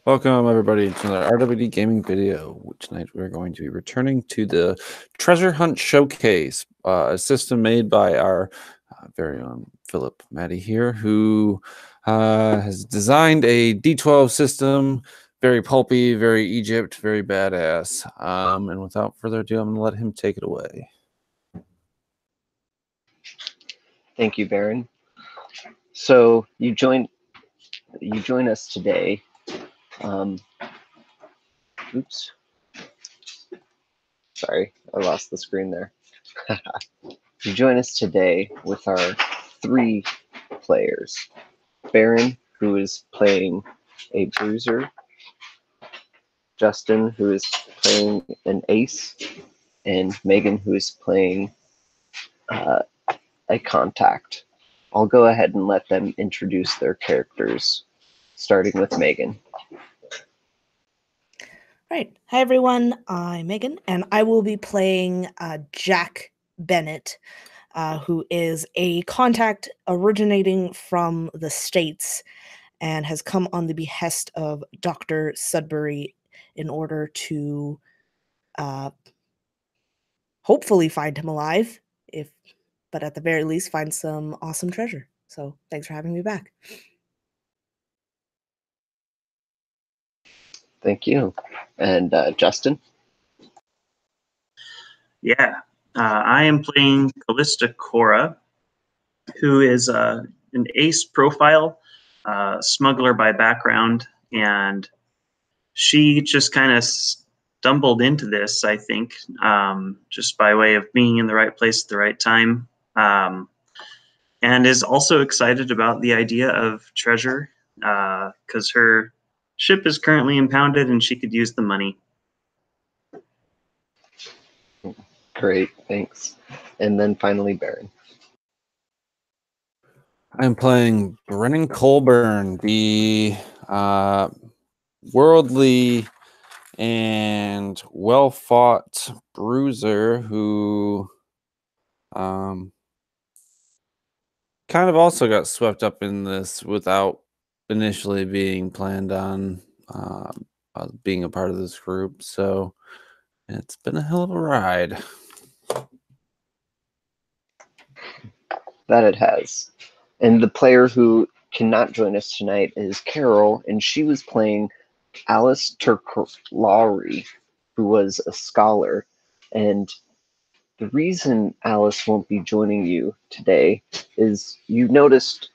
Welcome, everybody, to another RWD Gaming video. Tonight we're going to be returning to the Treasure Hunt Showcase, a system made by our very own Phillip Maddi here, who has designed a D12 system, very pulpy, very Egypt, very badass. And without further ado, I'm going to let him take it away. Thank you, Baron. So you join us today. Oops. Sorry, I lost the screen there. You join us today with our 3 players. Baron, who is playing a bruiser. Justin, who is playing an ace. And Megan, who is playing a contact. I'll go ahead and let them introduce their characters, starting with Megan. Right. Hi, everyone. I'm Megan, and I will be playing Jack Bennett, who is a contact originating from the States and has come on the behest of Dr. Sudbury in order to hopefully find him alive, but at the very least find some awesome treasure. So thanks for having me back. Thank you. And Justin? Yeah, I am playing Callista Cora, who is an ace profile, smuggler by background, and she just kind of stumbled into this, I think, just by way of being in the right place at the right time, and is also excited about the idea of treasure, because her ship is currently impounded and she could use the money. Great, thanks. And then finally, Baron. I'm playing Brennan Colburn, the worldly and well-fought bruiser who kind of also got swept up in this without initially being planned on being a part of this group. So it's been a hell of a ride. That it has. And the player who cannot join us tonight is Carol, and she was playing Alice Turklari, who was a scholar. And the reason Alice won't be joining you today is you noticed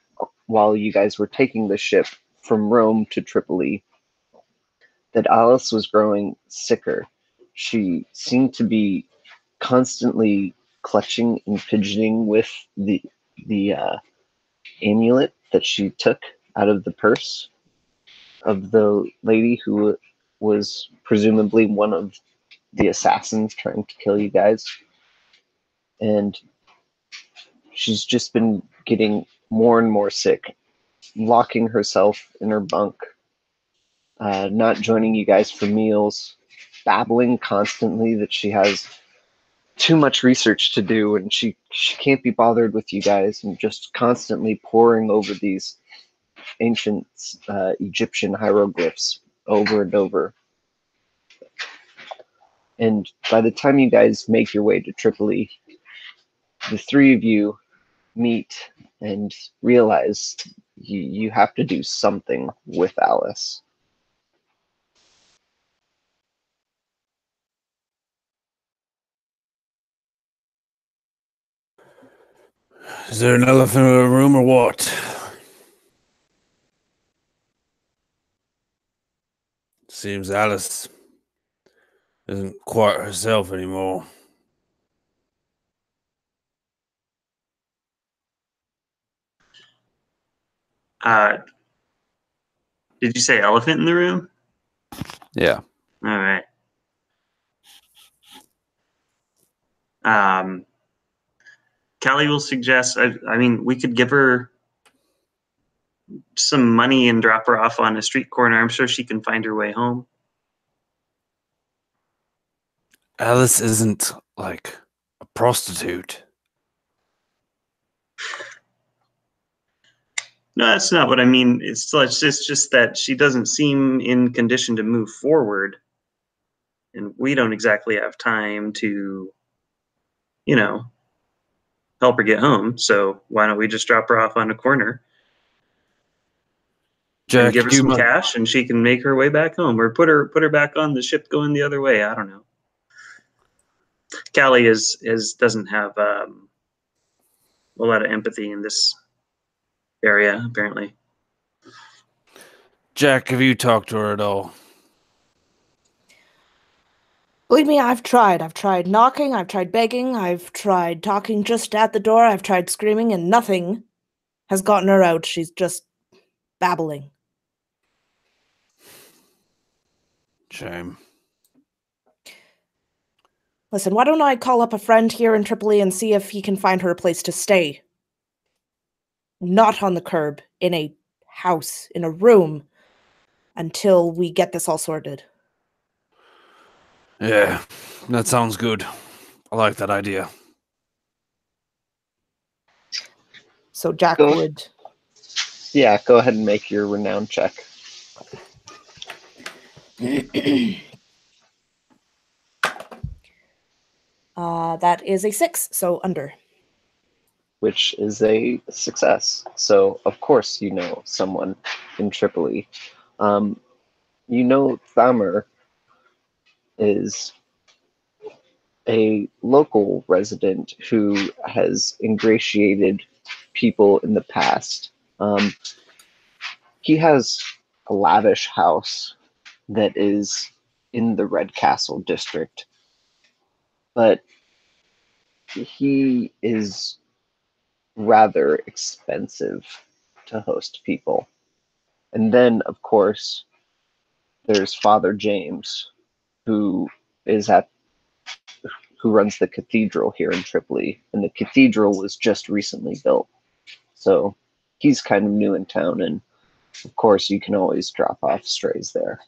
while you guys were taking the ship from Rome to Tripoli that Alice was growing sicker. She seemed to be constantly clutching and fidgeting with the amulet that she took out of the purse of the lady who was presumably one of the assassins trying to kill you guys. And she's just been getting more and more sick, locking herself in her bunk, not joining you guys for meals, babbling constantly that she has too much research to do and she can't be bothered with you guys, and just constantly poring over these ancient Egyptian hieroglyphs over and over. And by the time you guys make your way to Tripoli, the 3 of you meet and realize you have to do something with Alice. Is there an elephant in the room or what? Seems Alice isn't quite herself anymore. Did you say elephant in the room? Yeah. All right. Callie will suggest, I mean, we could give her some money and drop her off on a street corner. I'm sure she can find her way home. Alice isn't like a prostitute. No, that's not what I mean. It's just that she doesn't seem in condition to move forward, and we don't exactly have time to, help her get home. So why don't we just drop her off on a corner and Jack, give her do you some mind? cash, and she can make her way back home, or put her back on the ship going the other way. I don't know. Callie doesn't have a lot of empathy in this area, apparently. Jack, have you talked to her at all? Believe me, I've tried. I've tried knocking, I've tried begging, I've tried talking just at the door, I've tried screaming, and nothing has gotten her out. She's just babbling. Shame. Listen, why don't I call up a friend here in Tripoli and see if he can find her a place to stay? Not on the curb, in a house, in a room, until we get this all sorted. Yeah, that sounds good. I like that idea. So Jack Go. would... Yeah, go ahead and make your renown check. That is a 6, so under. Which is a success. So, of course, you know someone in Tripoli. You know Thamer is a local resident who has ingratiated people in the past. He has a lavish house that is in the Red Castle district, but he is rather expensive to host people. And then, of course, there's Father James, who runs the cathedral here in Tripoli, and the cathedral was just recently built. So he's kind of new in town, and of course you can always drop off strays there.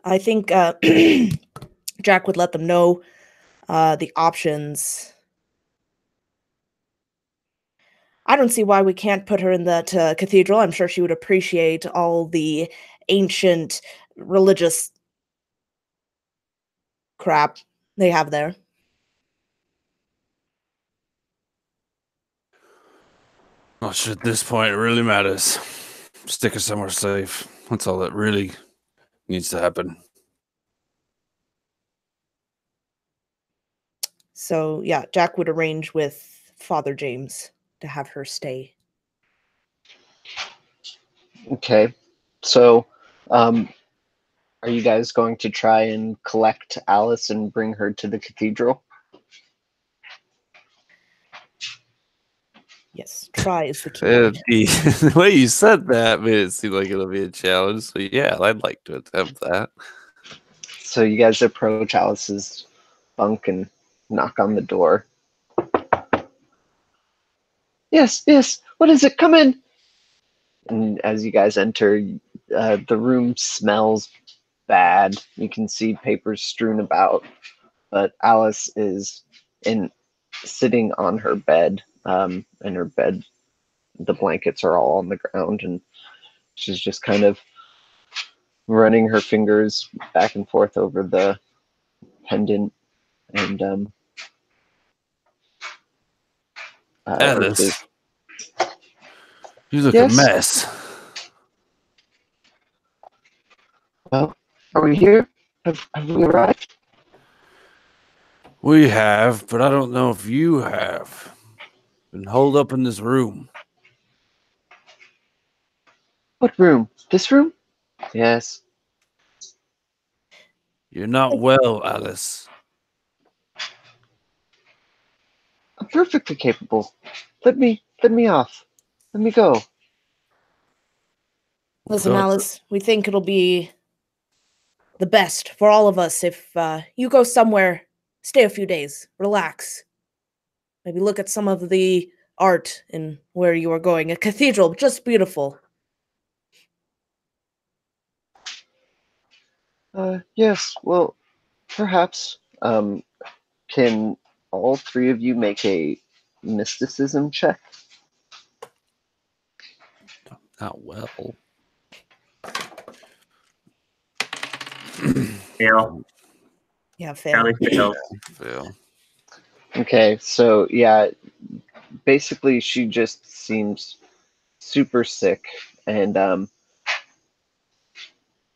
I think Jack would let them know the options. I don't see why we can't put her in that cathedral. I'm sure she would appreciate all the ancient religious crap they have there. Not sure at this point it really matters. Stick her somewhere safe. That's all that really needs to happen. So, yeah, Jack would arrange with Father James to have her stay. Okay, so are you guys going to try and collect Alice and bring her to the cathedral? Yes, try is the key word. The way you said that made it seem like it'll be a challenge. So yeah, I'd like to attempt that. So you guys approach Alice's bunk and knock on the door. Yes, yes, what is it? Come in! And as you guys enter, the room smells bad. You can see papers strewn about, but Alice is sitting on her bed, and her bed, the blankets are all on the ground, and she's just kind of running her fingers back and forth over the pendant, and Alice, you look Yes? a mess. well, are we here? Have we arrived? We have, but I don't know if you have. Been holed up in this room. What room? This room? Yes. You're not well, Alice. I'm perfectly capable. Let me off. Let me go. Listen, Thought- Alice, we think it'll be the best for all of us if you go somewhere, stay a few days, relax. Maybe look at some of the art in where you are going. A cathedral, just beautiful. Yes, well, perhaps. Can all three of you make a mysticism check. Not well. Fail. Yeah, fail. Allie failed. Fail. Okay, so yeah, basically she just seems super sick, and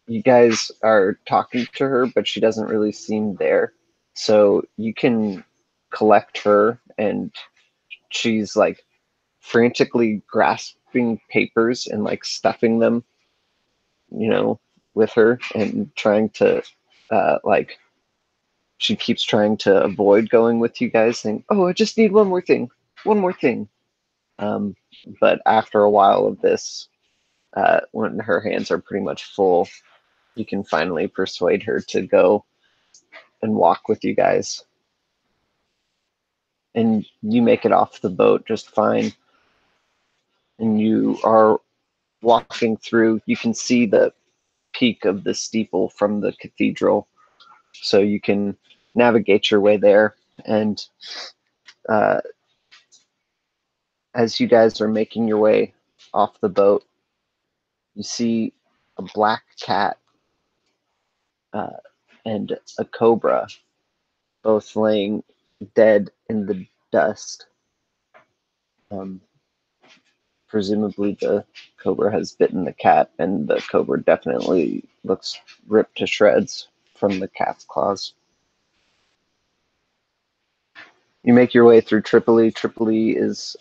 you guys are talking to her, but she doesn't really seem there. So you can collect her, and she's like frantically grasping papers and like stuffing them, with her, and trying to like she keeps trying to avoid going with you guys, saying, "Oh, I just need one more thing, one more thing." Um, but after a while of this, when her hands are pretty much full, you can finally persuade her to go and walk with you guys. And you make it off the boat just fine. And you are walking through, you can see the peak of the steeple from the cathedral. So you can navigate your way there. And as you guys are making your way off the boat, you see a black cat and a cobra both laying dead in the dust. Presumably the cobra has bitten the cat, and the cobra definitely looks ripped to shreds from the cat's claws. You make your way through Tripoli. Tripoli is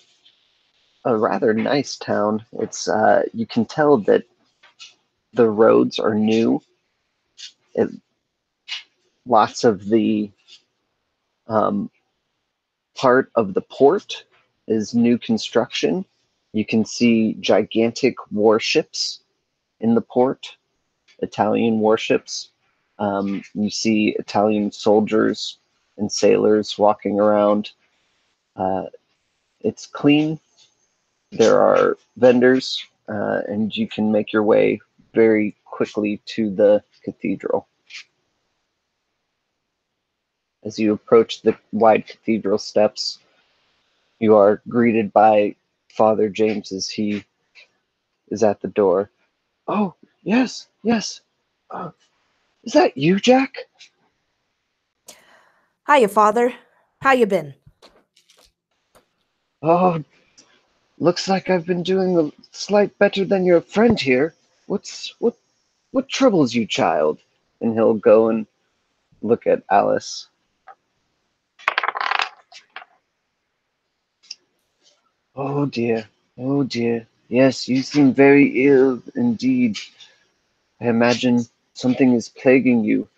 a rather nice town. It's you can tell that the roads are new. Lots of the part of the port is new construction. You can see gigantic warships in the port, Italian warships. You see Italian soldiers and sailors walking around. It's clean. There are vendors, and you can make your way very quickly to the cathedral. As you approach the wide cathedral steps, you are greeted by Father James as he is at the door. "Oh, yes, yes. Is that you, Jack?" Hiya, Father. How you been? "Oh, looks like I've been doing a slight better than your friend here. What troubles you, child?" And he'll go and look at Alice. "Oh dear, oh dear. Yes, you seem very ill indeed. I imagine something is plaguing you.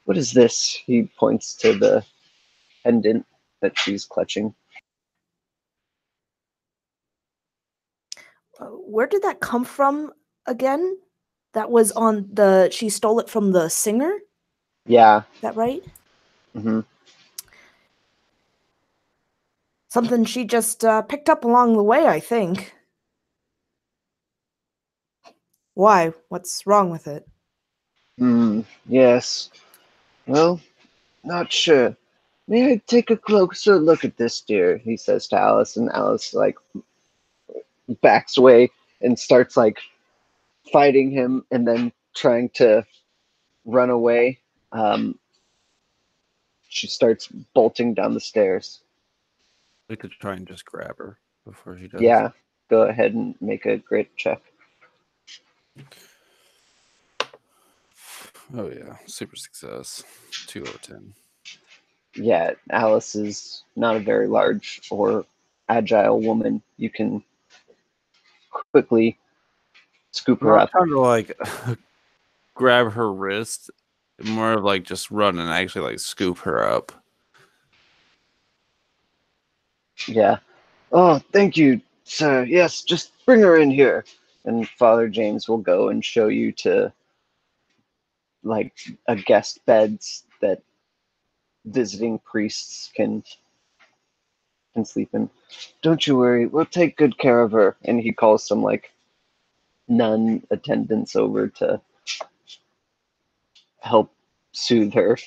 What is this?" He points to the pendant that she's clutching. Where did that come from again? That was on she stole it from the singer? Yeah. Is that right? Mm-hmm. Something she just picked up along the way, I think. Why? What's wrong with it? Yes. Well, not sure. May I take a closer look at this, dear? He says to Alice, and Alice backs away and starts fighting him, and then trying to run away. She starts bolting down the stairs. We could try and just grab her before she does. Yeah, go ahead and make a grit check. Oh yeah, super success. 2 out of 10. Yeah, Alice is not a very large or agile woman. You can quickly scoop her up. I'm trying to grab her wrist, more of just run and actually scoop her up. Yeah. "Oh, thank you, sir. Yes, just bring her in here." And Father James will go and show you to a guest beds that visiting priests can sleep in. "Don't you worry, we'll take good care of her." And he calls some nun attendants over to help soothe her.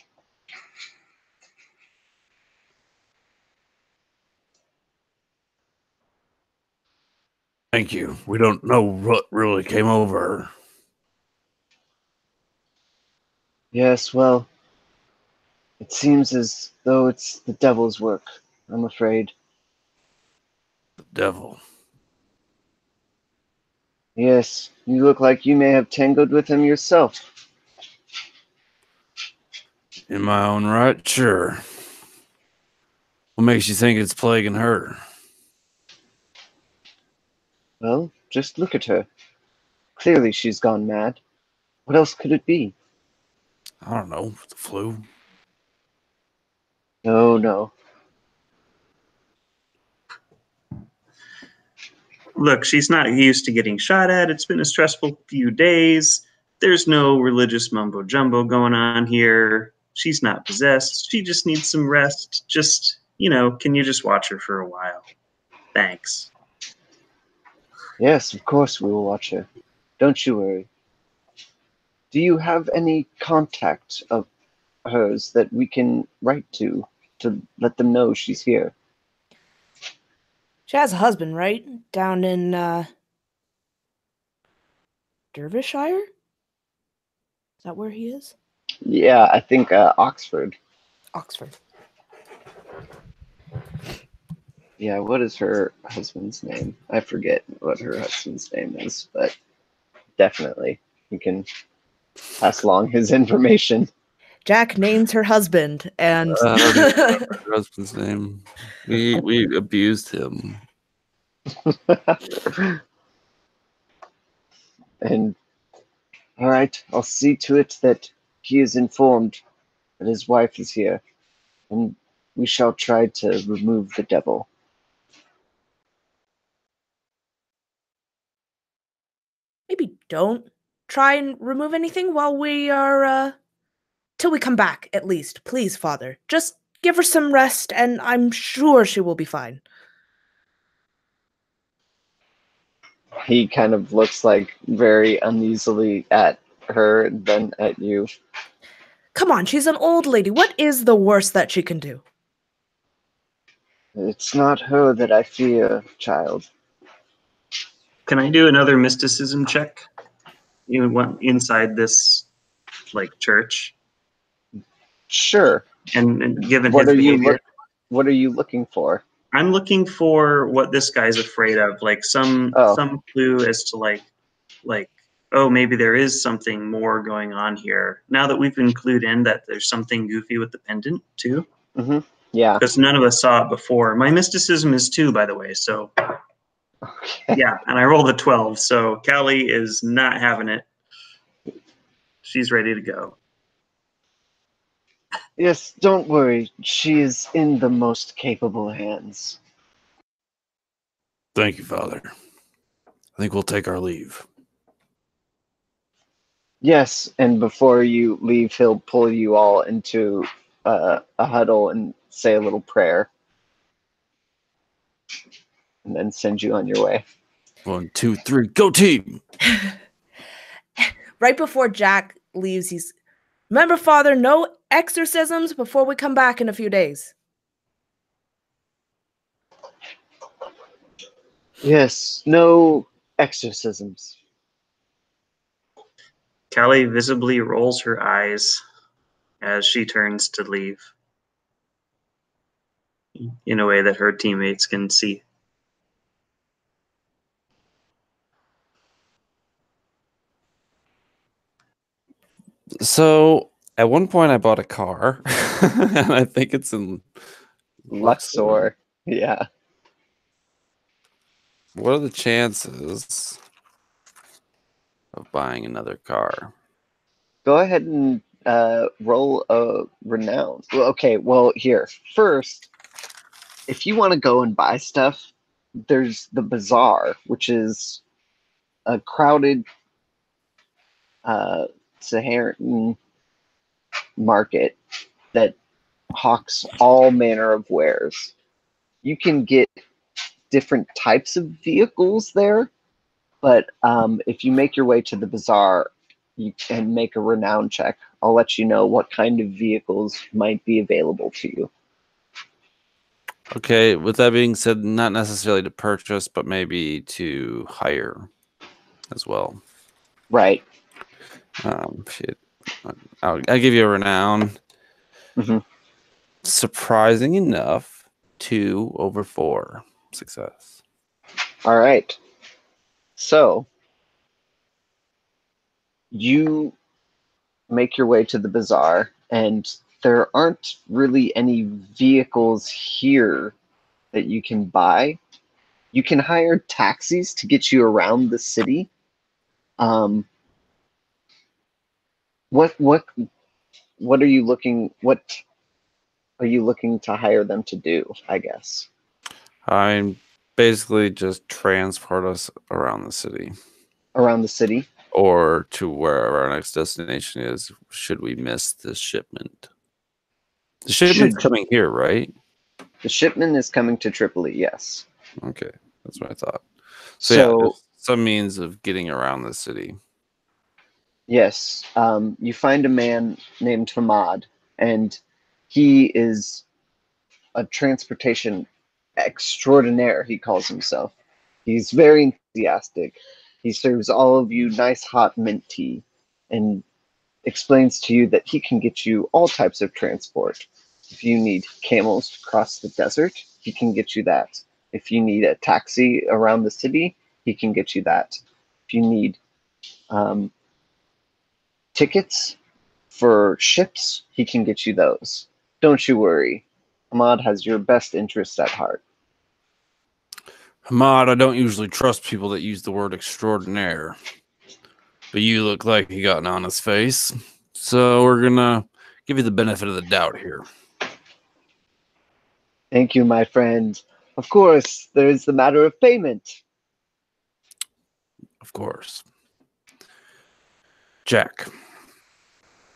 Thank you. We don't know what really came over. Yes, well, it seems as though it's the devil's work, I'm afraid. The devil. Yes, you look like you may have tangled with him yourself. In my own right, sure. What makes you think it's plaguing her? Well, just look at her. Clearly she's gone mad. What else could it be? I don't know. The flu. No, no. Look, she's not used to getting shot at. It's been a stressful few days. There's no religious mumbo jumbo going on here. She's not possessed. She just needs some rest. Just, can you just watch her for a while? Thanks. Yes, of course we will watch her. Don't you worry. Do you have any contact of hers that we can write to let them know she's here? She has a husband, right? Down in Derbyshire? Is that where he is? Yeah, I think Oxford. Oxford. Yeah, what is her husband's name? I forget what her husband's name is, but definitely you can pass along his information. Jack names her husband, and I don't even remember her husband's name. We abused him. And all right, I'll see to it that he is informed that his wife is here, and we shall try to remove the devil. maybe don't try and remove anything while we are till we come back, at least. Please, Father. Just give her some rest, and I'm sure she will be fine. He kind of looks like very uneasily at her, then at you. Come on, she's an old lady. What is the worst that she can do? It's not her that I fear, child. Can I do another mysticism check? You want inside this church? Sure. And given What his are you behavior, what are you looking for? I'm looking for what this guy's afraid of, like some clue as to like oh, maybe there is something more going on here. Now that we've been clued in that there's something goofy with the pendant too. Mm-hmm. Yeah. Because none of us saw it before. My mysticism is 2, by the way. So Okay. yeah, and I rolled a 12. So Callie is not having it. She's ready to go. Yes, don't worry. She is in the most capable hands. Thank you, Father. I think we'll take our leave. Yes, and before you leave, he'll pull you all into a huddle and say a little prayer, and then send you on your way. 1, 2, 3, go team! Right before Jack leaves, he's, remember, Father, no exorcisms before we come back in a few days. Yes, no exorcisms. Callie visibly rolls her eyes as she turns to leave in a way that her teammates can see. So, at one point, I bought a car, and I think it's in Luxor. Yeah. What are the chances of buying another car? Go ahead and roll a renown. Well, okay, well, here. First, if you want to go and buy stuff, there's the bazaar, which is a crowded Saharan market that hawks all manner of wares. You can get different types of vehicles there, but if you make your way to the bazaar you can make a renown check, I'll let you know what kind of vehicles might be available to you. Okay, with that being said, not necessarily to purchase, but maybe to hire as well. Right. Shit. I'll give you a renown. Mm-hmm. Surprising enough, 2 over 4 success. All right. So you make your way to the bazaar, and there aren't really any vehicles here that you can buy. You can hire taxis to get you around the city. What are you looking? What are you looking to hire them to do? I guess. I'm basically just transport us around the city Around the city. or to wherever our next destination is, should we miss this shipment. The shipment's coming here, right? The shipment is coming to Tripoli, yes. Okay, that's what I thought. So yeah, there's some means of getting around the city. Yes, you find a man named Hamad, and he is a transportation extraordinaire, he calls himself. He's very enthusiastic. He serves all of you nice hot mint tea and explains to you that he can get you all types of transport. If you need camels to cross the desert, he can get you that. If you need a taxi around the city, he can get you that. If you need tickets for ships, he can get you those. Don't you worry. Ahmad has your best interest at heart. Hamad, I don't usually trust people that use the word extraordinaire. But you look like you got an honest face. So we're gonna give you the benefit of the doubt here. Thank you, my friend. Of course, there is the matter of payment. Of course. Jack,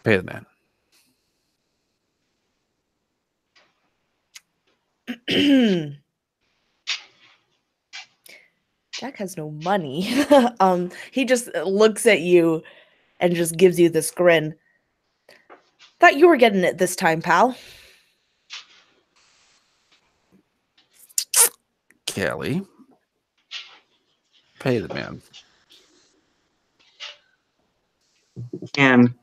pay the man. Jack has no money. He just looks at you and just gives you this grin. Thought you were getting it this time, pal. Kelly, pay the man. Can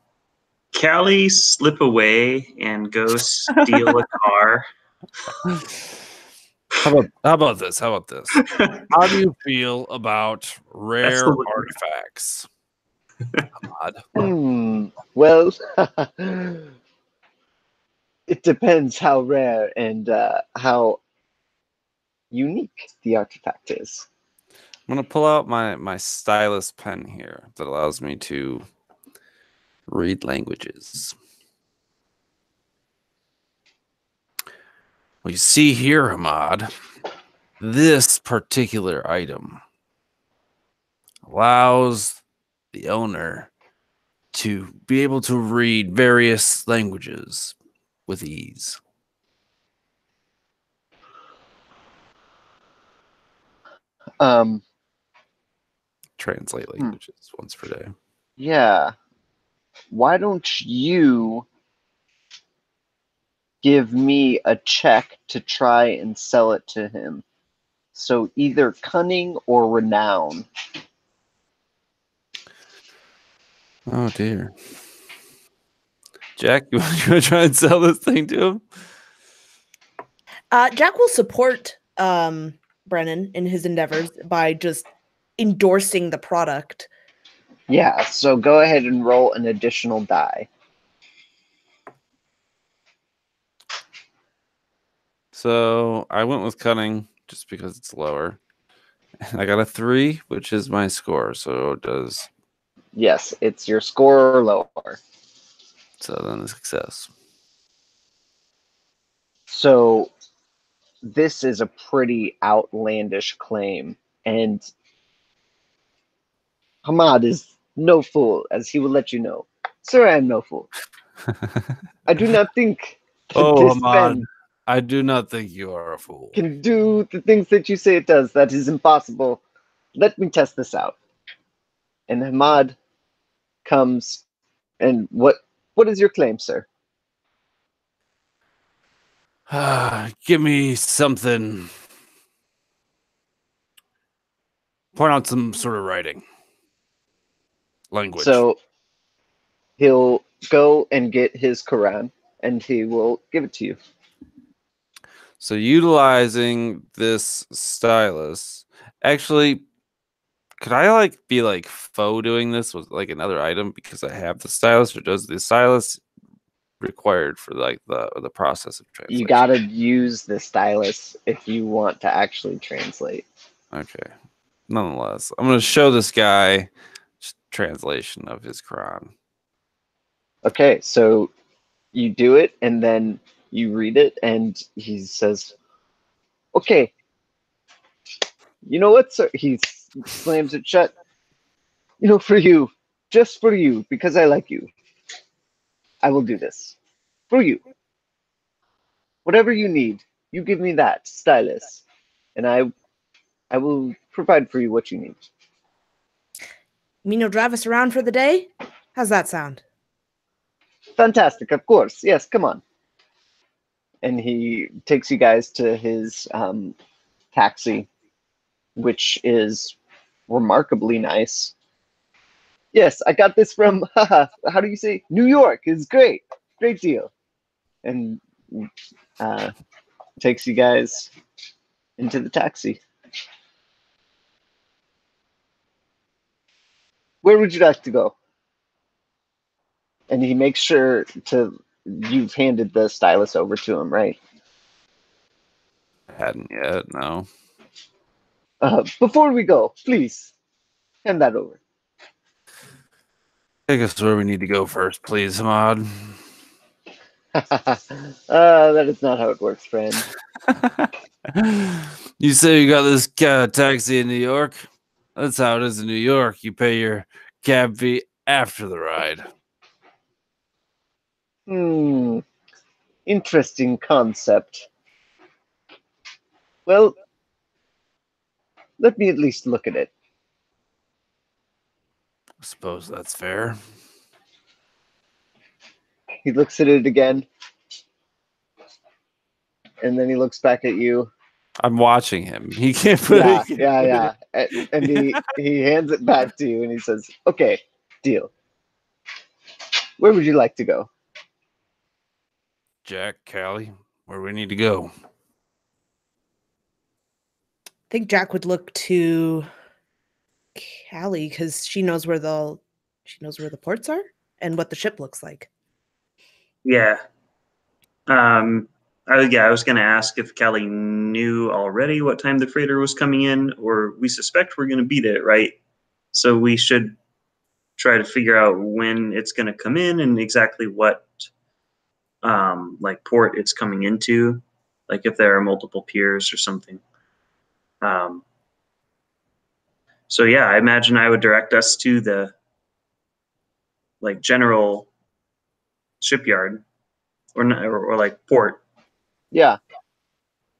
Callie slip away and go steal a car? How about this? How do you feel about rare Absolutely. artifacts? Odd. Well, it depends how rare and how unique the artifact is. I'm gonna pull out my stylus pen here that allows me to read languages. Well, you see here, Hamad, this particular item allows the owner to be able to read various languages with ease. Translate languages once per day. Yeah. Why don't you give me a check to try and sell it to him? So either cunning or renown. Oh dear. Jack, you want to try and sell this thing to him? Jack will support Brennan in his endeavors by just endorsing the product. Yeah, so go ahead and roll an additional die. So I went with cunning just because it's lower. And I got a 3, which is my score. So it does. Yes, it's your score or lower. So then the success. So this is a pretty outlandish claim, and Hamad is no fool, as he will let you know. Sir, I am no fool. I do not think that this Hamad, pen I do not think you are a fool. can do the things that you say it does. That is impossible. Let me test this out. And Hamad comes, and what is your claim, sir? Give me something. Point out some sort of writing. Language. So he'll go and get his Quran, and he will give it to you. So utilizing this stylus, actually, could I be faux doing this with another item because I have the stylus, or does the stylus required for the process of translation? You gotta use the stylus if you want to actually translate. Okay. Nonetheless, I'm gonna show this guy translation of his Quran. Okay, so you do it, and then you read it, and he says, "Okay, you know what, sir?" He slams it shut. "You know, for you, just for you, because I like you, I will do this. For you. Whatever you need, you give me that stylus, and I will provide for you what you need." You mean you'll drive us around for the day? How's that sound? Fantastic, of course. Yes, come on. And he takes you guys to his taxi, which is remarkably nice. "Yes, I got this from, how do you say? New York is great. Great deal." And takes you guys into the taxi. "Where would you like to go?" And he makes sure you've handed the stylus over to him, right? Hadn't yet, no. "Before we go, please, hand that over." Take us where we need to go first, please, Ahmad. That is not how it works, friend. You say you got this taxi in New York? That's how it is in New York. You pay your cab fee after the ride. Interesting concept. Well, let me at least look at it. I suppose that's fair. He looks at it again, and then he looks back at you. I'm watching him. He can't put it. Yeah. And he hands it back to you, and he says, "Okay, deal. Where would you like to go?" Jack, Callie, where we need to go. I think Jack would look to Callie because she knows where the ports are and what the ship looks like. Yeah. I was going to ask if Kelly knew already what time the freighter was coming in, or we suspect we're going to beat it, right? So we should try to figure out when it's going to come in and exactly what port it's coming into, like if there are multiple piers or something. So yeah, I imagine I would direct us to the general shipyard or port. Yeah.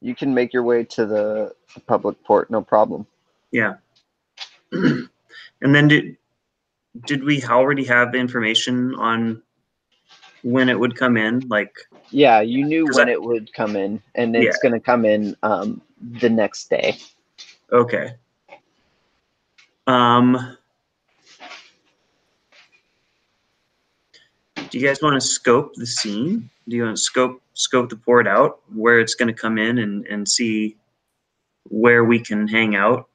You can make your way to the public port, no problem. Yeah. And then did we already have information on when it would come in? Yeah, you knew when it would come in, and it's going to come in the next day. Okay. Do you guys want to scope the scene? Do you want to scope the port out, where it's going to come in, and see where we can hang out?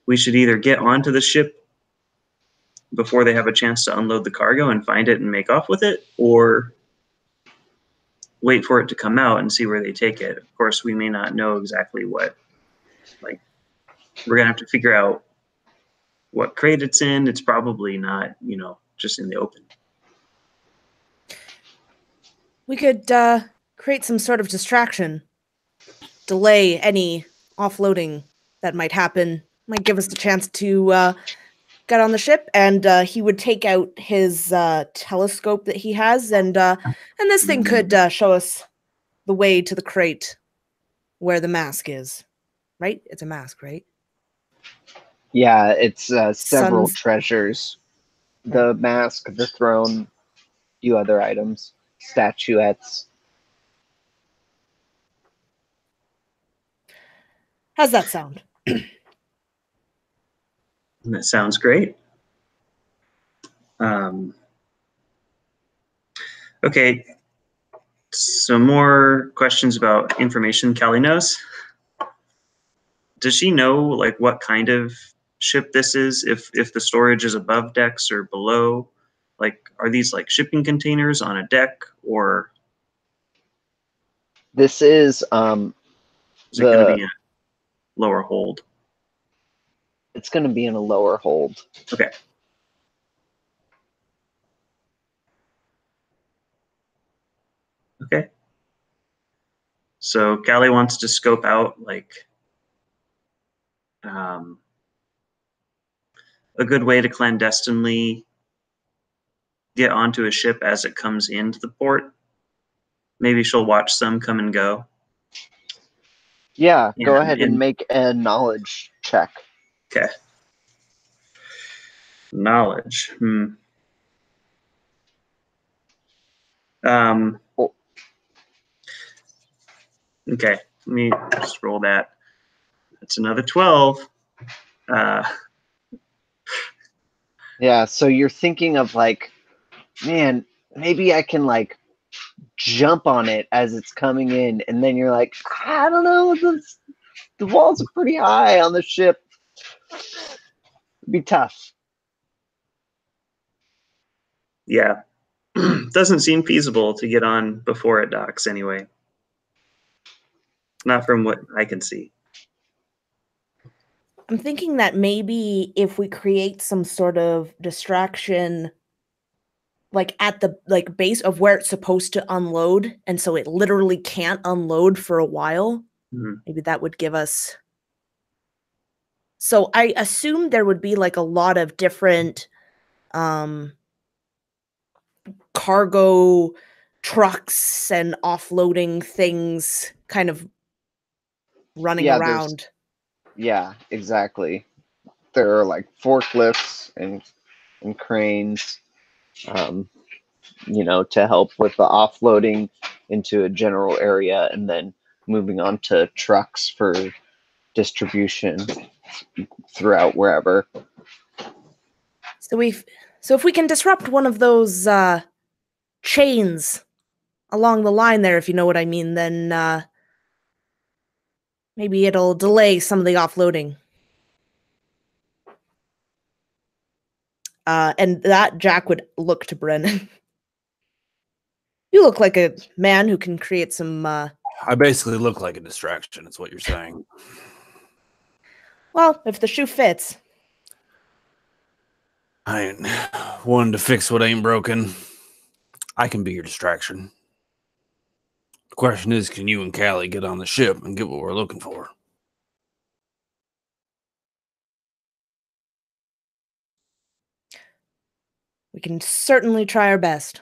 We should either get onto the ship before they have a chance to unload the cargo and find it and make off with it, or wait for it to come out and see where they take it. Of course, we may not know exactly what. We're going to have to figure out what crate it's in. It's probably not, just in the open. We could create some sort of distraction, delay any offloading that might happen, might give us the chance to get on the ship, and he would take out his telescope that he has, and this thing could show us the way to the crate where the mask is. Right? It's a mask, right? Yeah, it's several treasures. The mask, the throne, a few other items, statuettes. How's that sound? That sounds great. Okay, so more questions about information Callie knows. Does she know like what kind of ship this is? If the storage is above decks or below? Like, are these like shipping containers on a deck, or This is is it going to be a lower hold? It's going to be in a lower hold. Okay. Okay. So Callie wants to scope out like a good way to clandestinely get onto a ship as it comes into the port. Maybe she'll watch some come and go. Yeah, go ahead and make a knowledge check. Okay. Knowledge. Okay, let me just roll that. That's another 12. Yeah, so you're thinking of like, man, maybe I can like jump on it as it's coming in, and then you're like, I don't know, the walls are pretty high on the ship. It'd be tough. Yeah. Doesn't seem feasible to get on before it docks anyway. Not from what I can see. I'm thinking that maybe if we create some sort of distraction like at the base of where it's supposed to unload, and so it literally can't unload for a while, maybe that would give us. So I assume there would be like a lot of different cargo trucks and offloading things kind of running around. Yeah, exactly. There are like forklifts and cranes, you know, to help with the offloading into a general area and then moving on to trucks for distribution throughout wherever. So if we can disrupt one of those chains along the line there, if you know what I mean, then maybe it'll delay some of the offloading. And that Jack would look to Brennan. You look like a man who can create some... I basically look like a distraction, is what you're saying. Well, if the shoe fits. I ain't one to fix what ain't broken. I can be your distraction. The question is, can you and Callie get on the ship and get what we're looking for? We can certainly try our best.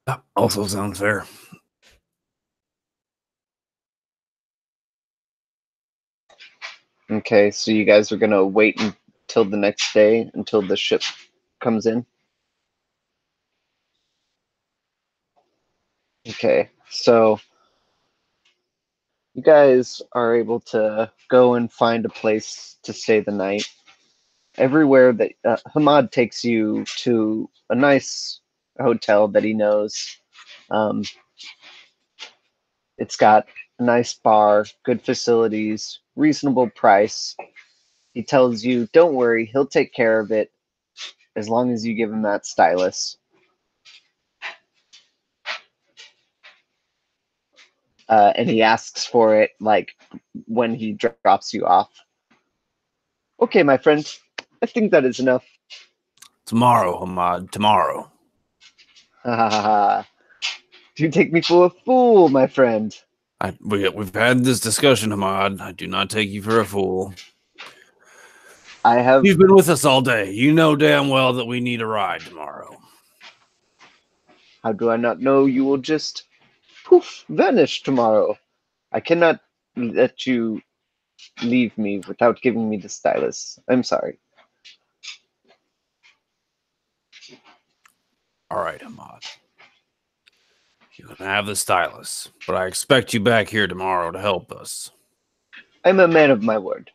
That also sounds fair. Okay, so you guys are going to wait until the next day until the ship comes in? Okay, so you guys are able to go and find a place to stay the night. Everywhere that Hamad takes you to a nice hotel that he knows. It's got a nice bar, good facilities, reasonable price. He tells you, don't worry, he'll take care of it as long as you give him that stylus. And he asks for it like when he drops you off. Okay, my friend, I think that is enough. Tomorrow, Hamad, tomorrow. Do you take me for a fool, my friend? We've had this discussion, Hamad. I do not take you for a fool. You've been with us all day. You know damn well that we need a ride tomorrow. How do I not know you will just poof, vanish tomorrow? I cannot let you leave me without giving me the stylus. I'm sorry. All right, Hamad. You can have the stylus, but I expect you back here tomorrow to help us. I'm a man of my word.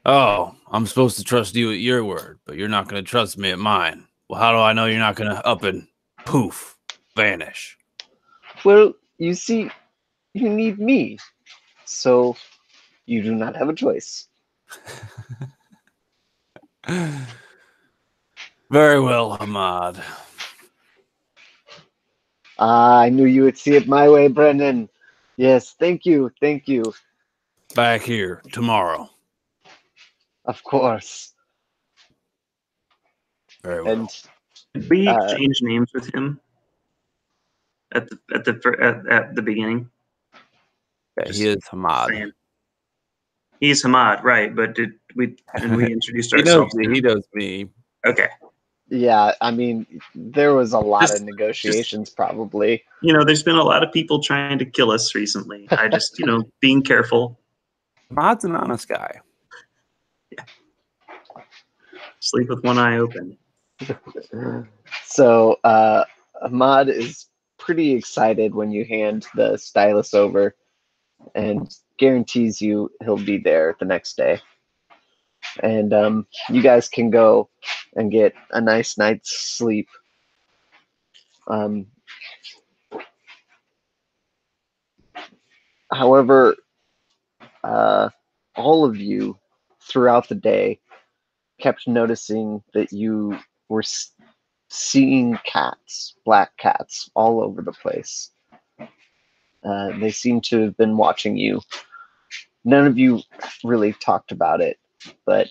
Oh, I'm supposed to trust you at your word, but you're not going to trust me at mine. Well, how do I know you're not going to up and poof, vanish? Well, you see, you need me, so you do not have a choice. Very well, Ahmad. I knew you would see it my way, Brennan. Yes, thank you, thank you. Back here tomorrow. Of course. Very well. And Did we exchange names with him at the beginning? Yeah, he is Ahmad. Saying. He's Hamad, right? But did we? And we introduced He knows ourselves. me. He knows me. Okay. yeah, I mean, there was a lot Just- of negotiations, probably. There's been a lot of people trying to kill us recently. I just, being careful. Ahmad's an honest guy. Sleep with one eye open. So Ahmad is pretty excited when you hand the stylus over and guarantees you he'll be there the next day. And you guys can go and get a nice night's sleep. However, all of you throughout the day kept noticing that you were seeing cats, black cats, all over the place. They seem to have been watching you. None of you really talked about it, but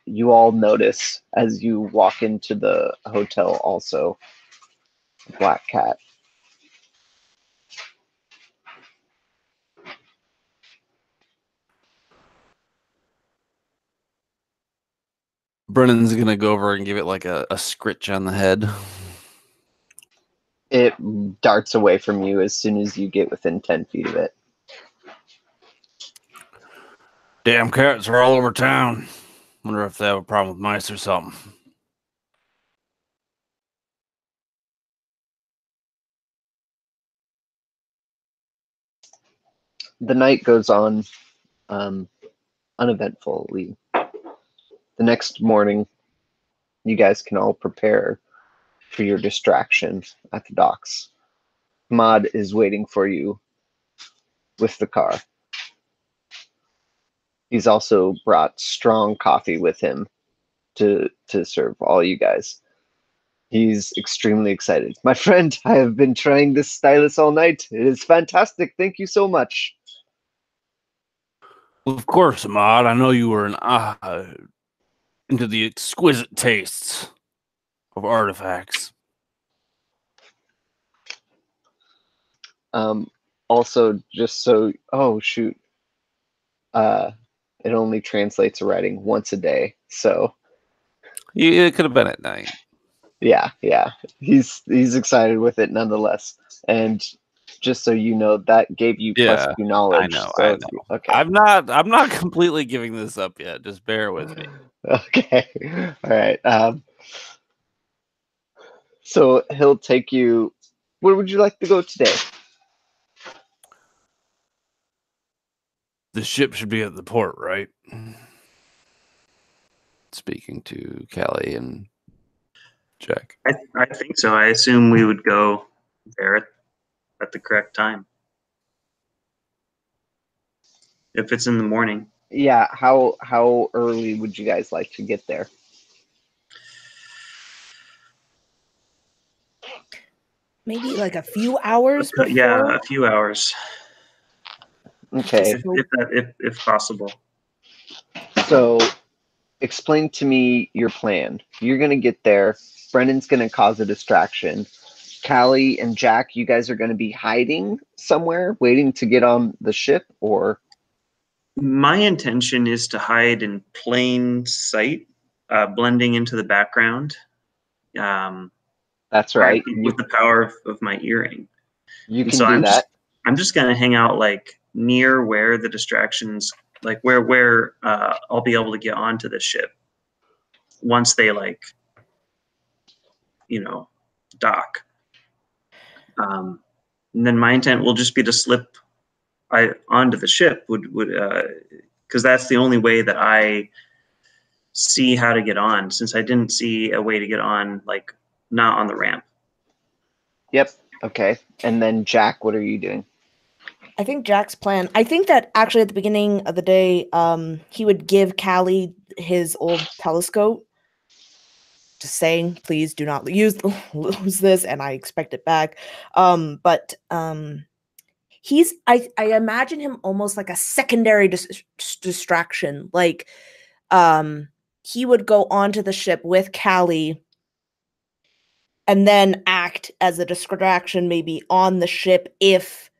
you all notice as you walk into the hotel also, black cat. Brennan's going to go over and give it like a scritch on the head. It darts away from you as soon as you get within 10 feet of it. Damn cats are all over town. Wonder if they have a problem with mice or something. The night goes on uneventfully. The next morning, you guys can all prepare for your distraction at the docks. Ahmad is waiting for you with the car. He's also brought strong coffee with him to serve all you guys. He's extremely excited. My friend, I have been trying this stylus all night. It is fantastic. Thank you so much. Well, of course, Ahmad. I know you were into the exquisite tastes of artifacts. Also, just so, oh shoot, it only translates to writing once a day. So Yeah, it could have been at night. yeah, he's excited with it nonetheless. And just so you know, that gave you plus 2 knowledge. I know. Okay. I'm not completely giving this up yet. Just bear with me. Okay. All right. So he'll take you. Where would you like to go today? The ship should be at the port, right? Speaking to Callie and Jack. I think so. I assume we would go there at the correct time. If it's in the morning. Yeah. How early would you guys like to get there? Maybe like a few hours before? Yeah, a few hours. Okay. If possible. So explain to me your plan. You're going to get there. Brennan's going to cause a distraction. Callie and Jack, you guys are going to be hiding somewhere, waiting to get on the ship, or? My intention is to hide in plain sight, blending into the background. That's right. With the power of my earring. You can do that. I'm just going to hang out like near where the distractions, like where I'll be able to get onto the ship once they dock. And then my intent will just be to slip onto the ship, because that's the only way that I see how to get on, since I didn't see a way to get on, like, not on the ramp. Yep. Okay. And then Jack, what are you doing? I think Jack's plan. I think that actually at the beginning of the day, he would give Callie his old telescope, just saying, "Please do not lose this," and I expect it back. But he's I imagine him almost like a secondary distraction. Like, he would go onto the ship with Callie and then act as a distraction, maybe on the ship if,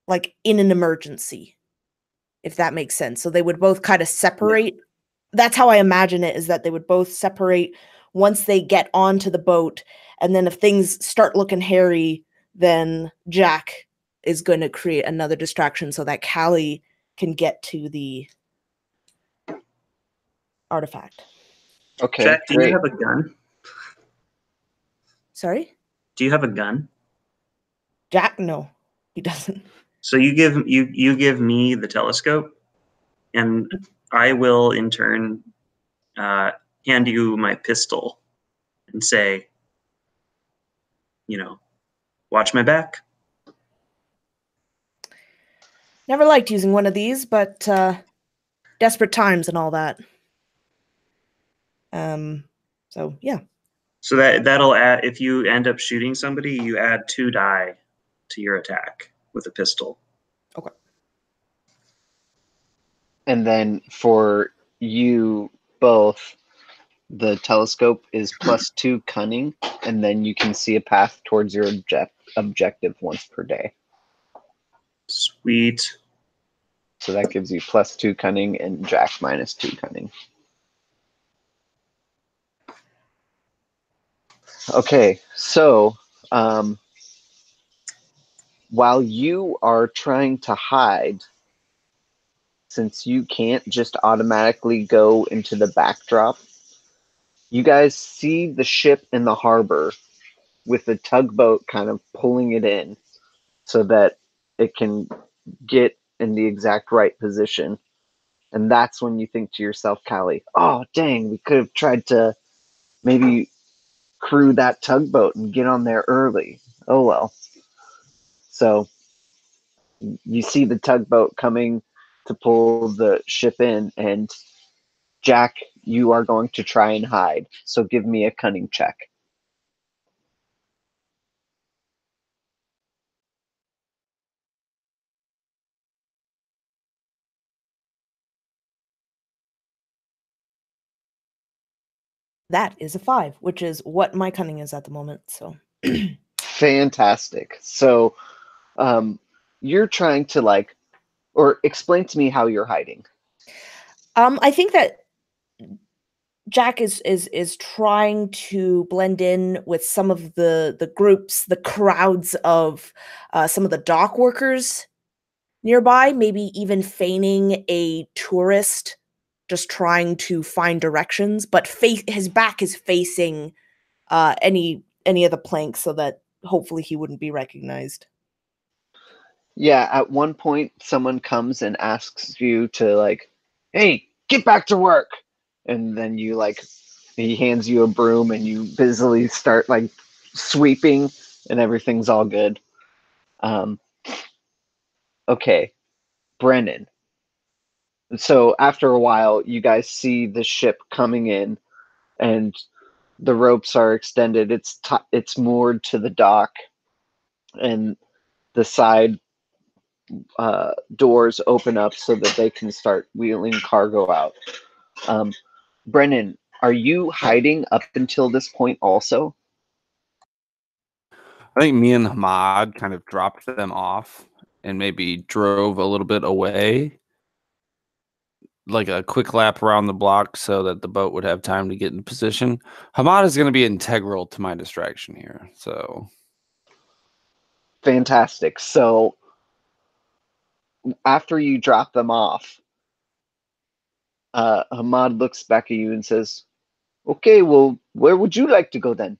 like, in an emergency, if that makes sense. So they would both kind of separate. Yeah. That's how I imagine it, is that they would both separate once they get onto the boat. And then if things start looking hairy, then Jack is going to create another distraction so that Callie can get to the artifact. Okay. Jack, do you have a gun? Sorry? Do you have a gun? Jack? No, he doesn't. So you give me the telescope, and I will in turn hand you my pistol and say, watch my back. Never liked using one of these, but desperate times and all that. So yeah. So that'll add, if you end up shooting somebody, you add 2 die to your attack with a pistol. Okay. And then for you both, the telescope is +2 cunning, and then you can see a path towards your objective once per day. Sweet. So that gives you +2 cunning and Jack -2 cunning. Okay, so while you are trying to hide, since you can't just automatically go into the backdrop, you guys see the ship in the harbor with the tugboat kind of pulling it in so that it can get in the exact right position. And that's when you think to yourself, Callie, oh, dang, we could have tried to maybe crew that tugboat and get on there early. Oh, well. So you see the tugboat coming to pull the ship in, and Jack, you are going to try and hide. So give me a cunning check. That is a 5, which is what my cunning is at the moment. So Fantastic. So you're trying to or explain to me how you're hiding. I think that Jack is trying to blend in with some of the groups, the crowds of some of the dock workers nearby, maybe even feigning a tourist, just trying to find directions, but his back is facing any of the planks so that hopefully he wouldn't be recognized. Yeah, at one point someone comes and asks you to hey, get back to work. And then you he hands you a broom and you busily start sweeping and everything's all good. Okay, Brennan. So after a while, you guys see the ship coming in, and the ropes are extended. It's moored to the dock, and the side doors open up so that they can start wheeling cargo out. Brennan, are you hiding up until this point also? I think me and Hamad kind of dropped them off and maybe drove a little bit away, like a quick lap around the block so that the boat would have time to get in position. Hamad is going to be integral to my distraction here. So fantastic. So after you drop them off, Hamad looks back at you and says, okay, well, where would you like to go then?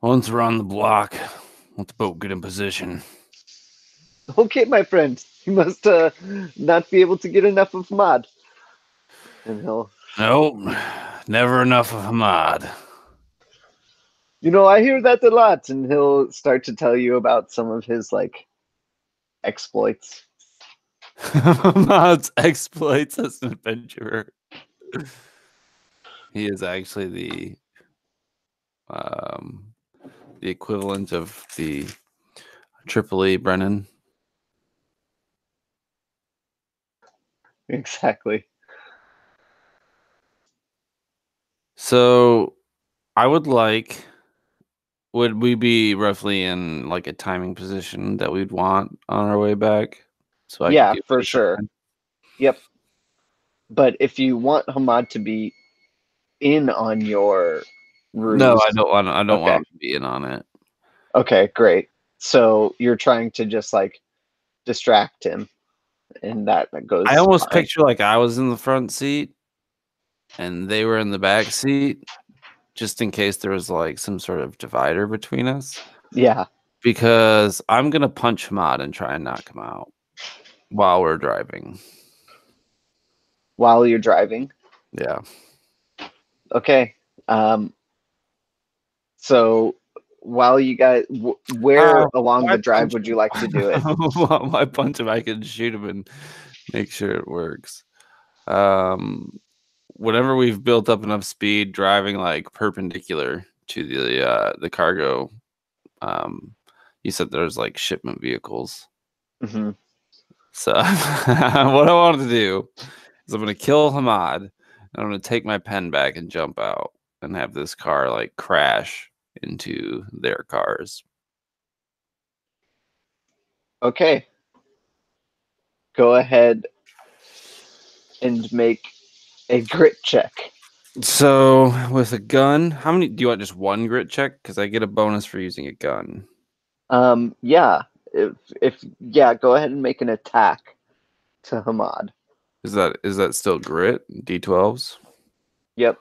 Once we're on the block, let the boat get in position. Okay, my friend. You must not be able to get enough of Mod. And he'll... Nope, never enough of Hamad. You know, I hear that a lot. And he'll start to tell you about some of his, like, exploits. Hamad's exploits as an adventurer. He is actually the equivalent of the Tripoli Brennan. Exactly. So I would like, would we be roughly in like a timing position that we'd want on our way back? So I could Yeah, get for ready sure. time? Yep. But if you want Hamad to be in on your ruse... No, I don't want. I don't Okay. want him to be in on it. Okay, great. So you're trying to just like distract him, and that goes. I almost fine. picture like I was in the front seat and they were in the back seat, just in case there was like some sort of divider between us. Yeah. Because I'm gonna punch Hamad and try and knock him out while we're driving. While you're driving. Yeah. Okay. So while you guys, where along the drive would you like to do it? Why punch him? I can shoot him and make sure it works. Whenever we've built up enough speed driving like perpendicular to the cargo, you said there's like shipment vehicles. Mm-hmm. So what I wanted to do is I'm going to kill Hamad and I'm going to take my pen back and jump out and have this car like crash into their cars. Okay. Go ahead and make a grit check. So with a gun, how many do you want? Just one grit check? Because I get a bonus for using a gun. Yeah. If yeah, go ahead and make an attack to Hamad. Is that still grit? D12s? Yep.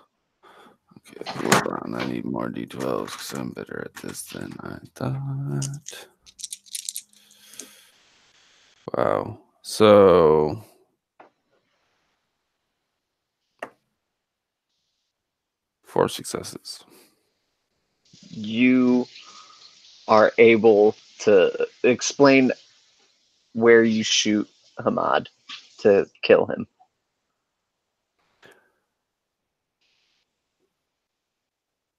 Okay, hold on. I need more D12s because I'm better at this than I thought. Wow. So 4 successes. You are able to explain where you shoot Hamad to kill him.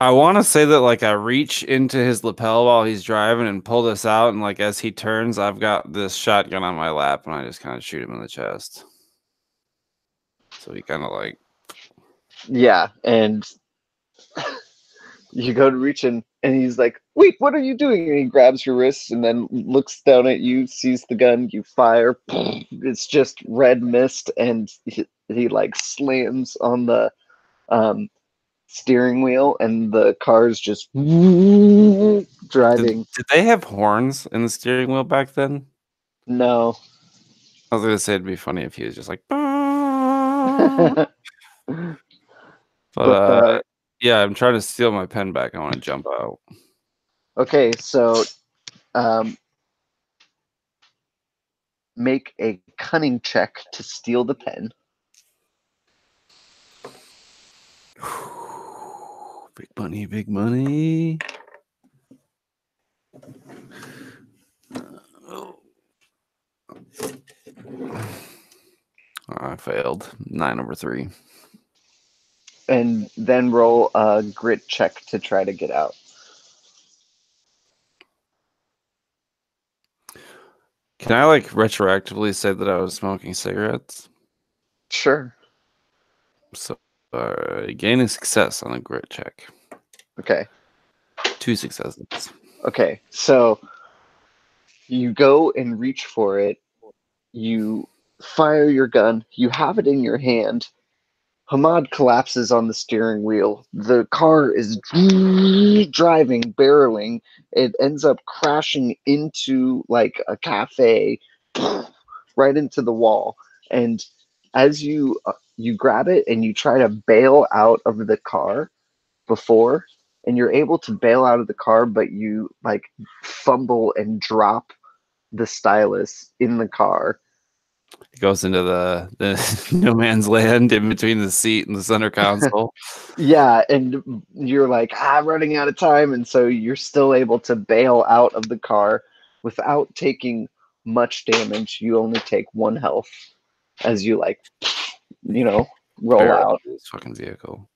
I want to say that like I reach into his lapel while he's driving and pull this out, and like as he turns, I've got this shotgun on my lap, and I just kind of shoot him in the chest. So he kind of like, yeah, and you go to reach in, and he's like, "Wait, what are you doing?" And he grabs your wrist and then looks down at you, sees the gun, you fire. It's just red mist, and he like slams on the steering wheel, and the car's just driving. did they have horns in the steering wheel back then? No. I was gonna say it'd be funny if he was just like, but yeah, I'm trying to steal my pen back. I want to jump out. Okay, so make a cunning check to steal the pen. Big money, big money. I failed. 9/3. And then roll a grit check to try to get out. Can I like retroactively say that I was smoking cigarettes? Sure. So gaining success on a grit check. Okay. 2 successes. Okay, so you go and reach for it. You fire your gun. You have it in your hand. Hamad collapses on the steering wheel. The car is driving, barreling. It ends up crashing into like a cafe, right into the wall. And as you grab it and you try to bail out of the car before and you're able to bail out of the car, but you like fumble and drop the stylus in the car. It goes into the no man's land in between the seat and the center console. Yeah, and you're like, running out of time, and so you're still able to bail out of the car without taking much damage. You only take 1 health as you roll out. This fucking vehicle.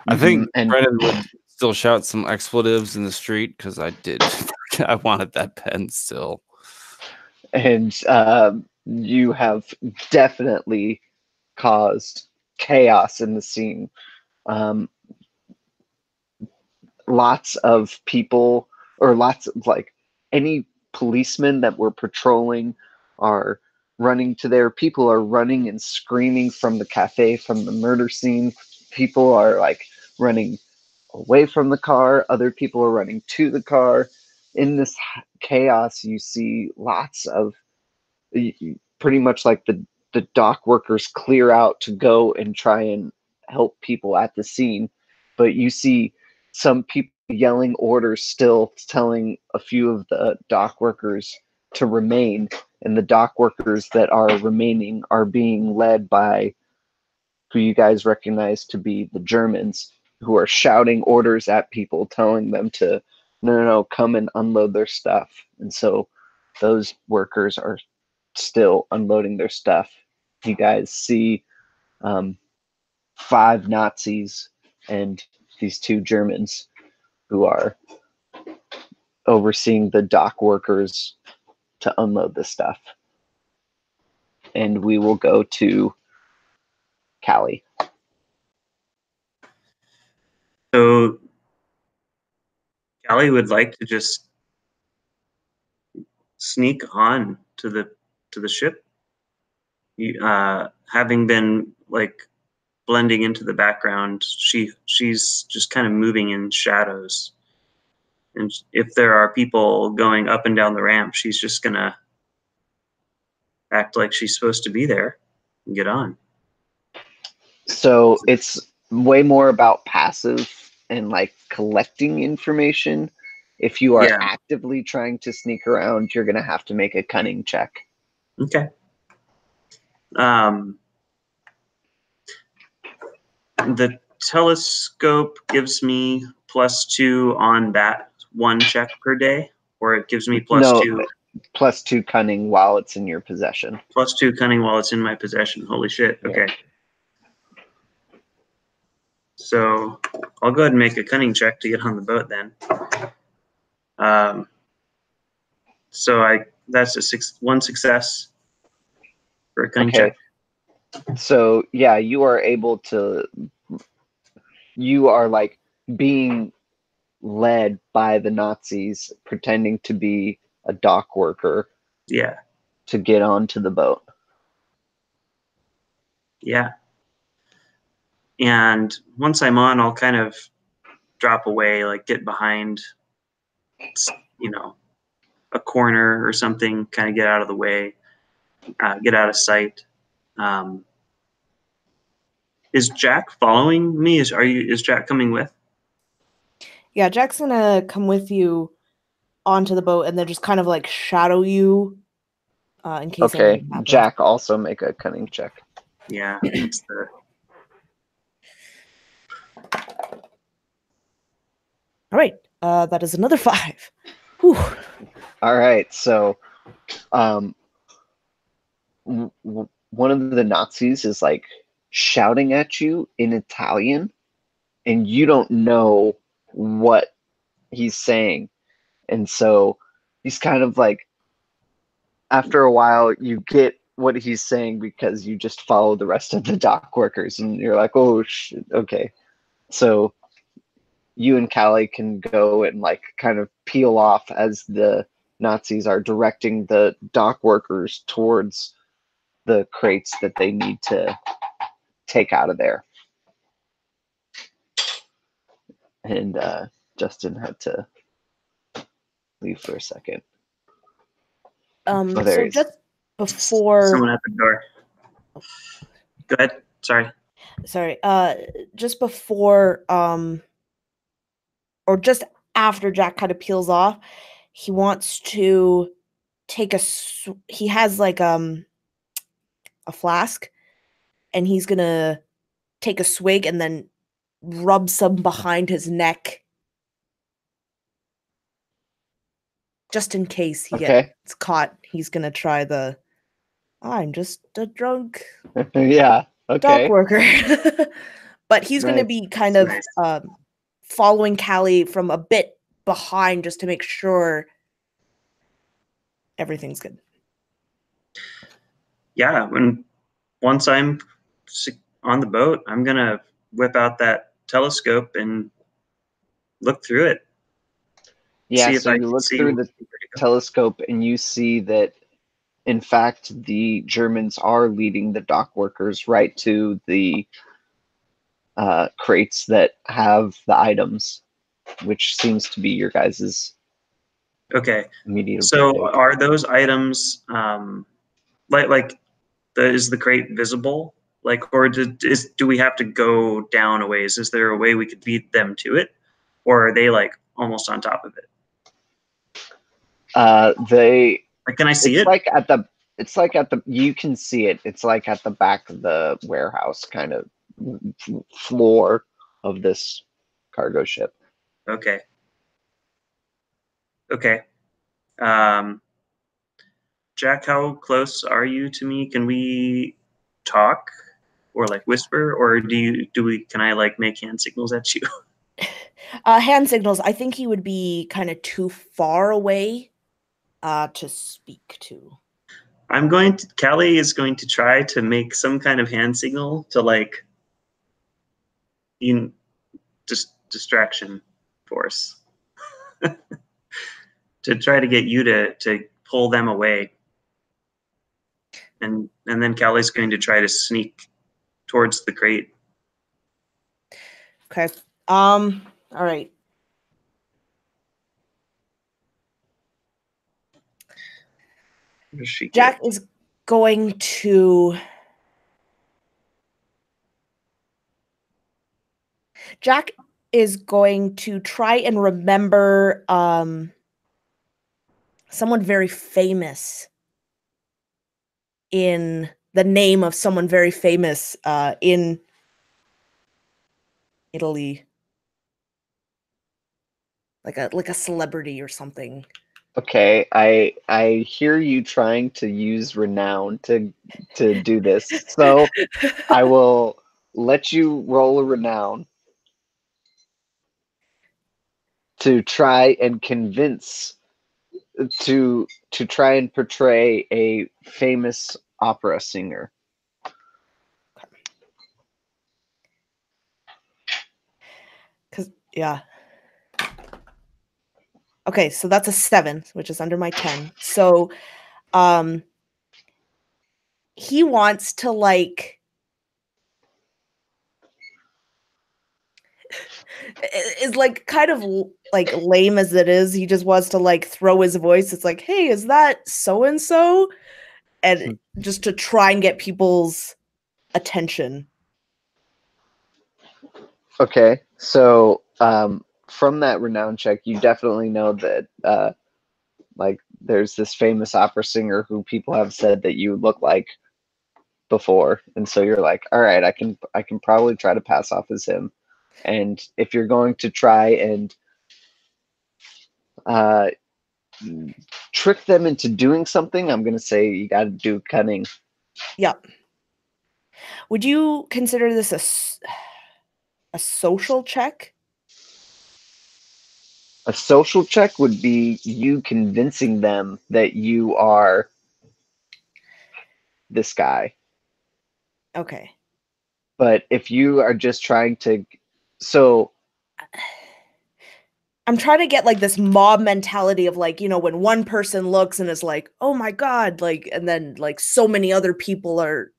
I think Brennan would still shout some expletives in the street because I did. I wanted that pen still. And you have definitely caused chaos in the scene. Lots of people, or lots of any policemen that were patrolling are running to there. People are running and screaming from the cafe, from the murder scene. People are running away from the car. Other people are running to the car. In this chaos, you see lots of pretty much the dock workers clear out to go and try and help people at the scene. But you see some people yelling orders still, telling a few of the dock workers to remain. And the dock workers that are remaining are being led by who you guys recognize to be the Germans, who are shouting orders at people, telling them to no, come and unload their stuff. And so those workers are still unloading their stuff. You guys see 5 Nazis and these 2 Germans who are overseeing the dock workers to unload the stuff. And we will go to Callie. So Callie would like to just sneak on to the ship. Having been blending into the background, she's just kind of moving in shadows. And if there are people going up and down the ramp, she's just gonna act like she's supposed to be there and get on. So it's way more about passive and collecting information. If you are actively trying to sneak around, you're gonna have to make a cunning check. Okay. The telescope gives me +2 on that 1 check per day, or it gives me +2. +2 cunning while it's in your possession. +2 cunning while it's in my possession. Holy shit. Okay. So I'll go ahead and make a cunning check to get on the boat then. So that's 1 success for a cunning check. So yeah, you are able to. You are being led by the Nazis, pretending to be a dock worker. Yeah. To get onto the boat. Yeah. And once I'm on, I'll kind of drop away, get behind, a corner or something, kind of get out of the way, get out of sight. Is Jack following me? Is Jack coming with? Yeah, Jack's gonna come with you onto the boat and then just kind of shadow you in case. Okay, Jack, also make a cunning check. Yeah. All right, that is another 5. Whew. All right, so one of the Nazis is shouting at you in Italian, and you don't know what he's saying. And so he's kind of after a while, you get what he's saying because you just follow the rest of the dock workers, and you're like, oh, shit, okay. So you and Callie can go and kind of peel off as the Nazis are directing the dock workers towards the crates that they need to take out of there. And Justin had to leave for a second. So just before someone at the door. Go ahead. Sorry. Just before or just after Jack kind of peels off, he wants to take he has like a flask, and he's gonna take a swig and then rub some behind his neck, just in case he gets caught. He's gonna try the I'm just a drunk Yeah. Okay. dock worker. But he's going to be kind of following Callie from a bit behind just to make sure everything's good. Yeah, once I'm on the boat, I'm going to whip out that telescope and look through it. Yeah, so you look through the telescope and you see that, in fact, the Germans are leading the dock workers right to the crates that have the items, which seems to be your guys's immediate so objective. Are those items is the crate visible, or do we have to go down a ways? Is there a way we could beat them to it, or are they almost on top of it? Can I see it? It's like at the you can see it. It's like at the back of the warehouse kind of floor of this cargo ship. Okay. Jack, how close are you to me? Can we talk or whisper, or can I make hand signals at you? Hand signals. I think he would be kind of too far away to speak to. Callie is going to try to make some kind of hand signal to distraction force to try to get you to pull them away. And then Callie's going to try to sneak towards the crate. Okay. All right. Jack is going to try and remember someone very famous in the name of someone very famous in Italy, like a celebrity or something. Okay, I hear you trying to use renown to do this, so I will let you roll a renown to try and convince to try and portray a famous opera singer. Yeah. Okay, so that's a 7, which is under my 10. So, he wants to is kind of lame as it is. He just wants to throw his voice. It's like, hey, is that so and so? And just to try and get people's attention. Okay, so from that renown check, you definitely know that there's this famous opera singer who people have said that you look like before, and so you're like, all right, I can probably try to pass off as him. And if you're going to try and trick them into doing something, I'm going to say you got to do cunning. Yep. Would you consider this a social check? A social check would be you convincing them that you are this guy. Okay. But if you are just trying to, so I'm trying to get this mob mentality of when one person looks and is like, oh my God, and then so many other people are,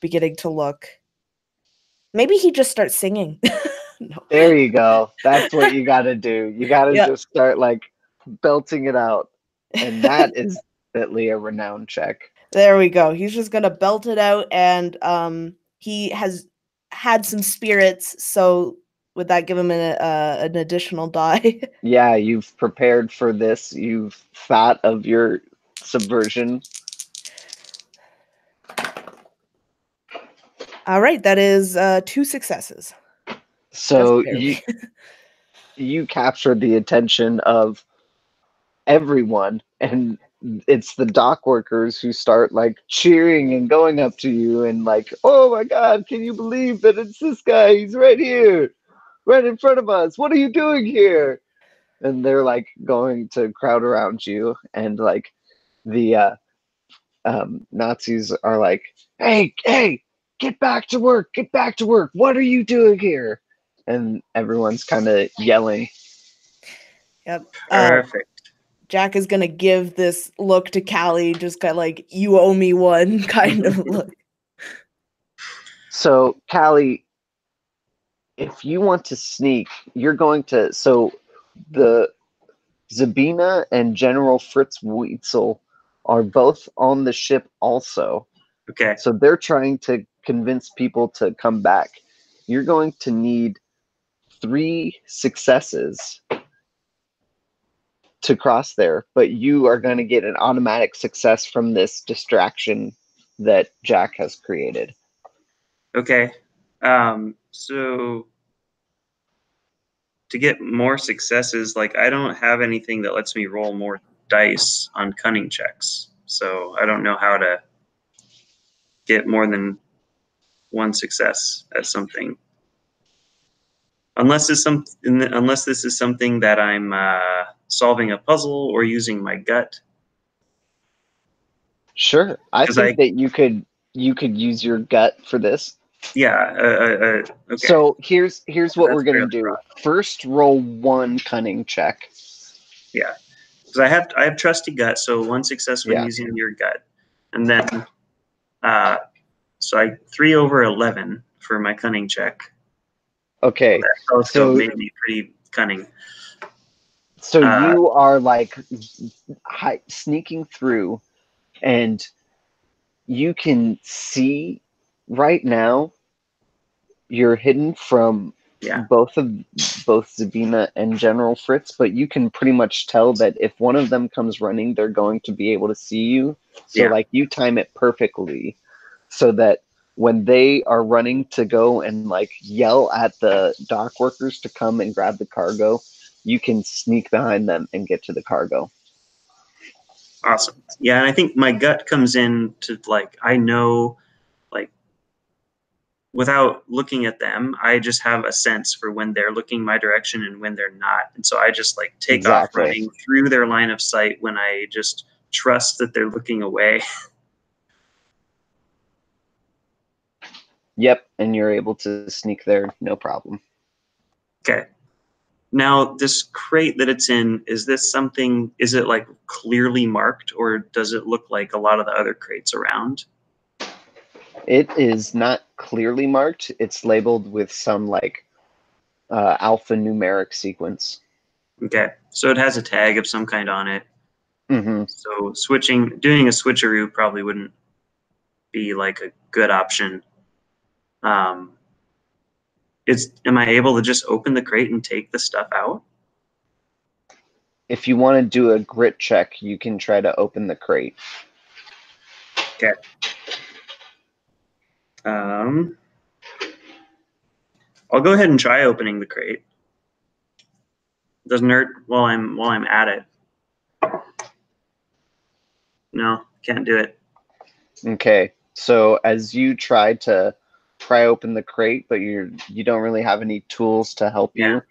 beginning to look. Maybe he just starts singing. No. There you go. That's what you got to do. You got to just start belting it out. And that is definitely a renown check. There we go. He's just going to belt it out. And he has had some spirits. So would that give him an additional die? Yeah, you've prepared for this. You've thought of your subversion. All right, that is 2 successes. So Just barely. you captured the attention of everyone, and it's the dock workers who start like cheering and going up to you and like, oh my god, can you believe that it's this guy? He's right here, right in front of us. What are you doing here? And they're like going to crowd around you, and like the Nazis are like, hey, get back to work, get back to work. What are you doing here? And everyone's kind of yelling. Yep. Perfect. Jack is gonna give this look to Callie, just kind of like, you owe me one kind of look. So, Callie, if you want to sneak, you're going to. So, the Zabina and General Fritz Weitzel are both on the ship also. Okay. So, they're trying to convince people to come back. You're going to need 3 successes to cross there, but you are going to get an automatic success from this distraction that Jack has created. Okay. So to get more successes, like I don't have anything that lets me roll more dice on cunning checks. So I don't know how to get more than 1 success at something. Unless this is something that I'm solving a puzzle or using my gut. Sure. I 'Cause think that you could use your gut for this. Yeah. Okay. So here's what That's we're gonna fairly do. broad. First, roll 1 cunning check. Yeah, because I have trusty gut, so 1 success when Yeah. using your gut, and then so I 3 over 11 for my cunning check. Okay. That telescope So made me pretty cunning. you are like sneaking through, and you can see right now you're hidden from Yeah. both Zabina and General Fritz, but you can pretty much tell that if one of them comes running, they're going to be able to see you. So Yeah. like you time it perfectly so that when they are running to go and like yell at the dock workers to come and grab the cargo, you can sneak behind them and get to the cargo. Awesome. Yeah, and I think my gut comes in to like I know like without looking at them, I just have a sense for when they're looking my direction and when they're not. And so I just like take off Exactly. running through their line of sight when I just trust that they're looking away. Yep, and you're able to sneak there, no problem. Okay. Now, this crate that it's in, is it like clearly marked, or does it look like a lot of the other crates around? It is not clearly marked. It's labeled with some like alphanumeric sequence. Okay. So it has a tag of some kind on it. Mm-hmm. So doing a switcheroo probably wouldn't be like a good option. Am I able to just open the crate and take the stuff out? If you want to do a grit check, you can try to open the crate. Okay. I'll go ahead and try opening the crate. Doesn't hurt while I'm at it. No, can't do it. Okay. So as you pry open the crate, but you don't really have any tools to help Yeah. you.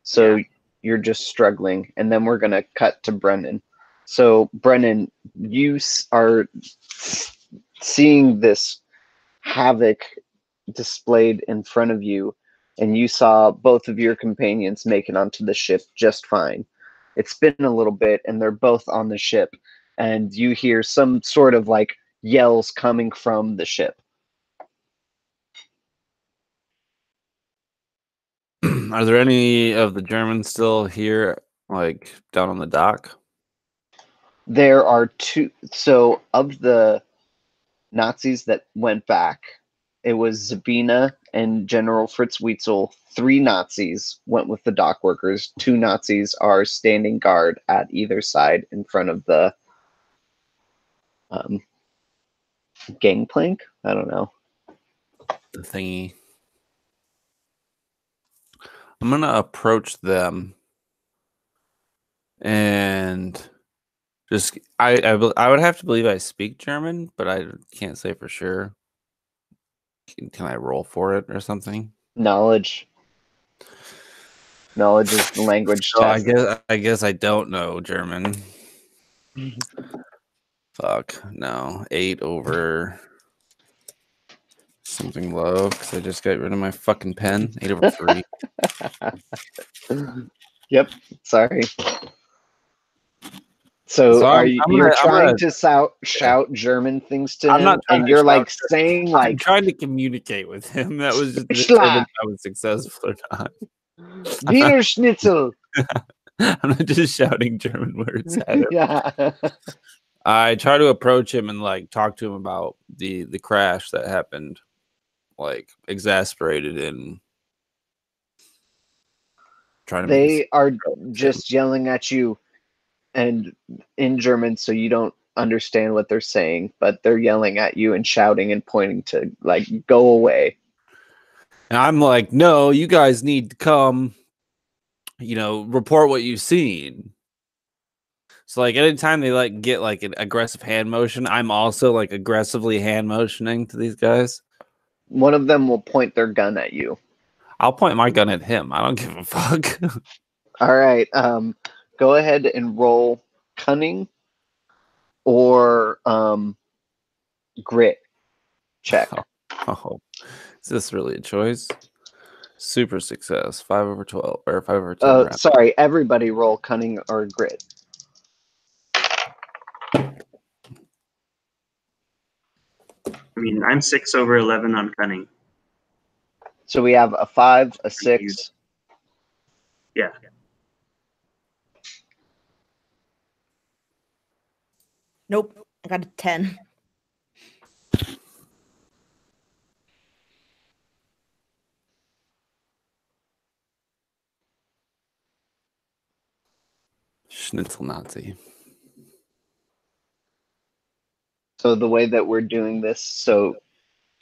So Yeah. you're just struggling. And then we're going to cut to Brennan. So Brennan, you are seeing this havoc displayed in front of you, and you saw both of your companions make it onto the ship just fine. It's been a little bit, and they're both on the ship, and you hear some sort of like yells coming from the ship. Are there any of the Germans still here, like down on the dock? There are 2. So of the Nazis that went back, it was Zabina and General Fritz Weitzel, 3 Nazis went with the dock workers. 2 Nazis are standing guard at either side in front of the gangplank. I don't know. The thingy. I'm going to approach them and just I would have to believe I speak German, but I can't say for sure. Can I roll for it or something? Knowledge. Knowledge is the language So test. I guess I don't know German. Fuck no. 8 over something low because I just got rid of my fucking pen. 8 over 3. Yep. Sorry. So are I'm you? gonna- You're I'm trying gonna- to shout German things to I'm him, not trying and to you're shout like German. saying I'm like trying to communicate with him. That was just to Schla. determine if I was successful or not. Wiener Schnitzel. I'm not just shouting German words at him. Yeah. I try to approach him and like talk to him about the crash that happened, like exasperated and trying to make They are just yelling at you and in German, so you don't understand what they're saying, but they're yelling at you and shouting and pointing to like go away. And I'm like, no, you guys need to come, report what you've seen. So like anytime they like get like an aggressive hand motion, I'm also like aggressively hand motioning to these guys. One of them will point their gun at you. I'll point my gun at him. I don't give a fuck. All right. Go ahead and roll cunning or grit check. Oh, is this really a choice? Super success. 5 over 12 or 5 over 10. Round. Sorry, everybody roll cunning or grit. I mean, I'm 6 over 11 on cunning. So we have a 5, a 6. Yeah. Nope. I got a 10. Schnitzel Nazi. So the way that we're doing this, so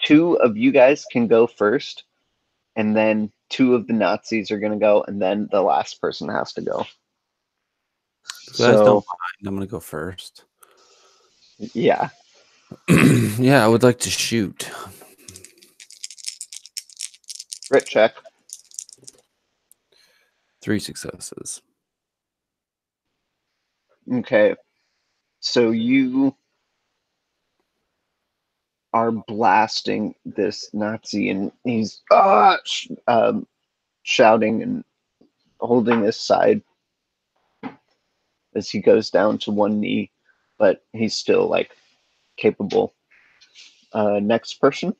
2 of you guys can go first, and then 2 of the Nazis are going to go, and then the last person has to go. You guys don't mind. I'm going to go first. Yeah. Yeah, I would like to shoot. Grit check. 3 successes. Okay. So you are blasting this Nazi, and he's shouting and holding his side as he goes down to one knee, but he's still like capable. Next person.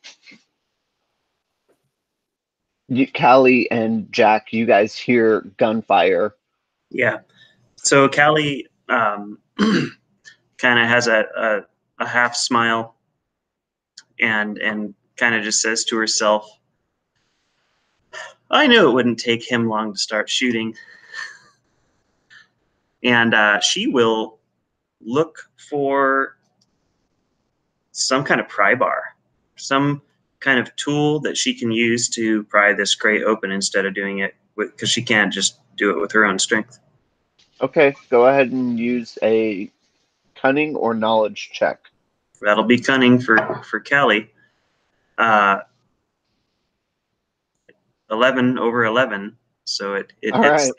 Callie and Jack, you guys hear gunfire. Yeah. So Callie kind of has a half smile and kind of just says to herself, I knew it wouldn't take him long to start shooting. And she will look for some kind of pry bar, some kind of tool that she can use to pry this crate open instead of doing it because she can't just do it with her own strength. Okay, go ahead and use a cunning or knowledge check. That'll be cunning for Callie. 11 over 11, so it All hits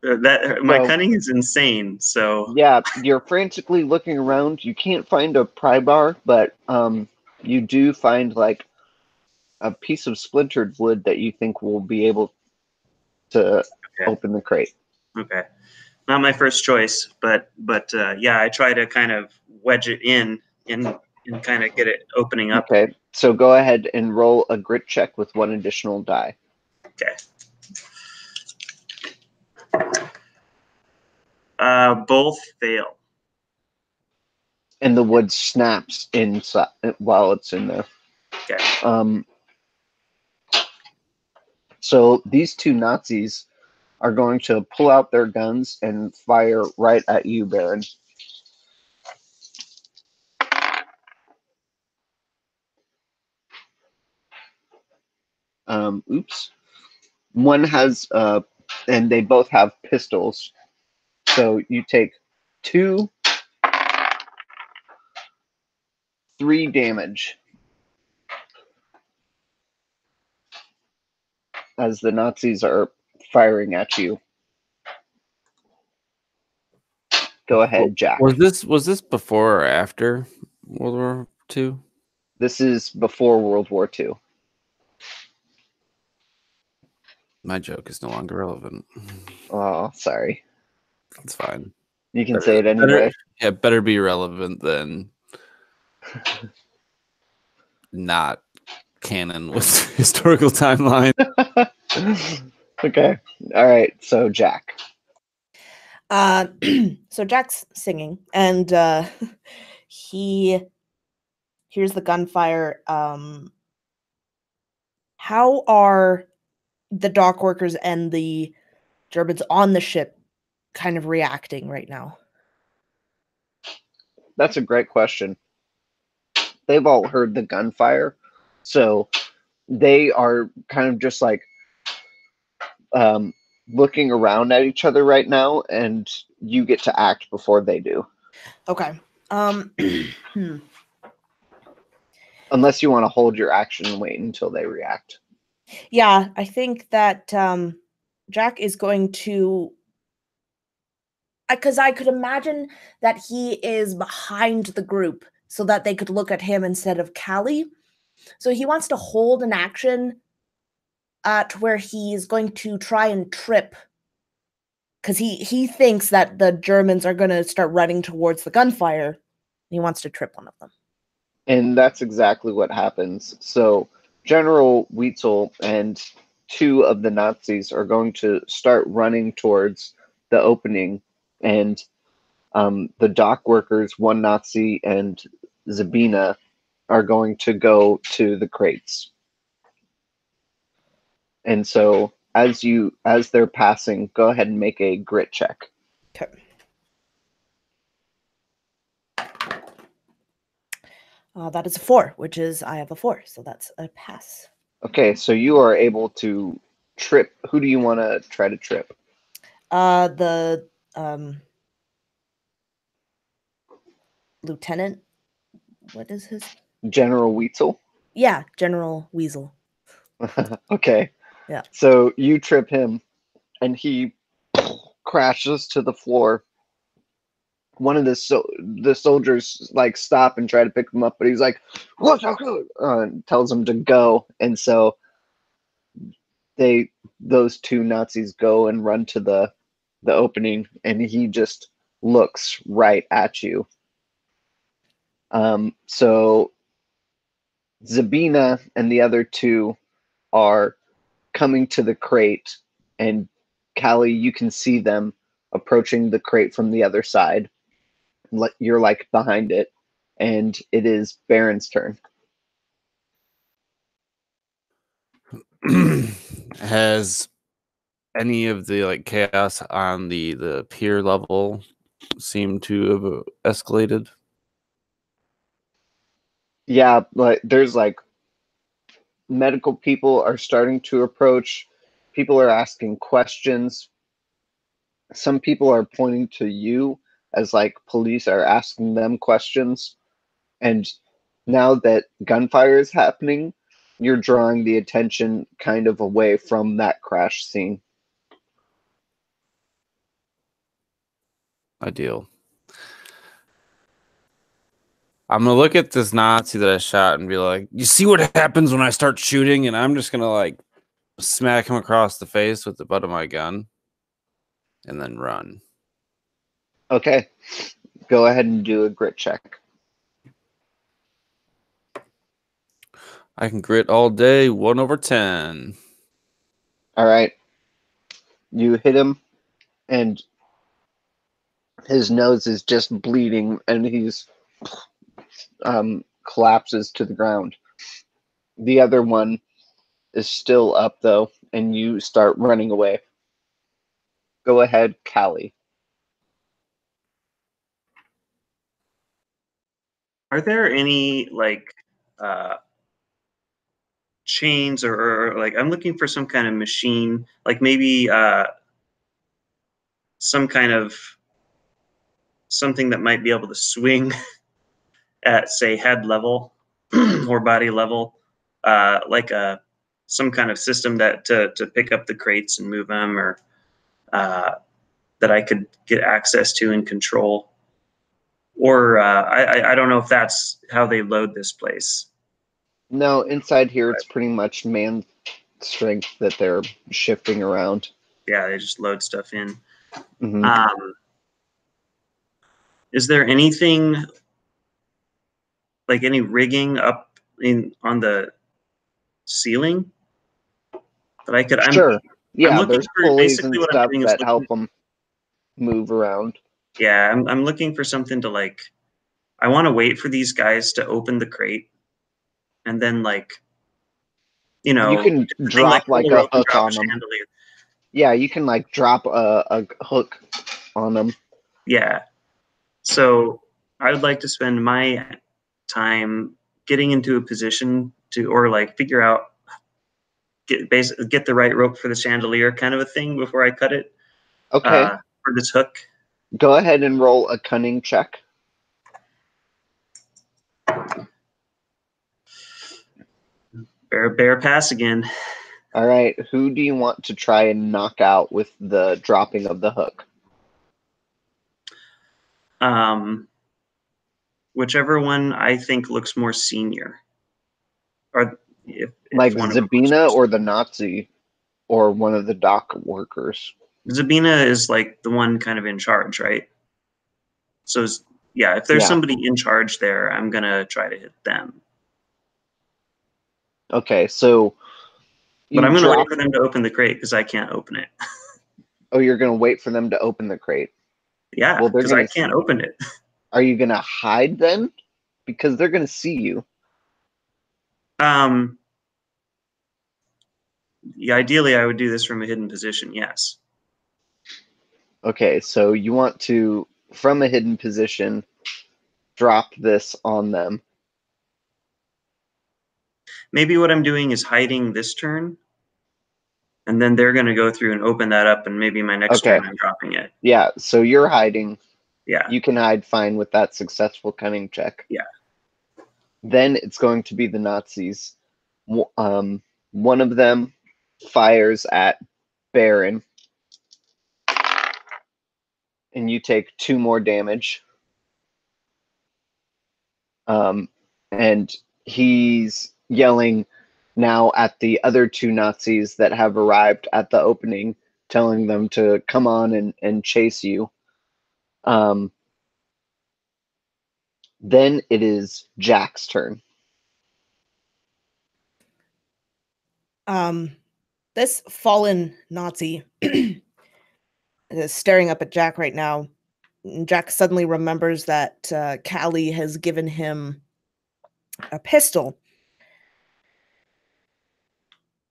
right. my So, cunning is insane. So yeah, you're frantically looking around. You can't find a pry bar, but you do find like a piece of splintered wood that you think will be able to open the crate. Okay, not my first choice, but yeah, I try to kind of wedge it in and kind of get it opening up. Okay, so go ahead and roll a grit check with 1 additional die. Okay. Both fail. And the wood snaps inside while it's in there. Okay. So these two Nazis are going to pull out their guns and fire right at you, Baron. Oops. One has, and they both have pistols. So you take 3 damage as the Nazis are firing at you. Go ahead, Jack. Was this before or after World War II? This is before World War II. My joke is no longer relevant. Oh, sorry. It's fine. You can say it anyway. Better be relevant than not canon with historical timeline. Okay. All right. So Jack. So Jack's singing, and he hears the gunfire. How are the dock workers and the Germans on the ship kind of reacting right now? That's a great question. They've all heard the gunfire, so they are kind of just like looking around at each other right now, and you get to act before they do. Okay. Unless you want to hold your action and wait until they react. Yeah, I think that Jack is going to, because I could imagine that he is behind the group so that they could look at him instead of Callie. So he wants to hold an action to where he's going to try and trip, because he thinks that the Germans are going to start running towards the gunfire. He wants to trip one of them. And that's exactly what happens. So General Weitzel and 2 of the Nazis are going to start running towards the opening, and the dock workers, 1 Nazi and Zabina, are going to go to the crates. And so as they're passing, go ahead and make a grit check. Okay. That is a 4, which is, I have a 4, so that's a pass. Okay, so you are able to trip. Who do you want to try to trip? The lieutenant. What is his? General Weitzel? Yeah, General Weasel. Okay. Yeah. So you trip him, and he crashes to the floor. One of the soldiers like stop and try to pick him up, but he's like, "What?" And tells him to go. And so those 2 Nazis go and run to the opening, and he just looks right at you. So Zabina and the other 2 are coming to the crate, and Callie, you can see them approaching the crate from the other side. You're like behind it, and it is Baron's turn. Has any of the like chaos on the pier level seemed to have escalated? Yeah, like there's like medical people are starting to approach. People are asking questions. Some people are pointing to you as like police are asking them questions. And now that gunfire is happening, you're drawing the attention kind of away from that crash scene. Ideal. I'm gonna look at this Nazi that I shot and be like, "You see what happens when I start shooting?" And I'm just gonna like smack him across the face with the butt of my gun, and then run. Okay, go ahead and do a grit check. I can grit all day. 1/10. All right, you hit him, and his nose is just bleeding, and he's collapses to the ground. The other one is still up though, and you start running away. Go ahead, Callie. Are there any like chains or like I'm looking for some kind of machine, like maybe some kind of something that might be able to swing at say head level or body level, like some kind of system that to pick up the crates and move them, or that I could get access to and control. Or I don't know if that's how they load this place. No, inside here it's pretty much man strength that they're shifting around. Yeah, they just load stuff in. Mm-hmm. Is there anything like any rigging up on the ceiling that I could? Sure. I'm looking there's for pulleys basically and what I'm stuff doing is that help them move around. Yeah, I'm looking for something to like. I want to wait for these guys to open the crate, and then like, You can drop like a hook on them. Chandelier. Yeah, you can like drop a hook on them. Yeah. So I would like to spend my time getting into a position to, or like figure out, get the right rope for the chandelier kind of a thing before I cut it. Okay. For this hook. Go ahead and roll a cunning check. Bear pass again. All right. Who do you want to try and knock out with the dropping of the hook? Whichever one I think looks more senior. Or if like one Zabina or the Nazi or one of the dock workers. Zabina is like the one kind of in charge, right? So yeah, if there's somebody in charge there, I'm gonna try to hit them. Okay, so but I'm gonna wait for them to open the crate because I can't open it. Oh, you're gonna wait for them to open the crate? Yeah, because I can't open it. Are you gonna hide then? Because they're gonna see you. Yeah, ideally, I would do this from a hidden position. Yes. Okay, so you want to, from a hidden position, drop this on them. Maybe what I'm doing is hiding this turn, and then they're going to go through and open that up, and maybe my next turn I'm dropping it. Yeah, so you're hiding. Yeah. You can hide fine with that successful cunning check. Yeah. Then it's going to be the Nazis. One of them fires at Baron, and you take 2 more damage. And he's yelling now at the other 2 Nazis that have arrived at the opening, telling them to come on and chase you. Then it is Jack's turn. This fallen Nazi is staring up at Jack right now. Jack suddenly remembers that Callie has given him a pistol.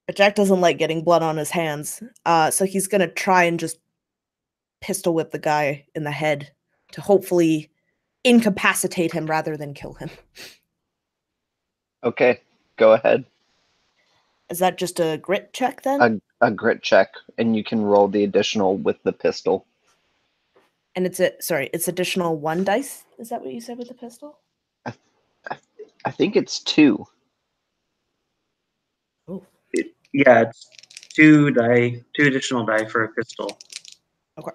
But Jack doesn't like getting blood on his hands, so he's going to try and just pistol whip the guy in the head to hopefully incapacitate him rather than kill him. Okay, go ahead. Is that just a grit check then? A grit check, and you can roll the additional with the pistol. And it's additional 1 dice? Is that what you said with the pistol? I think it's 2. Oh. Yeah, it's 2 additional die for a pistol. Okay.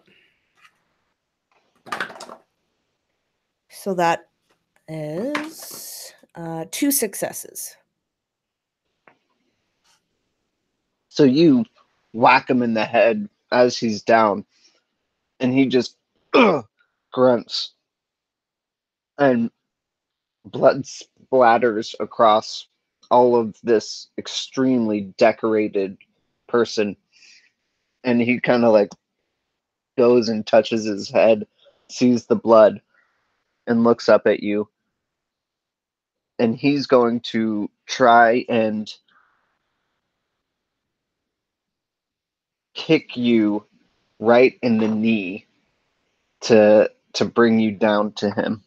So that is 2 successes. So you whack him in the head as he's down, and he just grunts, and blood splatters across all of this extremely decorated person, and he kind of like goes and touches his head, sees the blood, and looks up at you, and he's going to try and kick you right in the knee to bring you down to him.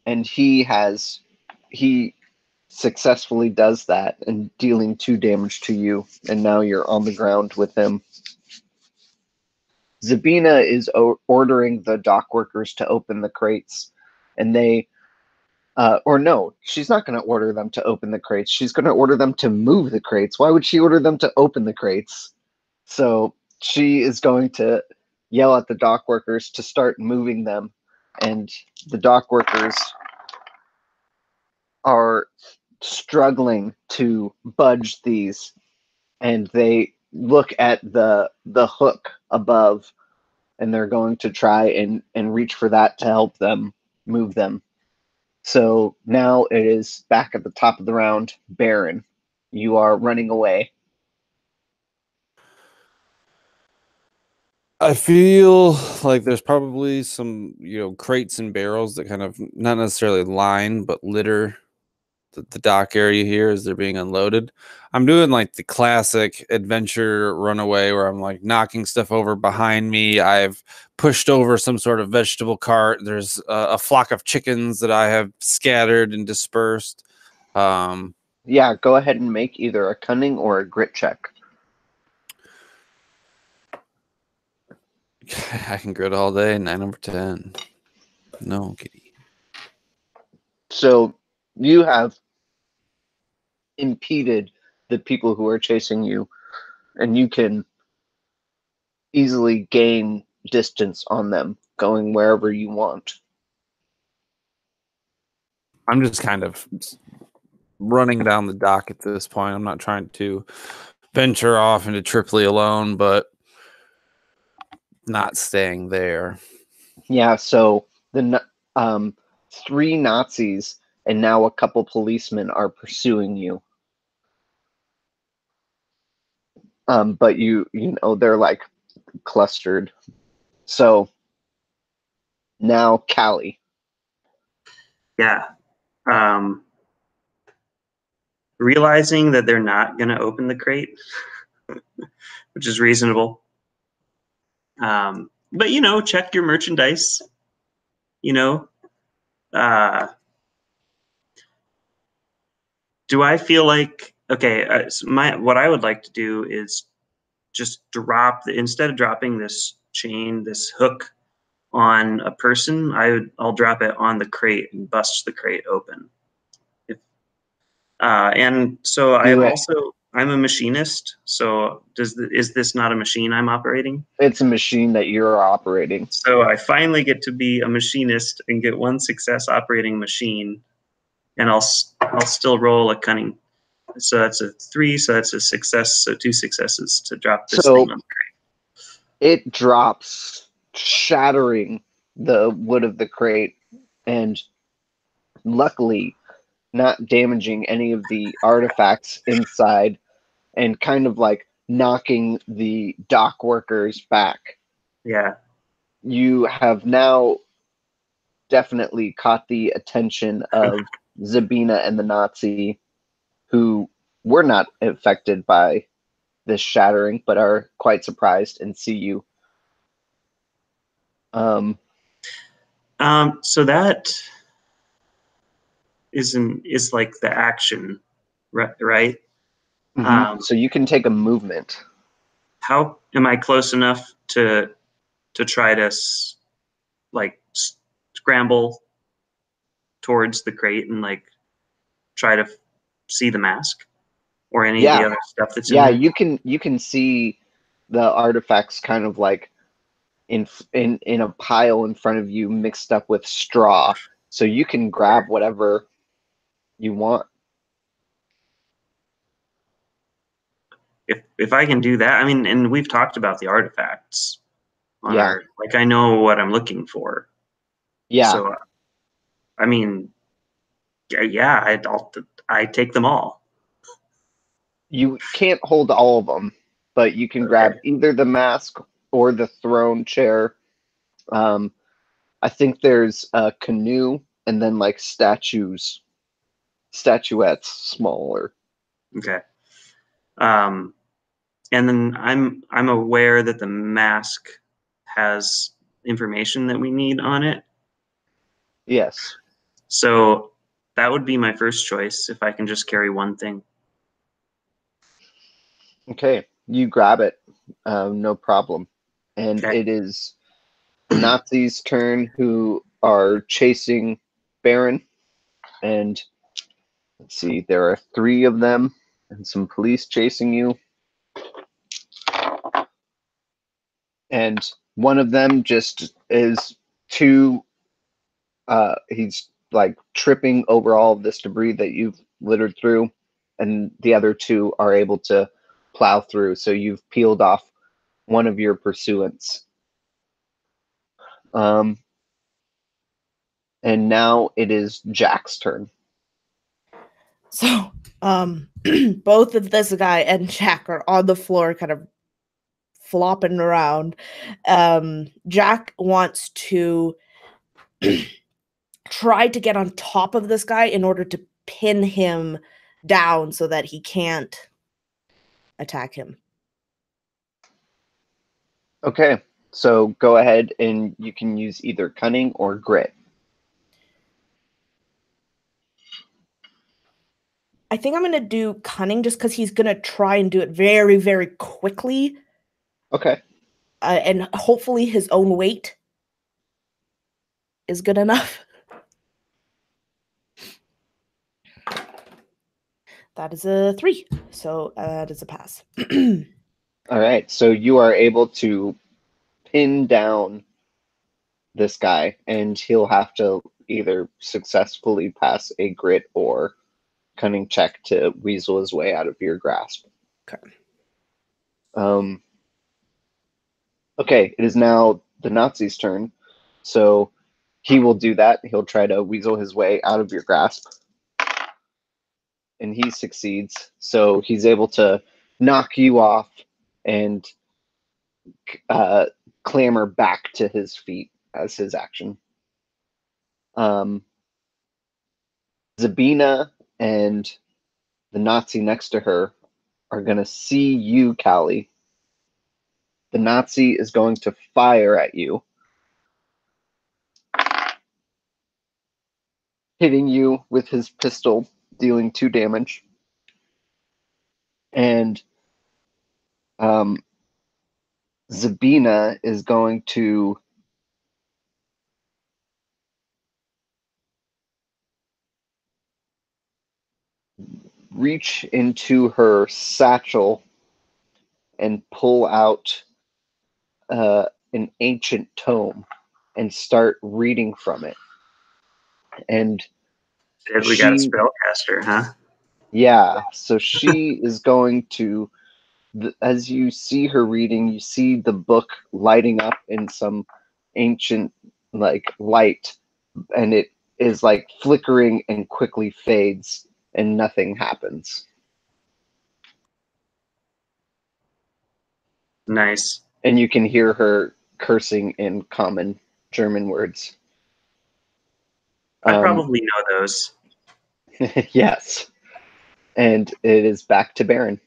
And he successfully does that and dealing 2 damage to you, and now you're on the ground with him. Zabina is ordering the dock workers to open the crates, and they or no, she's not going to order them to open the crates. She's going to order them to move the crates. Why would she order them to open the crates? So she is going to yell at the dock workers to start moving them, and the dock workers are struggling to budge these, and they look at the hook above, and they're going to try and reach for that to help them move them. So now it is back at the top of the round. Baron, you are running away. I feel like there's probably some, crates and barrels that kind of not necessarily line, but litter the dock area here as they're being unloaded. I'm doing like the classic adventure runaway where I'm like knocking stuff over behind me. I've pushed over some sort of vegetable cart. There's a flock of chickens that I have scattered and dispersed. Yeah, go ahead and make either a cunning or a grit check. I can grit all day. 9/10. No, kitty. So you have impeded the people who are chasing you, and you can easily gain distance on them going wherever you want. I'm just kind of running down the dock at this point. I'm not trying to venture off into Tripoli alone, but not staying there. Yeah, so the 3 Nazis and now a couple policemen are pursuing you. But you know they're like clustered. So now Callie. Yeah. Realizing that they're not going to open the crate, which is reasonable. But, check your merchandise. Do I feel like, okay, what I would like to do is just instead of dropping this chain, this hook on a person, I'll drop it on the crate and bust the crate open. And so I'm a machinist. So is this not a machine I'm operating? It's a machine that you're operating. So I finally get to be a machinist and get 1 success operating machine, and I'll still roll a cunning. So that's a 3. So that's a success. So 2 successes to drop this thing on the crate. It drops, shattering the wood of the crate, and luckily not damaging any of the artifacts inside, and kind of like knocking the dock workers back. Yeah. You have now definitely caught the attention of Zabina and the Nazi, who were not affected by this shattering, but are quite surprised and see you. So that is like the action, right? Mm-hmm. So you can take a movement. How am I close enough to try to scramble towards the crate and try to see the mask or any of the other stuff that's in there? you can see the artifacts kind of like in a pile in front of you, mixed up with straw, so you can grab whatever you want. If I can do that, I mean, and we've talked about the artifacts on I know what I'm looking for. Yeah. So, I mean, I take them all. You can't hold all of them, but you can grab either the mask or the throne chair. I think there's a canoe and then statues. statuettes smaller. Okay. And then I'm aware that the mask has information that we need on it. Yes. So that would be my first choice if I can just carry one thing. Okay, you grab it, no problem. And Okay. it is the Nazis' turn, who are chasing Baron. And let's see, there are 3 of them and some police chasing you. And one of them just is too, he's like tripping over all of this debris that you've littered through. And the other 2 are able to plow through. So you've peeled off one of your pursuants. And now it is Jack's turn. So, both of this guy and Jack are on the floor, kind of flopping around. Jack wants to try to get on top of this guy in order to pin him down so that he can't attack him. Okay, so go ahead and you can use either cunning or grit. I think I'm going to do cunning just because he's going to try and do it very, very quickly. Okay. And hopefully his own weight is good enough. That is a 3. So that is a pass. All right, so you are able to pin down this guy, and he'll have to either successfully pass a grit or cunning check to weasel his way out of your grasp. Okay. Okay, it is now the Nazi's turn. So he will do that. He'll try to weasel his way out of your grasp. And he succeeds. So he's able to knock you off and clamber back to his feet as his action. Zabina and the Nazi next to her are going to see you, Callie. The Nazi is going to fire at you, hitting you with his pistol, dealing 2 damage. And Zabina is going to reach into her satchel and pull out an ancient tome and start reading from it. And We got a spellcaster, huh? Yeah, so she is going to, as you see her reading, you see the book lighting up in some ancient light, and it is like flickering and quickly fades, and nothing happens. Nice. And you can hear her cursing in common German words. I probably know those. Yes. And it is back to Baron.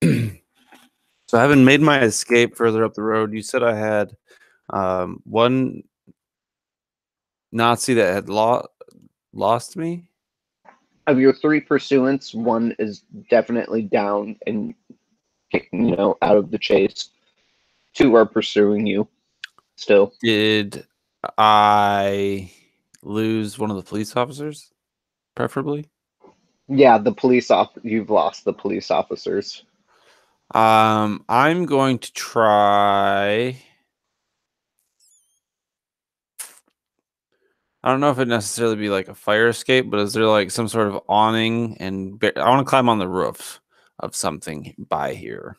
So having made my escape further up the road, you said I had one Nazi that had lost me? Of your 3 pursuants, 1 is definitely down and out of the chase. 2 are pursuing you still. Did I lose one of the police officers, preferably? Yeah, you've lost the police officers. I'm going to try. I don't know if it necessarily be like a fire escape, but is there like some sort of awning? And I want to climb on the roof of something by here.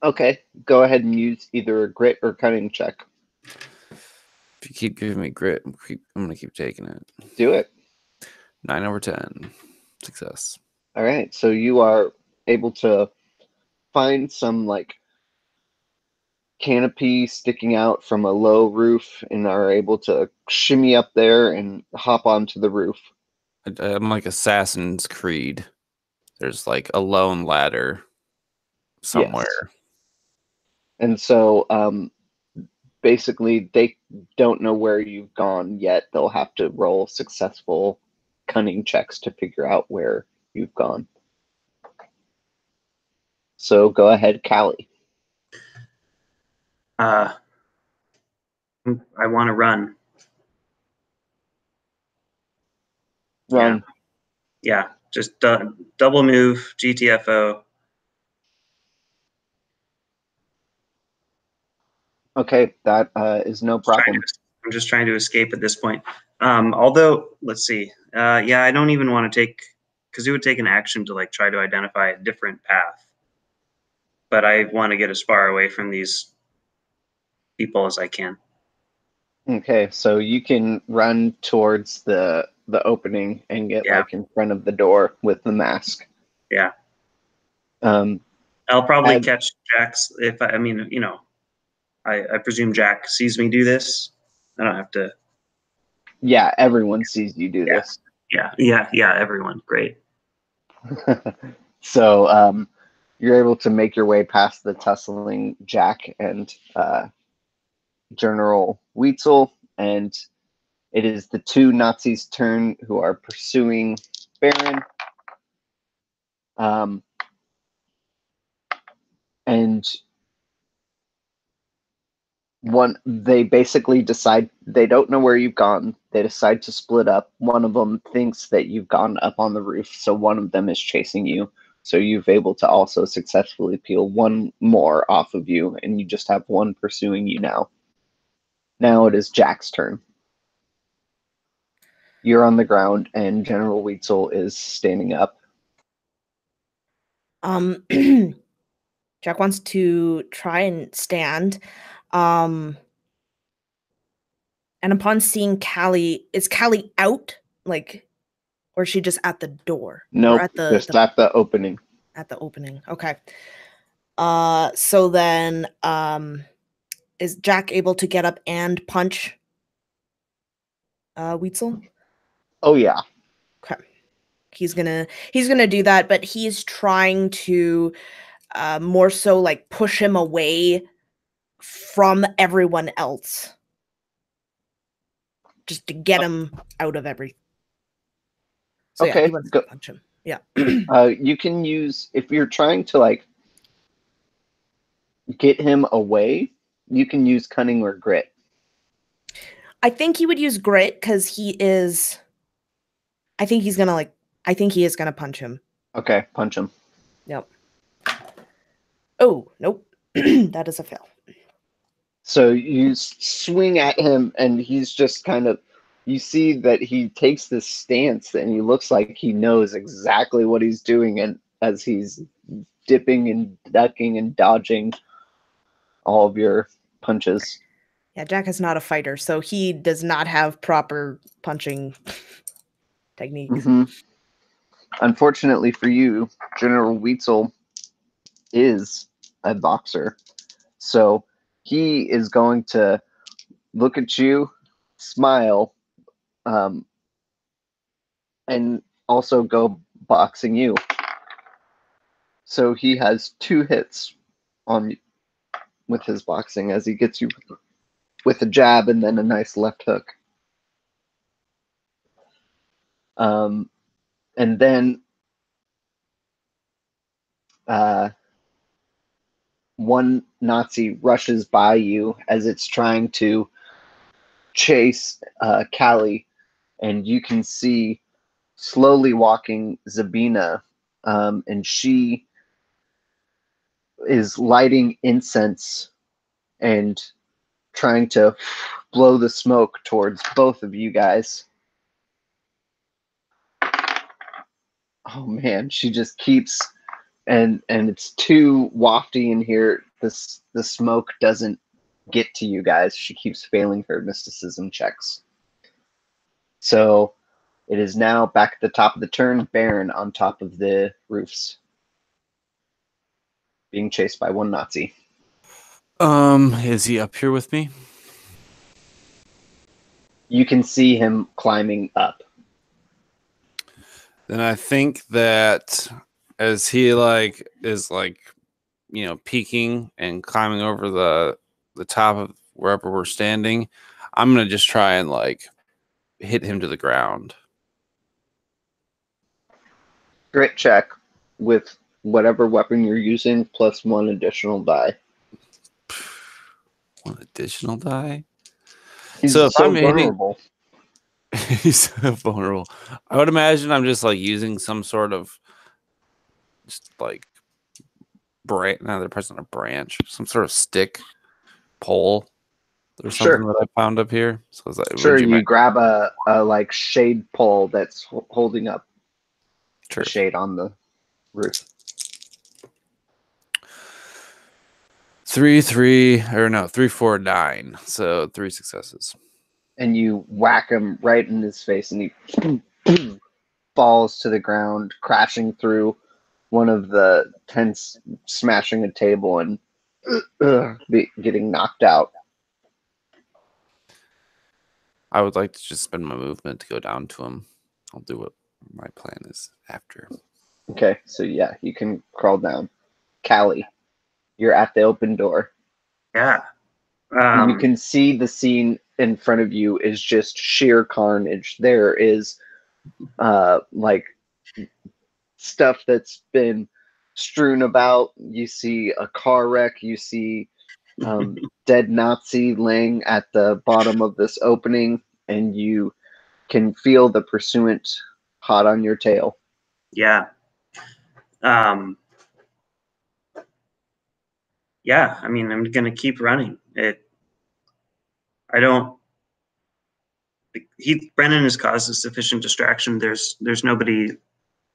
Okay, go ahead and use either a grit or cunning check. If you keep giving me grit, I'm going to keep taking it. Do it. 9 over 10. Success. All right, so you are able to find some canopy sticking out from a low roof and are able to shimmy up there and hop onto the roof. I'm like Assassin's Creed. There's like a lone ladder somewhere. Yes. And so basically they don't know where you've gone yet. They'll have to roll successful cunning checks to figure out where you've gone. So go ahead, Callie. I want to run. Run. Yeah, just double move, GTFO. Okay, that is no problem. I'm just trying to escape at this point. Although, let's see. Yeah, I don't even want to take, because it would take an action to like try to identify a different path. But I want to get as far away from these people as I can. Okay, so you can run towards the opening and get Yeah. like in front of the door with the mask. Yeah. Um, I'll probably catch Jack's if I mean, you know, I presume Jack sees me do this. I don't have to. yeah, everyone sees you do this. Yeah, everyone. Great. So you're able to make your way past the tussling Jack and General Weitzel, and it is the two Nazis' turn who are pursuing Baron. And they basically decide they don't know where you've gone. They decide to split up. One of them thinks that you've gone up on the roof, so one of them is chasing you. So you've able to also successfully peel one more off of you, and you just have one pursuing you now. Now it is Jack's turn. You're on the ground, and General Weitzel is standing up. Jack wants to try and stand. And upon seeing Callie, is Callie out? Like, or is she just at the door? No, Or just at the opening. At the opening. Okay. So then is Jack able to get up and punch Weitzel? Oh yeah. Okay. He's gonna do that, but he's trying to more so like push him away from everyone else. Just to get him out of everything. So okay, yeah, he wants to punch him. Yeah. You can use, if you're trying to like get him away, you can use cunning or grit. I think he would use grit because he is. I think he is gonna punch him. Okay, punch him. Yep. Oh, nope. That is a fail. So you swing at him, and he's just kind of. You see that he takes this stance, and he looks like he knows exactly what he's doing, and as he's dipping and ducking and dodging all of your punches. Yeah, Jack is not a fighter, so he does not have proper punching techniques. Mm-hmm. Unfortunately for you, General Weitzel is a boxer. So he is going to look at you, smile, and also go boxing you. So he has 2 hits on with his boxing as he gets you with a jab and then a nice left hook. And then one Nazi rushes by you as it's trying to chase Callie, and you can see slowly walking Zabina, and she is lighting incense and trying to blow the smoke towards both of you guys. Oh man, she just keeps, and it's too wafty in here. The smoke doesn't get to you guys. She keeps failing her mysticism checks. So it is now back at the top of the turn, Baron on top of the roofs, being chased by one Nazi. Is he up here with me? You can see him climbing up. Then I think that as he is peeking and climbing over the top of wherever we're standing, I'm gonna just try and hit him to the ground. Grit check with whatever weapon you're using plus 1 additional die. 1 additional die. He's So if so I'm hitting, vulnerable. he's so vulnerable. I would imagine I'm just using some sort of branch. No, they're pressing a branch, some sort of stick, pole, or something Sure. that I found up here. So Sure, you grab a shade pole that's holding up the shade on the roof. 3, 4, 9. So 3 successes. And you whack him right in his face, and he falls to the ground, crashing through one of the tents, smashing a table, and getting knocked out. I would like to just spend my movement to go down to him. I'll do what my plan is after. Okay, so yeah, you can crawl down. Callie, you're at the open door. Yeah. You can see the scene in front of you is just sheer carnage. There is stuff that's been strewn about. You see a car wreck. You see dead Nazi laying at the bottom of this opening, and you can feel the pursuant hot on your tail. Yeah. Yeah, I mean, I'm gonna keep running. Brennan has caused a sufficient distraction. There's nobody.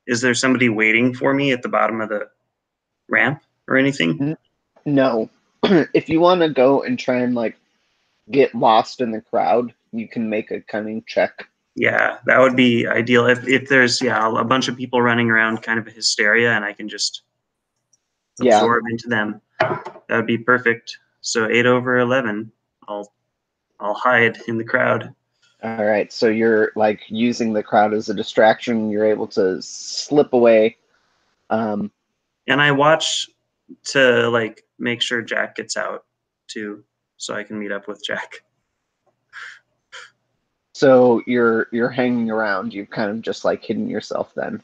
Is there somebody waiting for me at the bottom of the ramp or anything? No. If you want to go and try and get lost in the crowd, you can make a cunning check. Yeah, that would be ideal. If there's a bunch of people running around, kind of a hysteria, and I can just absorb into them, that would be perfect. So 8 over 11. I'll hide in the crowd. All right, so you're using the crowd as a distraction. You're able to slip away. And I watch to make sure Jack gets out too, so I can meet up with Jack. So you're hanging around. You've kind of just hidden yourself then.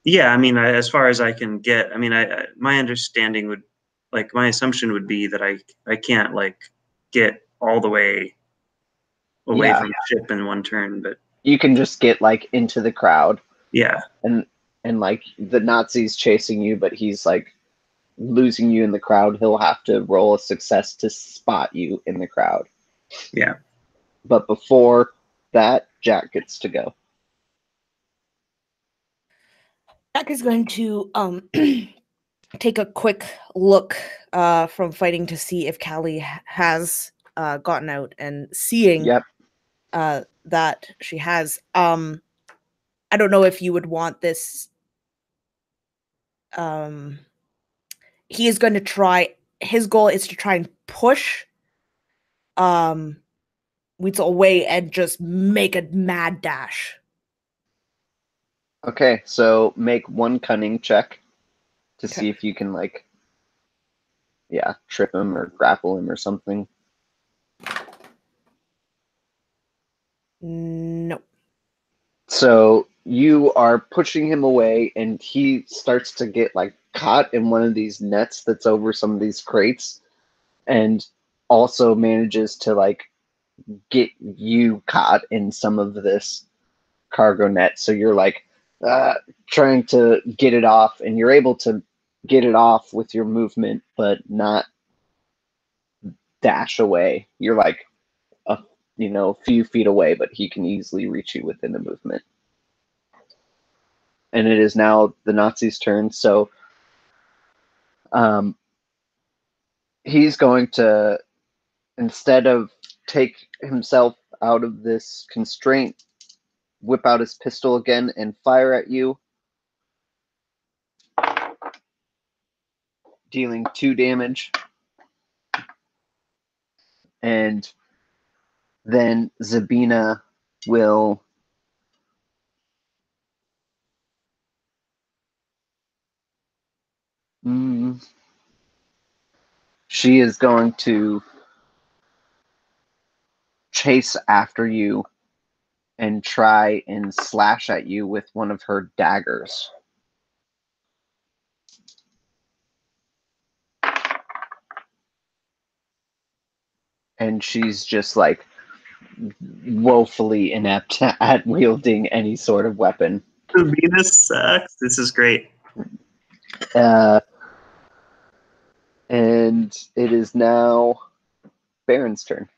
Yeah, I mean, as far as I can get, I mean, my understanding would, my assumption would be that I can't get all the way away from the ship in one turn, but you can just get into the crowd. Yeah. And the Nazi's chasing you, but he's losing you in the crowd. He'll have to roll a success to spot you in the crowd. Yeah. But before that, Jack gets to go. Jack is going to take a quick look from fighting to see if Callie has gotten out, and seeing that she has. I don't know if you would want this. He is going to try. His goal is to try and push Weitzel away and just make a mad dash. Okay, so make one cunning check to see if you can trip him or grapple him or something. No. So you are pushing him away, and he starts to get caught in one of these nets that's over some of these crates, and also manages to get you caught in some of this cargo net. So you're trying to get it off, and you're able to get it off with your movement, but not dash away. You're a few feet away, but he can easily reach you within the movement. And it is now the Nazi's turn. So he's going to, instead of take himself out of this constraint, whip out his pistol again and fire at you. dealing 2 damage. And then Zabina will she is going to chase after you and try and slash at you with one of her daggers. And she's just like woefully inept at wielding any sort of weapon. Venus sucks. This is great. And it is now Baron's turn.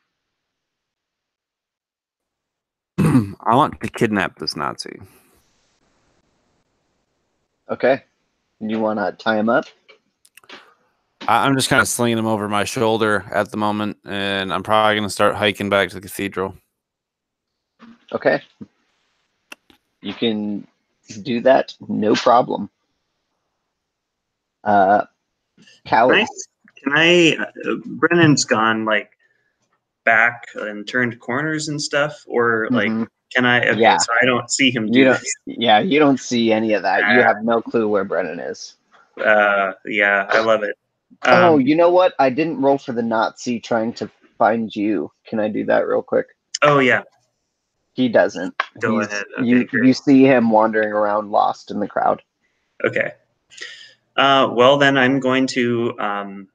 I want to kidnap this Nazi. Okay. You want to tie him up? I'm just kind of slinging him over my shoulder at the moment, and I'm probably going to start hiking back to the cathedral. Okay. You can do that, no problem. Callie. Brennan's gone like back and turned corners and stuff, or like, can I? Okay, Yeah. so I don't see him do this. Yeah, you don't see any of that. You have no clue where Brennan is. Yeah, I love it. Oh, you know what? I didn't roll for the Nazi trying to find you. Can I do that real quick? Oh, yeah. He doesn't. Go ahead. Okay, you see him wandering around lost in the crowd. Okay. Well, then I'm going to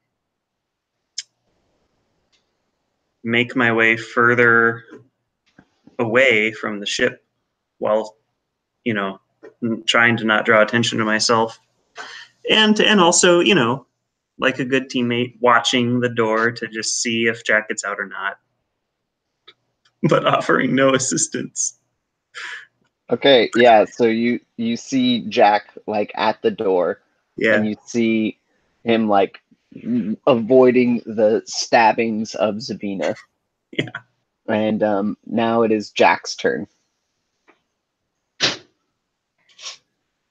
make my way further away from the ship while, trying to not draw attention to myself. And also, like a good teammate, watching the door to just see if Jack gets out or not, but offering no assistance. Okay, yeah, so you see Jack, like, at the door. Yeah. And you see him, like, avoiding the stabbings of Zabina. Yeah. And now it is Jack's turn.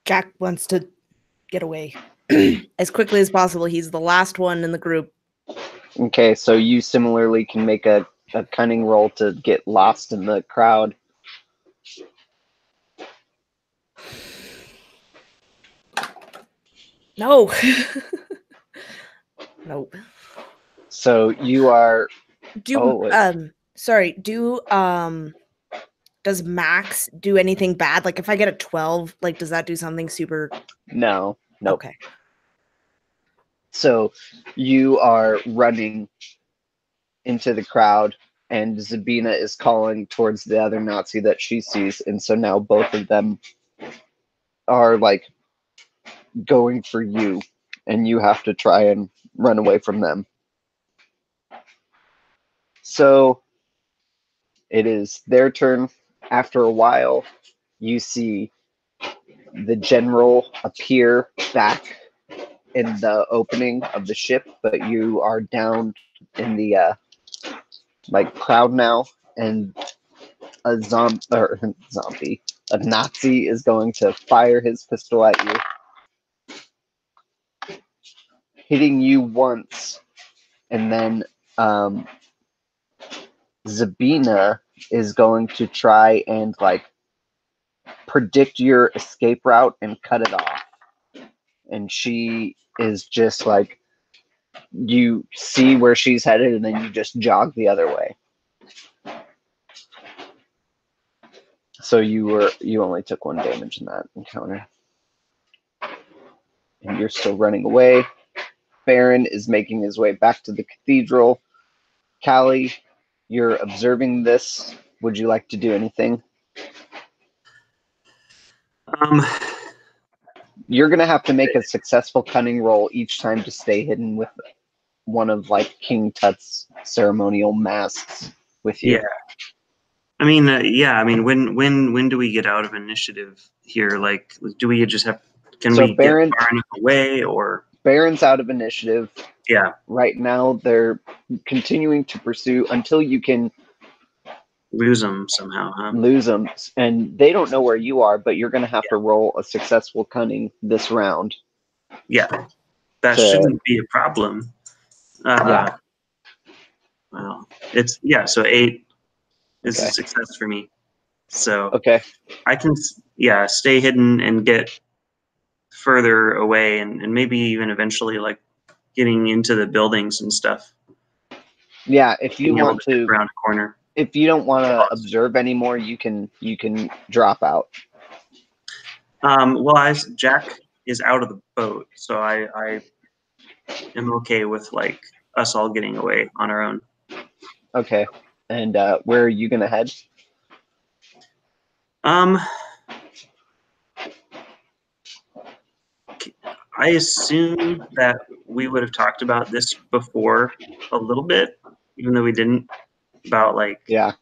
Jack wants to get away as quickly as possible. He's the last one in the group. Okay, so you similarly can make a cunning roll to get lost in the crowd. No. Nope. So you are... does Max do anything bad? Like, if I get a 12, like, does that do something super... No. Nope. Okay. So you are running into the crowd, and Zabina is calling towards the other Nazi that she sees, and so now both of them are, like, going for you, and you have to try and run away from them. So it is their turn. After a while, you see the general appear back in the opening of the ship, but you are down in the crowd now, and a Nazi is going to fire his pistol at you, hitting you once, and then Zabina is going to try and, like, predict your escape route and cut it off. And she is just like, you see where she's headed, and then you just jog the other way. So you only took 1 damage in that encounter. And you're still running away. Baron is making his way back to the cathedral. Callie, you're observing this. Would you like to do anything? You're going to have to make a successful cunning roll each time to stay hidden with one of, like, King Tut's ceremonial masks with you. Yeah. I mean, when do we get out of initiative here? Like, do we just have... Can we get far enough away, or... Baron's out of initiative. Yeah. Right now, they're continuing to pursue until you can... Lose them somehow, huh? Lose them. And they don't know where you are, but you're going to have to roll a successful cunning this round. Yeah. that to- shouldn't be a problem. Yeah. Well, so 8 is a Okay. success for me. So Okay. I can, stay hidden and get further away, and maybe even eventually like getting into the buildings and stuff. Yeah, if you Being able want to to, dip around a corner. if you don't want to observe anymore, you can drop out. Well, Jack is out of the boat, so I am okay with like us all getting away on our own. Okay. And where are you gonna head? I assume that we would have talked about this before a little bit, even though we didn't. About like Yeah.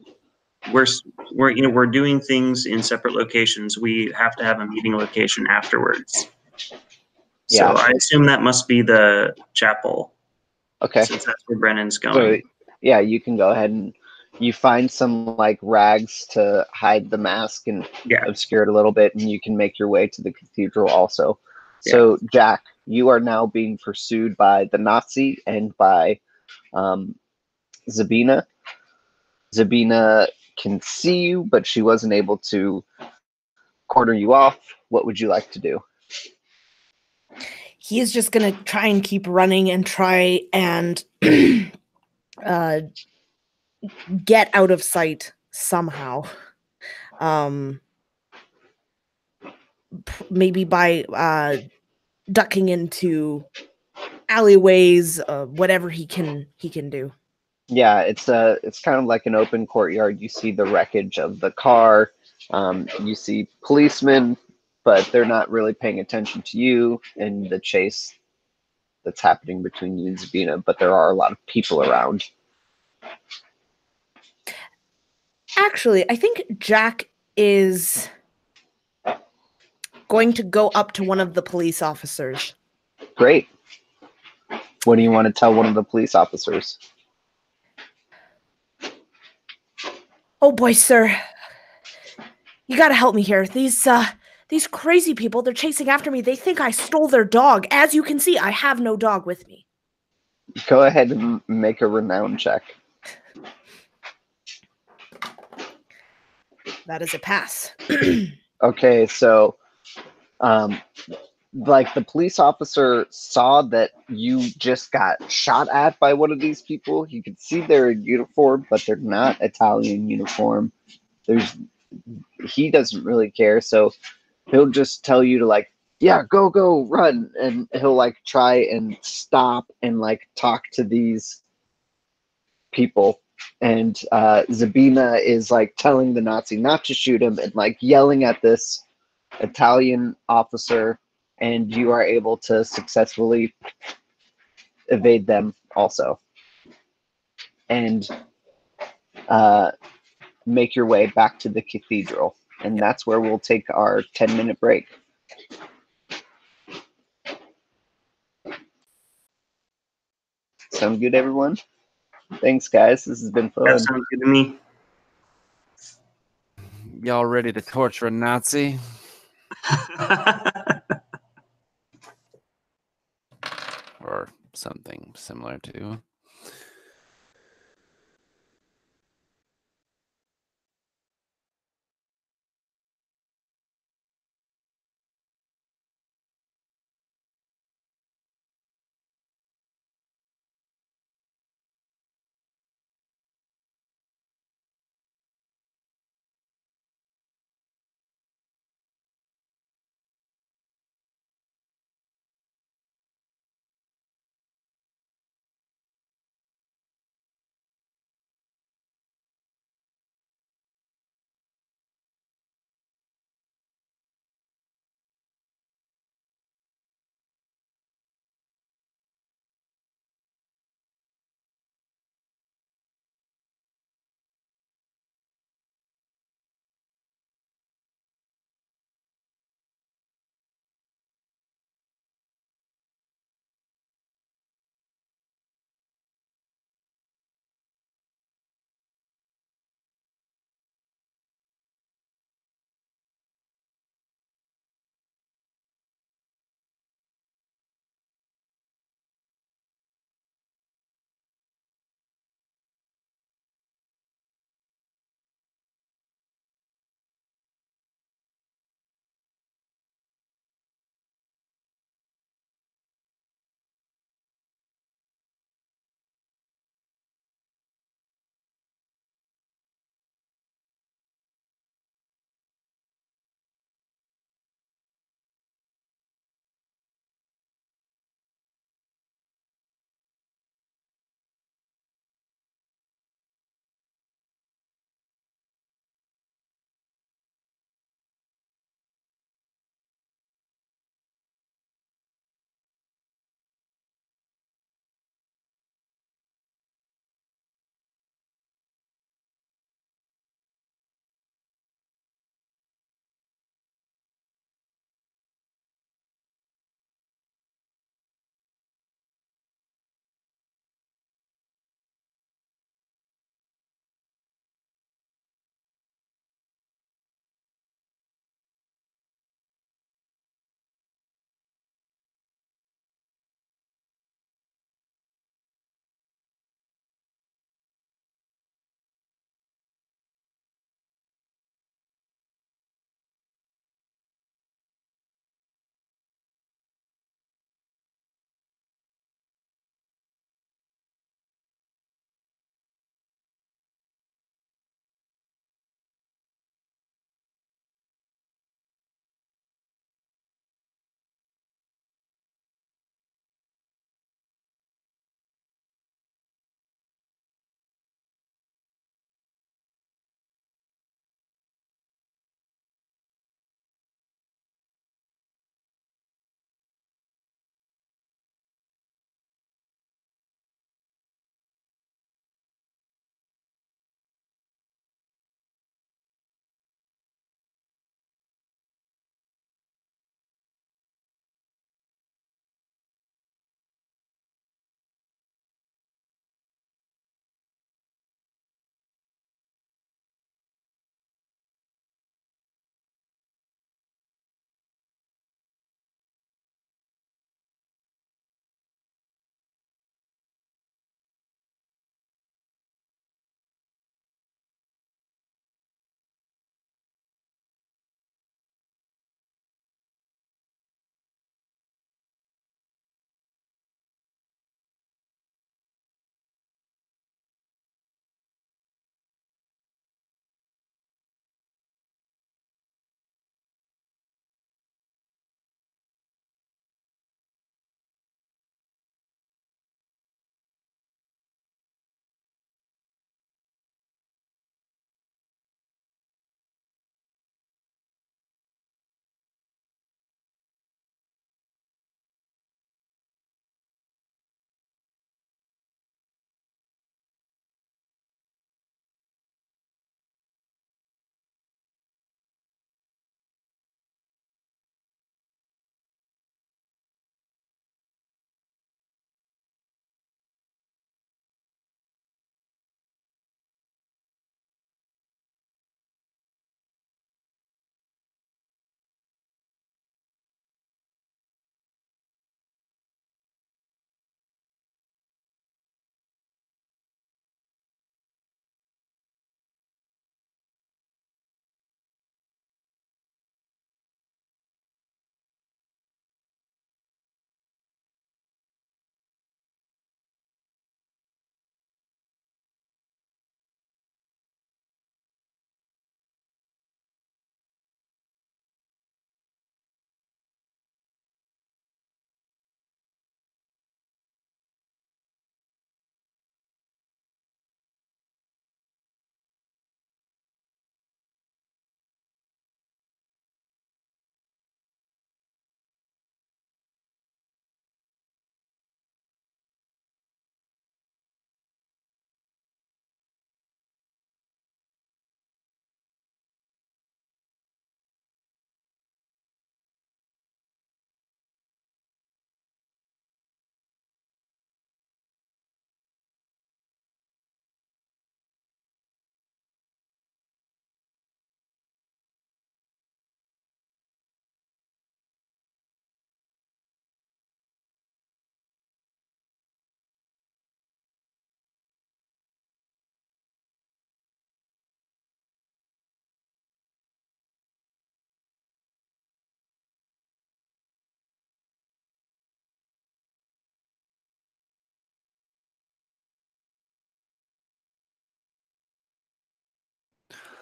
we're doing things in separate locations. We have to have a meeting location afterwards. Yeah. So I assume that must be the chapel. Okay. Since that's where Brennan's So going. yeah, you can go ahead and you find some like rags to hide the mask and obscure it a little bit, and you can make your way to the cathedral also. So Jack, you are now being pursued by the Nazi and by Zabina. Zabina can see you, but she wasn't able to corner you off. What would you like to do? He's just gonna try and keep running and try and get out of sight somehow. Maybe by ducking into alleyways, whatever he can do. Yeah, it's kind of like an open courtyard. You see the wreckage of the car. You see policemen, but they're not really paying attention to you in the chase that's happening between you and Zabina. But there are a lot of people around. Actually, I think Jack is going to go up to one of the police officers. Great. What do you want to tell one of the police officers? Oh boy, sir. You gotta help me here. These crazy people, they're chasing after me. They think I stole their dog. As you can see, I have no dog with me. Go ahead and make a renown check. That is a pass. Okay, so like the police officer saw that you just got shot at by one of these people. You can see they're in uniform, but they're not Italian uniform. He doesn't really care, so he'll just tell you to like, yeah, go, run, and he'll like try and stop and like talk to these people. And Zabina is like telling the Nazi not to shoot him and like yelling at this Italian officer, and you are able to successfully evade them also and make your way back to the cathedral. And that's where we'll take our 10-minute break. Sound good, everyone? Thanks, guys. This has been fun. That sounds good to me. Y'all ready to torture a Nazi? Or something similar to.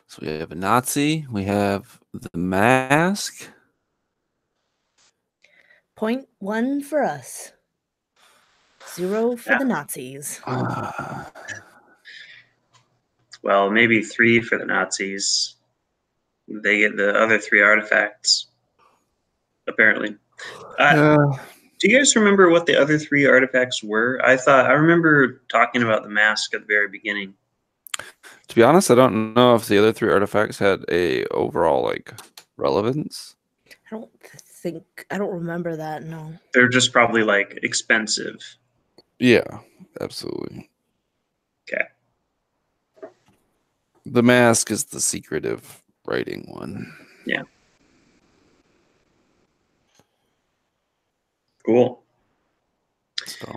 So we have a Nazi. We have the mask. 0.1 for us. 0 for the Nazis. Well, maybe 3 for the Nazis. They get the other 3 artifacts, apparently. Do you guys remember what the other 3 artifacts were? I remember talking about the mask at the very beginning. To be honest, I don't know if the other 3 artifacts had a overall like relevance. I don't remember that, no. They're just probably like expensive. Yeah, absolutely. Okay. The mask is the secretive writing one. Yeah. Cool. So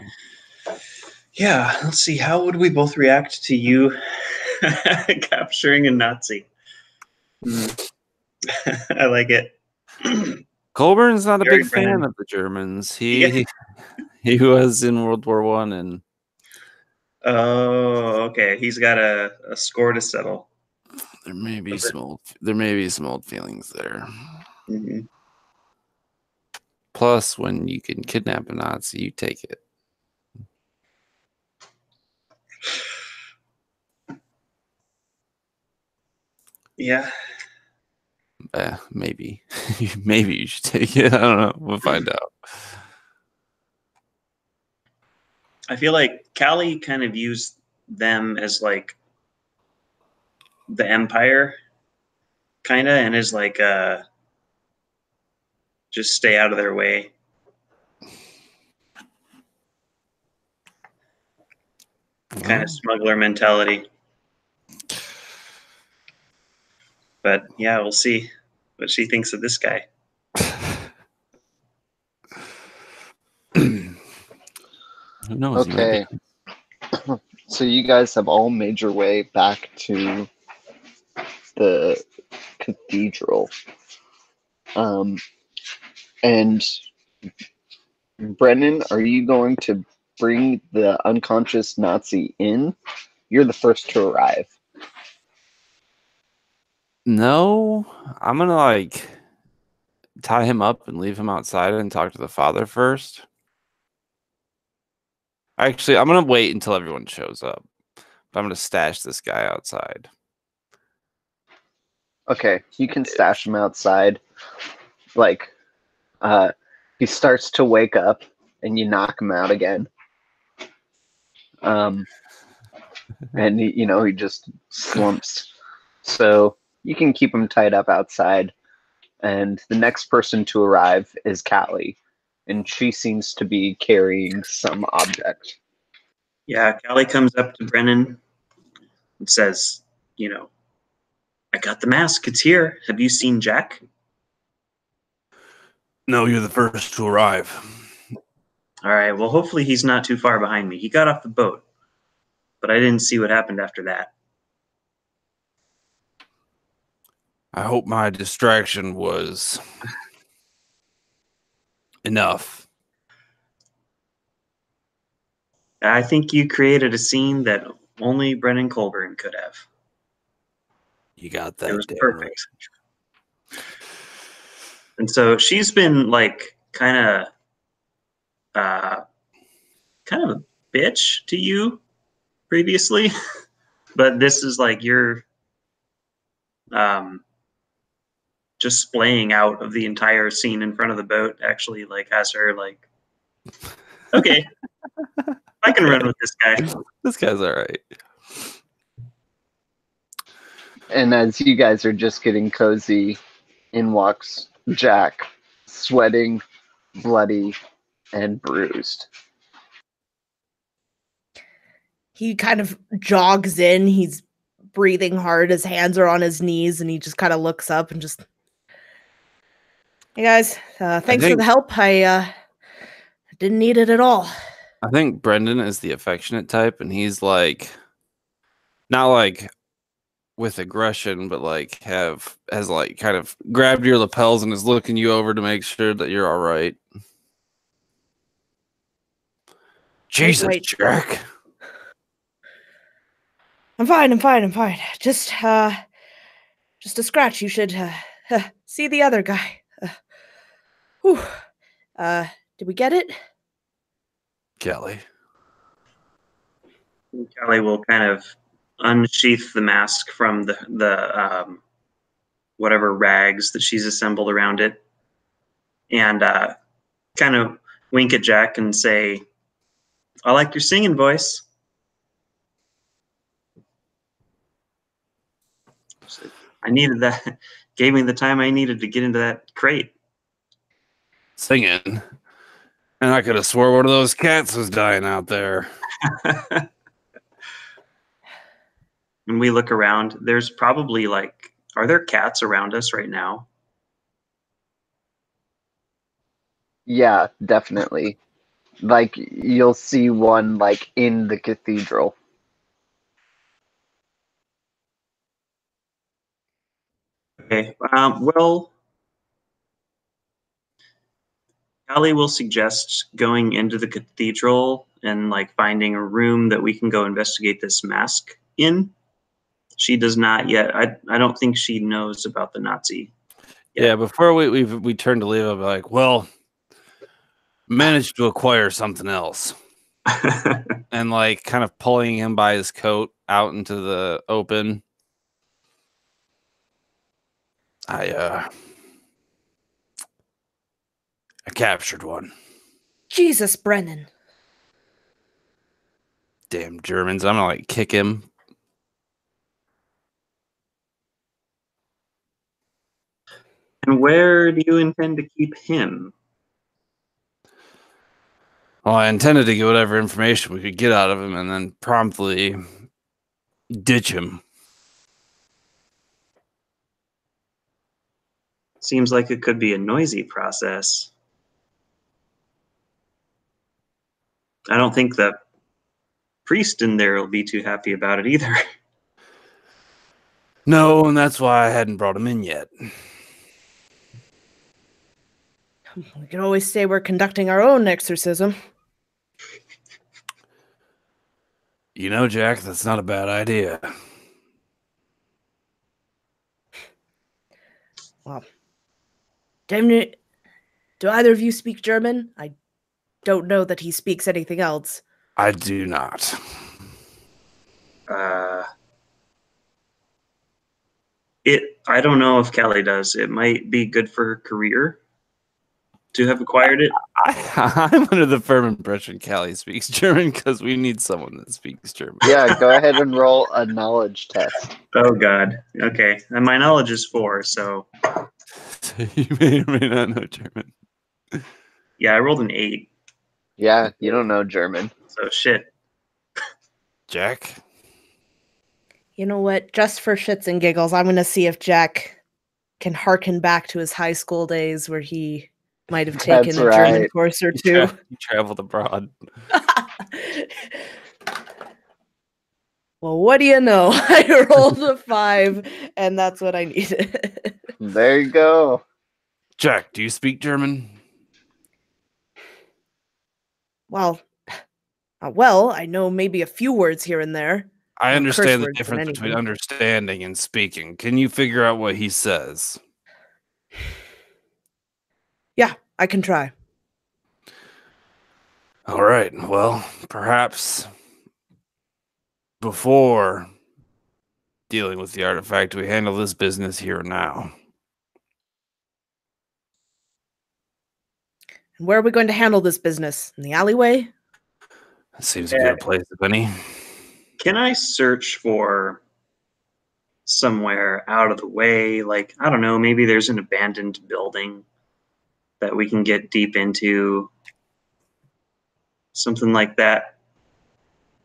yeah, let's see. How would we both react to you capturing a Nazi? I like it. Colburn's not a Gary big Brennan. fan of the Germans. He was in World War I, and okay. He's got a score to settle. there may be some old feelings there. Mm-hmm. Plus, when you can kidnap a Nazi, you take it. Yeah. Maybe. Maybe you should take it. I don't know. We'll find out. I feel like Callie kind of used them as like the Empire, kind of, and is like just stay out of their way. Kind of smuggler mentality. But yeah, we'll see what she thinks of this guy. Who knows? Okay. So you guys have all made your way back to the cathedral. And Brennan, are you going to bring the unconscious Nazi in? You're the first to arrive. No, I'm gonna like tie him up and leave him outside and talk to the father first. Actually, I'm gonna wait until everyone shows up. But I'm gonna stash this guy outside. Okay, you can stash him outside. Like, he starts to wake up, and you knock him out again. And he just slumps. So you can keep him tied up outside. And the next person to arrive is Callie, and she seems to be carrying some object. Yeah, Callie comes up to Brennan and says, I got the mask. It's here. Have you seen Jack? No, you're the first to arrive. All right. Well, hopefully he's not too far behind me. He got off the boat, but I didn't see what happened after that. I hope my distraction was enough. I think you created a scene that only Brennan Colburn could have. You got that. It was damn perfect. Right. And so she's been like kind of a bitch to you previously, but this is like you're just splaying out of the entire scene in front of the boat. Actually, like has her like, okay, I can run with this guy. This guy's all right. And as you guys are just getting cozy, in walks Jack, sweating, bloody, and bruised. He kind of jogs in. He's breathing hard. His hands are on his knees, and he just kind of looks up and just, hey guys, thanks for the help. I didn't need it at all. I think Brendan is the affectionate type, and he's like, not like with aggression, but like has like kind of grabbed your lapels and is looking you over to make sure that you're all right. Jesus, Right. Jack. I'm fine. Just Just a scratch. You should see the other guy. Whew. Did we get it? Kelly. Callie will kind of unsheath the mask from the whatever rags that she's assembled around it, and kind of wink at Jack and say, "I like your singing voice." I needed that. Gave me the time I needed to get into that crate. Singing. And I could have swore one of those cats was dying out there. And we look around. There's probably are there cats around us right now? Yeah, definitely. Like, you'll see one, like, in the cathedral. Okay. Well, Callie will suggest going into the cathedral and finding a room that we can go investigate this mask in. She does not yet. I don't think she knows about the Nazi. Yeah, before we turn to leave, I'll be like, well, managed to acquire something else. And kind of pulling him by his coat out into the open. I captured one. Jesus, Brennan. Damn Germans. I'm gonna kick him. And where do you intend to keep him? Well, I intended to get whatever information we could get out of him and then promptly ditch him. Seems like it could be a noisy process. I don't think the priest in there will be too happy about it either. No, and that's why I hadn't brought him in yet. We could always say we're conducting our own exorcism. You know, Jack, that's not a bad idea. Well, damn it. Do either of you speak German? I don't know that he speaks anything else. I do not. I don't know if Callie does. It might be good for her career to have acquired it. I'm under the firm impression Callie speaks German because we need someone that speaks German. Yeah, go ahead and roll a knowledge test. Oh God. Okay. And my knowledge is 4, so You may or may not know German. yeah, I rolled an 8. Yeah, you don't know German. So shit. Jack? You know what? Just for shits and giggles, I'm going to see if Jack can harken back to his high school days where he might have taken a German course or two. He traveled abroad. Well, what do you know? I rolled a 5, and that's what I needed. There you go. Jack, do you speak German? Well, I know maybe a few words here and there. I understand the words than difference between anything. understanding and speaking. Can you figure out what he says? Yeah, I can try. All right. Well, perhaps before dealing with the artifact, we handle this business here and now. And where are we going to handle this business? In the alleyway? That seems a good place, if any. Can I search for somewhere out of the way? I don't know, maybe there's an abandoned building that we can get deep into. Something like that.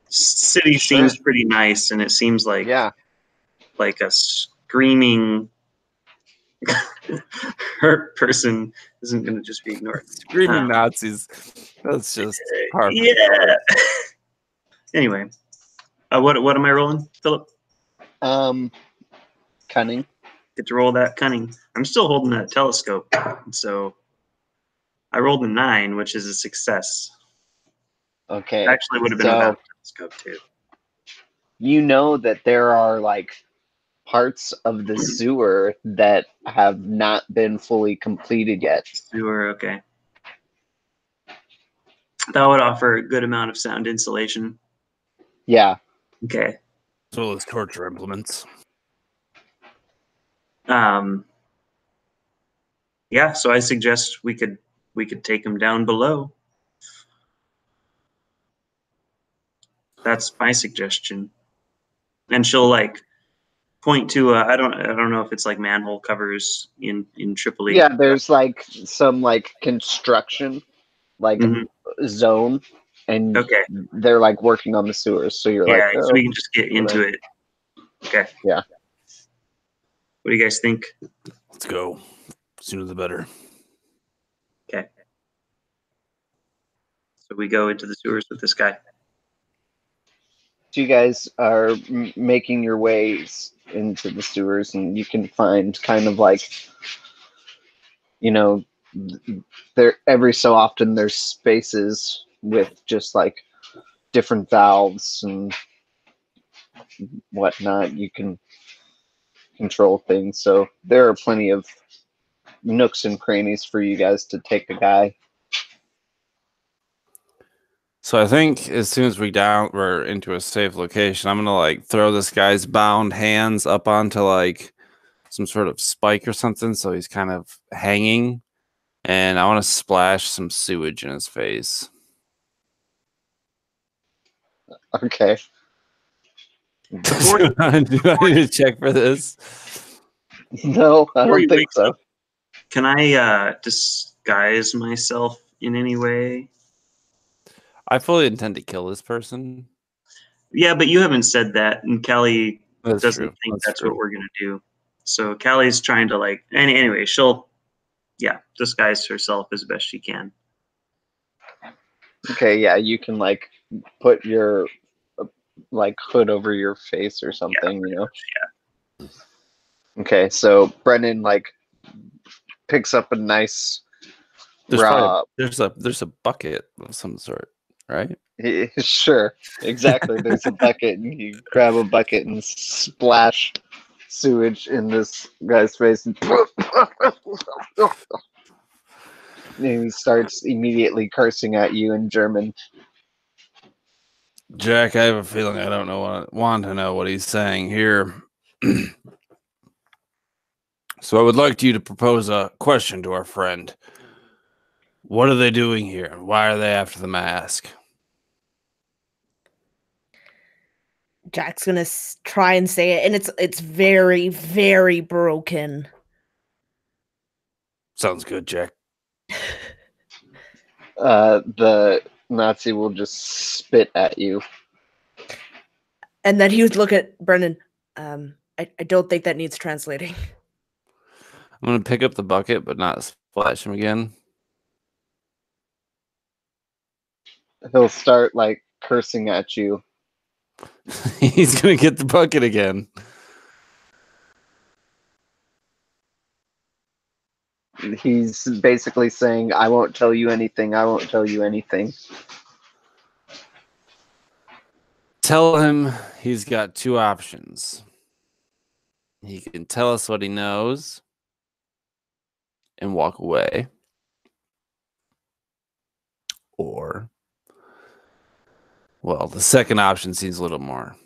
City seems pretty nice, and it seems like a screaming hurt person isn't going to just be ignored. Screaming Nazis. That's just perfect. Yeah. Anyway, what am I rolling, Philip? Cunning. Get to roll that cunning. I'm still holding that telescope, so I rolled a 9, which is a success. Okay. Actually, would have been without a telescope too. You know that there are parts of the sewer that have not been fully completed yet. Sewer, okay. That would offer a good amount of sound insulation. Yeah. Okay. As well as torture implements. Yeah, so I suggest we could take them down below. That's my suggestion. And she'll like point to I don't know if it's like manhole covers in Tripoli. Yeah, there's like some like construction like Mhm. zone, and Okay. they're like working on the sewers. So you're Yeah, like, so oh, we can just get into it. Okay. Yeah. What do you guys think? Let's go. Sooner the better. Okay. So we go into the sewers with this guy. so you guys are making your ways into the sewers, and you can find kind of like, you know, there every so often there's spaces with just like different valves and whatnot. You can control things, so there are plenty of nooks and crannies for you guys to take a guy. So I think as soon as we're into a safe location, I'm gonna like throw this guy's bound hands up onto like some sort of spike or something, so he's kind of hanging, and I want to splash some sewage in his face. Okay. Do I need to check for this? No, I Before you don't think wake so. up, can I disguise myself in any way? I fully intend to kill this person. Yeah, but you haven't said that, and Callie That's doesn't true. think that's true. what we're gonna do. So Callie's trying to like anyway, she'll disguise herself as best she can. Okay, yeah, you can like put your like hood over your face or something, you know. Yeah. Okay, so Brennan like picks up a nice There's a bucket of some sort, right? Sure, exactly. There's a bucket, and you grab a bucket and splash sewage in this guy's face, and he starts immediately cursing at you in German. Jack, I have a feeling I don't want to know what he's saying here. So I would like you to propose a question to our friend. What are they doing here? Why are they after the mask? Jack's gonna try and say it, and it's very, very broken. Sounds good, Jack. The Nazi will just spit at you. And then he would look at Brennan. I don't think that needs translating. I'm going to pick up the bucket, but not splash him again. He'll start like cursing at you. He's going to get the bucket again. He's basically saying, I won't tell you anything. I won't tell you anything. Tell him he's got two options. He can tell us what he knows and walk away. Or, well, the second option seems a little more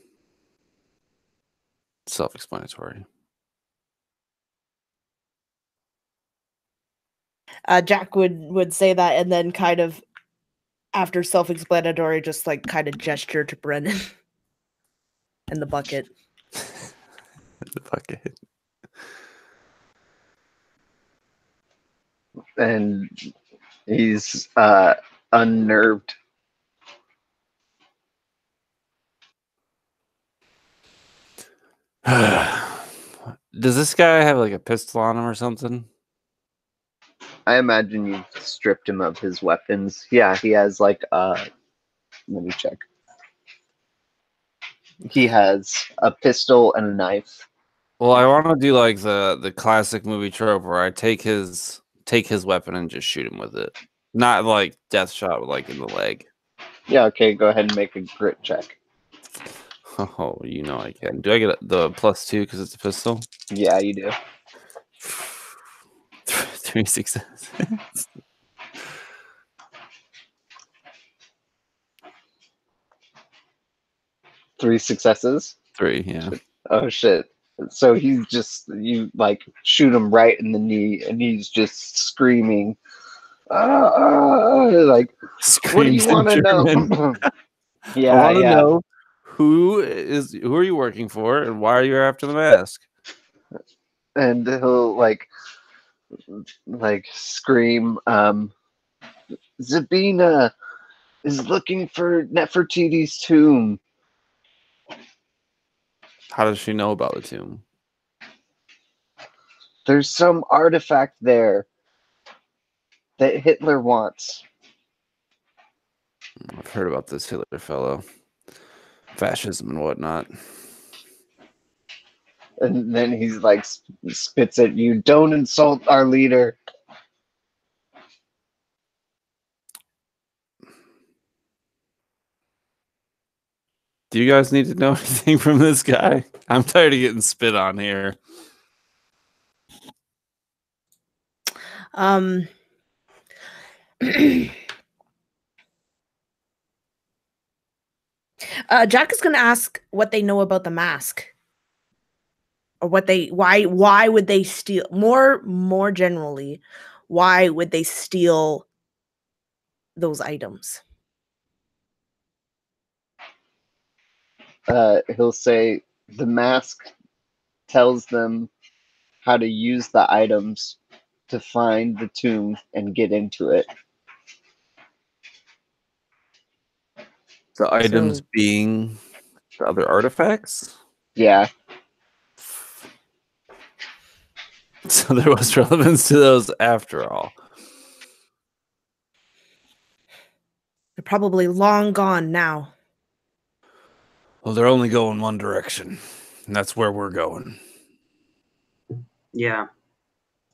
self-explanatory. Jack would say that, and then kind of after self-explanatory, just like kind of gesture to Brennan and the bucket. The bucket. And he's unnerved. Does this guy have like a pistol on him or something? I imagine you stripped him of his weapons. Yeah, he has like let me check. He has a pistol and a knife. Well, I want to do like the classic movie trope where I take his weapon and just shoot him with it. Not like death shot, like in the leg. Yeah, okay, go ahead and make a grit check. Oh, you know I can. Do I get the +2 because it's a pistol? Yeah, you do. 3 successes. 3 successes. 3, yeah. Oh shit. So he's just, you like shoot him right in the knee and he's just screaming. Like, what do you Screams in want to know? German. Yeah, I want to yeah. know who are you working for and why are you after the mask? And he'll like scream, Zabina is looking for Nefertiti's tomb. How does she know about the tomb? There's some artifact there that Hitler wants. I've heard about this Hitler fellow. Fascism and whatnot. And then he's like spits at you. Don't insult our leader. Do you guys need to know anything from this guy? I'm tired of getting spit on here. Jack is going to ask what they know about the mask, or why would they steal? More generally, why would they steal those items? He'll say the mask tells them how to use the items to find the tomb and get into it. The items being the other artifacts? Yeah. So there was relevance to those after all. They're probably long gone now. Well, they're only going one direction, and that's where we're going. Yeah.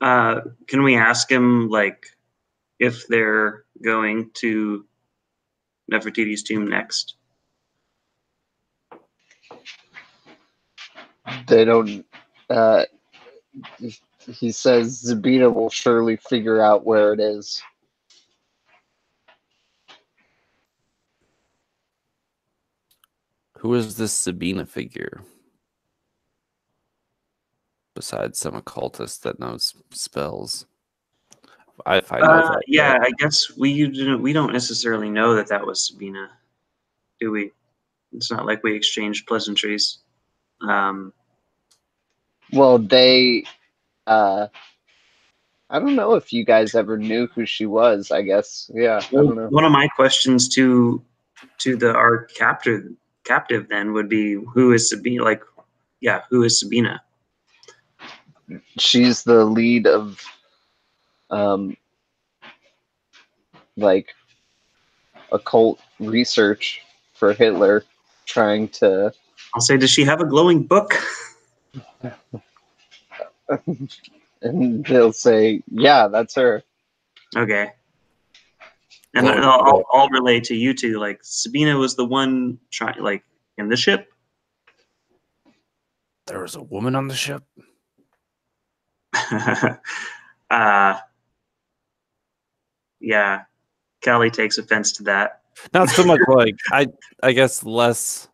Can we ask him, like, if they're going to Nefertiti's tomb next? They don't. He says Zabina will surely figure out where it is. Who is this Sabina figure? Besides some occultist that knows spells. If I know that. Yeah, I guess we don't necessarily know that was Sabina, do we? It's not like we exchanged pleasantries. Well, they. I don't know if you guys ever knew who she was. I guess. Yeah. I don't know. One of my questions to our captive then would be, who is Sabina? Like, yeah, who is Sabina? She's the lead of like occult research for Hitler, trying to. I'll say, does she have a glowing book? And they'll say, yeah, that's her. Okay. And I'll relay to you two, like, Sabina was the one trying, like, in the ship. There was a woman on the ship. Yeah, Callie takes offense to that. Not so much like I guess less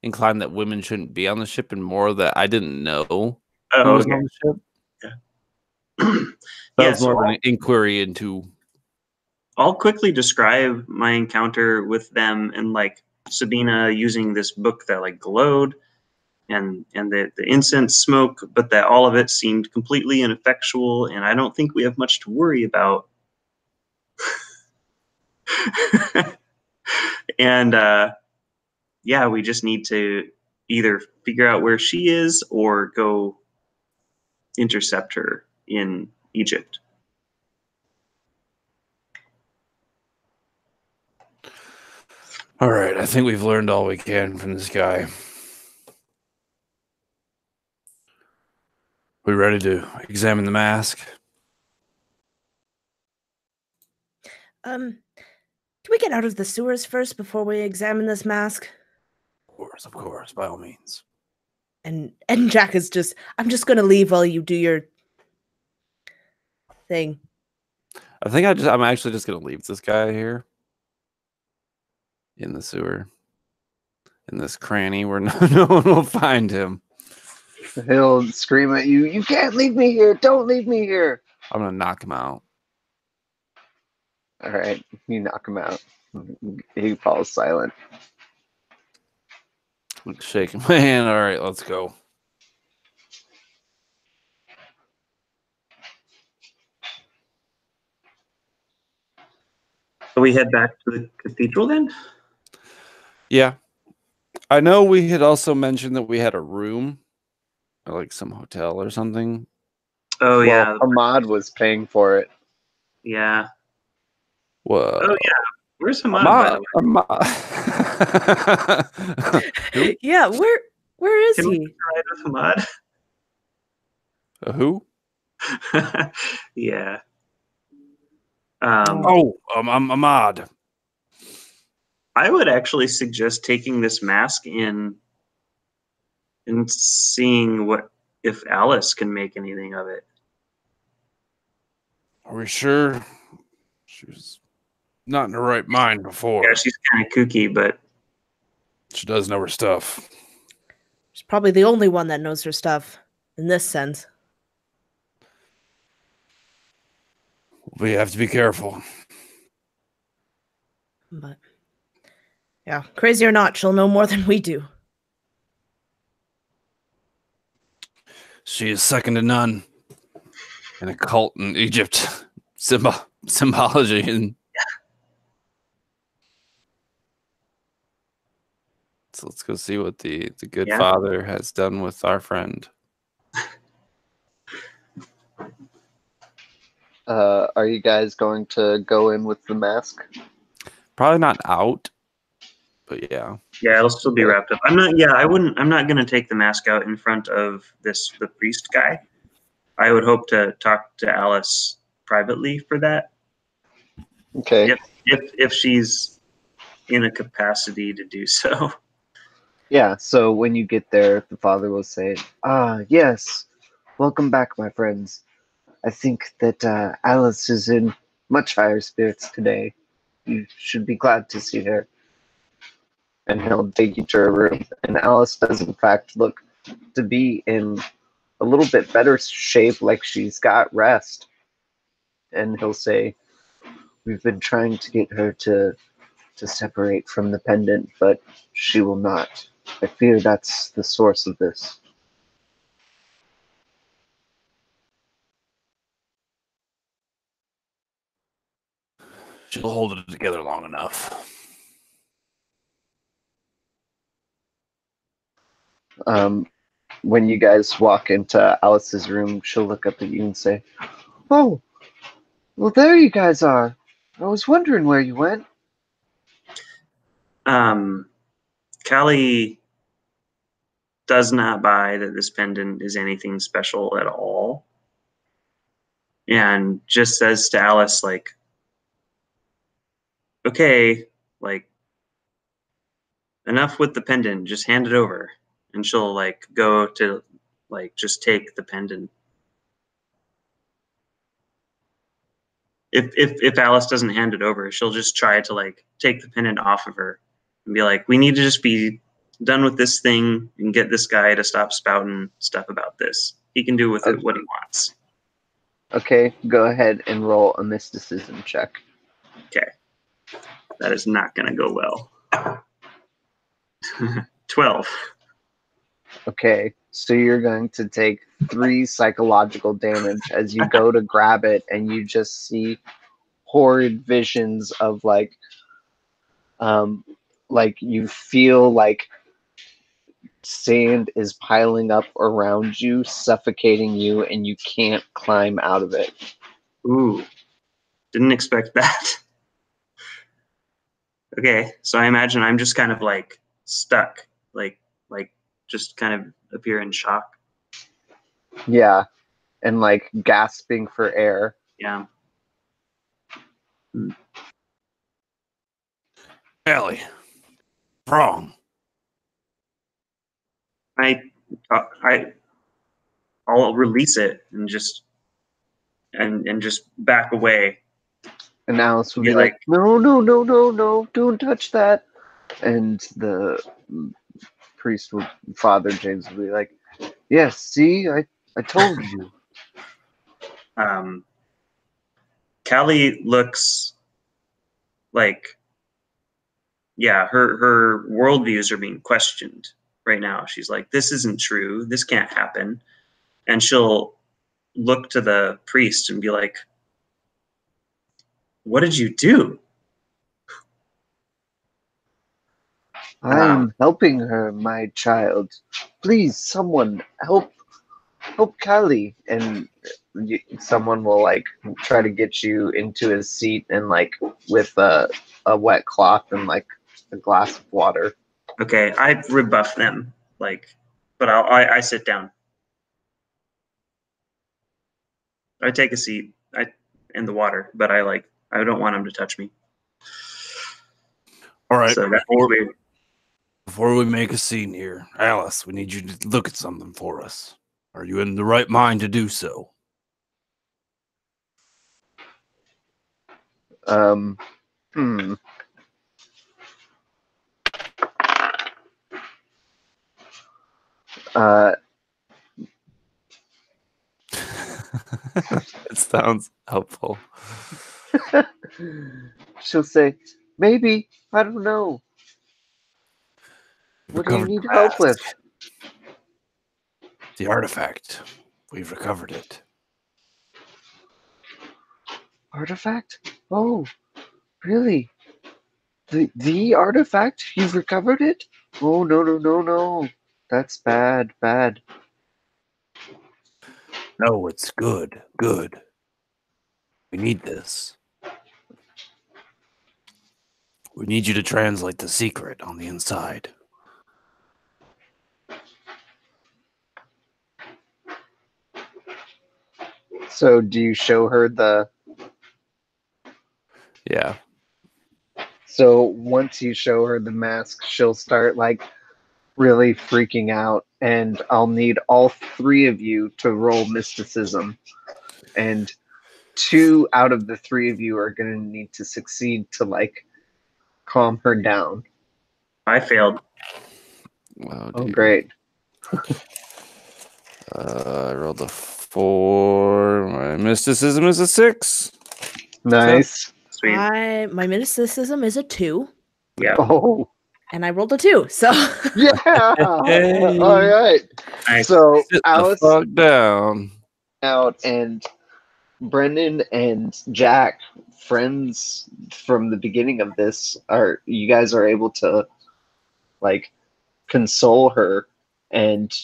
inclined that women shouldn't be on the ship, and more that I didn't know who was on the ship. Yeah. That was more of an inquiry into. I'll quickly describe my encounter with them, and like Sabina using this book that like glowed, and the incense smoke, but that all of it seemed completely ineffectual, and I don't think we have much to worry about. And yeah, we just need to either figure out where she is or go intercept her in Egypt. All right, I think we've learned all we can from this guy. We ready to examine the mask? Can we get out of the sewers first before we examine this mask? Of course. of course, by all means. And Jack is just, I'm just gonna leave while you do your thing. I think I'm actually just gonna leave this guy here in the sewer, in this cranny where no one will find him. He'll scream at you, "You can't leave me here! Don't leave me here!" I'm gonna knock him out. All right, you knock him out. He falls silent. Like shaking my hand. All right, let's go. So we head back to the cathedral then? Yeah. I know we had also mentioned that we had a room, or like some hotel or something. Oh, Well, yeah. Ahmad was paying for it. Yeah. Whoa. Oh, yeah. Where's Hamad, by the way? Who? Yeah, where is Can we he? ride with Hamad? Who? Yeah. I'm Ahmad. I would actually suggest taking this mask in and seeing what if Alice can make anything of it. Are we sure? She was not in her right mind before. Yeah, she's kind of kooky, but She does know her stuff. She's probably the only one that knows her stuff in this sense. We have to be careful. But yeah, crazy or not, she'll know more than we do. She is second to none in a cult in Egypt. Symbology and so let's go see what the good father has done with our friend. Are you guys going to go in with the mask? Probably not out, but yeah. yeah, it'll still be wrapped up. I'm not gonna take the mask out in front of the priest guy. I would hope to talk to Alice privately for that. Okay. If she's in a capacity to do so. Yeah, so when you get there, the father will say, "Ah, yes. Welcome back, my friends. I think that Alice is in much higher spirits today. You should be glad to see her." And he'll take you to her room. And Alice does, in fact, look to be in a little bit better shape, like she's got rest. And he'll say, "We've been trying to get her to separate from the pendant, but she will not. I fear that's the source of this." She'll hold it together long enough. When you guys walk into Alice's room, she'll look up at you and say, "Oh, well, there you guys are. I was wondering where you went." Callie does not buy that this pendant is anything special at all. And just says to Alice, like, okay, like, enough with the pendant, just hand it over. And she'll like go to like just take the pendant. If Alice doesn't hand it over, she'll just try to like take the pendant off of her and be like, we need to just be done with this thing and get this guy to stop spouting stuff about this. He can do with it what he wants. Okay, go ahead and roll a mysticism check. Okay. That is not going to go well. 12. Okay, so you're going to take 3 psychological damage as you go to grab it, and you just see horrid visions of like you feel like sand is piling up around you, suffocating you, and you can't climb out of it. Ooh. Didn't expect that. Okay, so I imagine I'm just kind of like stuck, like just kind of appear in shock. Yeah, and like gasping for air. Yeah. Ellie, wrong. I'll release it and just back away. And Alice will Be be like, no, no, no, no, no, don't touch that. And the priest will, Father James will be like, yes, see, I told you. Callie looks like, yeah, her worldviews are being questioned right now. She's like, this isn't true. This can't happen. And she'll look to the priest and be like, what did you do? I am helping her, my child. Please, someone help Callie. And someone will like try to get you into his seat and like with a wet cloth and like a glass of water. Okay, I rebuff them, like, but I sit down. I take a seat in the water, but I don't want him to touch me. All right. So Before we make a scene here, Alice, we need you to look at something for us. Are you in the right mind to do so? It sounds helpful. She'll say, maybe, I don't know. What do you need help with? The artifact. We've recovered it. Artifact? Oh, really? The artifact? You've recovered it? Oh, no, no, no, no. That's bad, bad. No, it's good. Good. We need this. We need you to translate the secret on the inside. So, do you show her the... Yeah. So, once you show her the mask, she'll start, like, really freaking out. And I'll need all three of you to roll mysticism. And 2 out of the 3 of you are going to need to succeed to, like, calm her down. I failed. Wow, oh, great. I rolled a 4. My mysticism is a 6. Nice. Sweet. My mysticism is a 2. Yeah. Oh, and I rolled a 2. So yeah. Hey. All right. Nice. So Sit Alice the fuck down. out and Brendan and Jack, friends from the beginning of this, you guys are able to like console her, and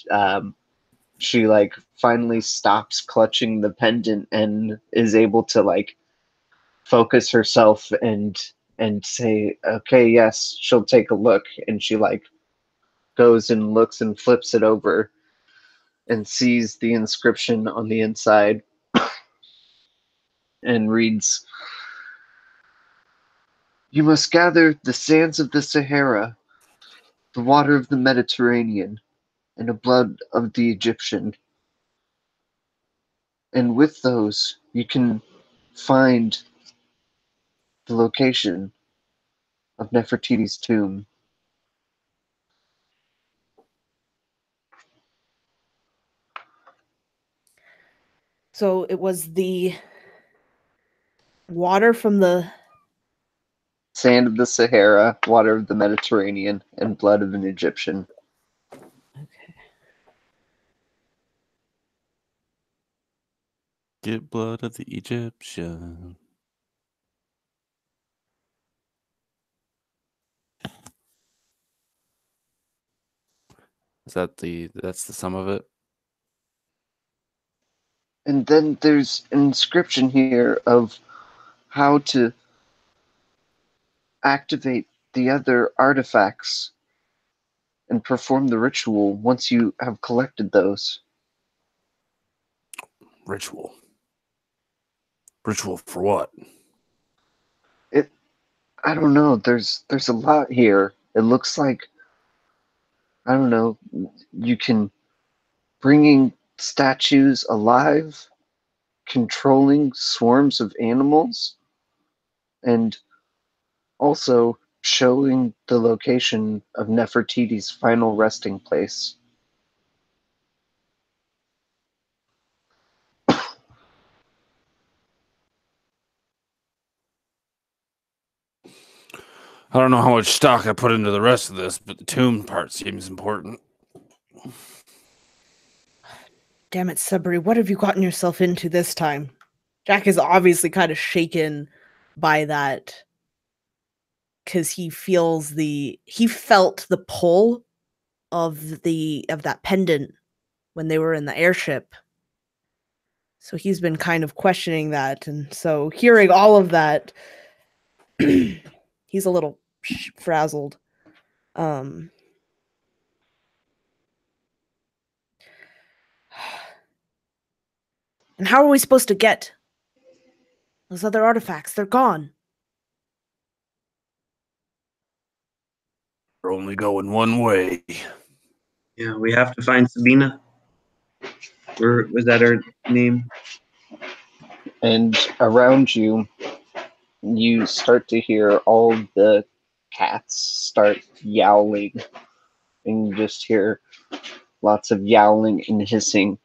she like finally stops clutching the pendant and is able to like focus herself and say, okay, yes, she'll take a look. And she like goes and looks and flips it over and sees the inscription on the inside and reads, "You must gather the sands of the Sahara, the water of the Mediterranean, and the blood of the Egyptian. And with those, you can find the location of Nefertiti's tomb." So it was the water from the Sand of the Sahara, water of the Mediterranean, and blood of an Egyptian. Okay. Get blood of the Egyptian. That's the sum of it? And then there's an inscription here of how to activate the other artifacts and perform the ritual once you have collected those. Ritual. Ritual for what? I don't know. There's a lot here. It looks like I don't know, you can bringing statues alive, controlling swarms of animals, and also showing the location of Nefertiti's final resting place. I don't know how much stock I put into the rest of this, but the tomb part seems important. Damn it, Sudbury, what have you gotten yourself into this time? Jack is obviously kind of shaken by that because he felt the pull of that pendant when they were in the airship. So he's been kind of questioning that, and so hearing all of that, he's a little frazzled. And how are we supposed to get those other artifacts? They're gone. We're only going one way. Yeah, we have to find Sabina. Or was that her name? And around you, you start to hear all the cats start yowling. And you just hear lots of yowling and hissing.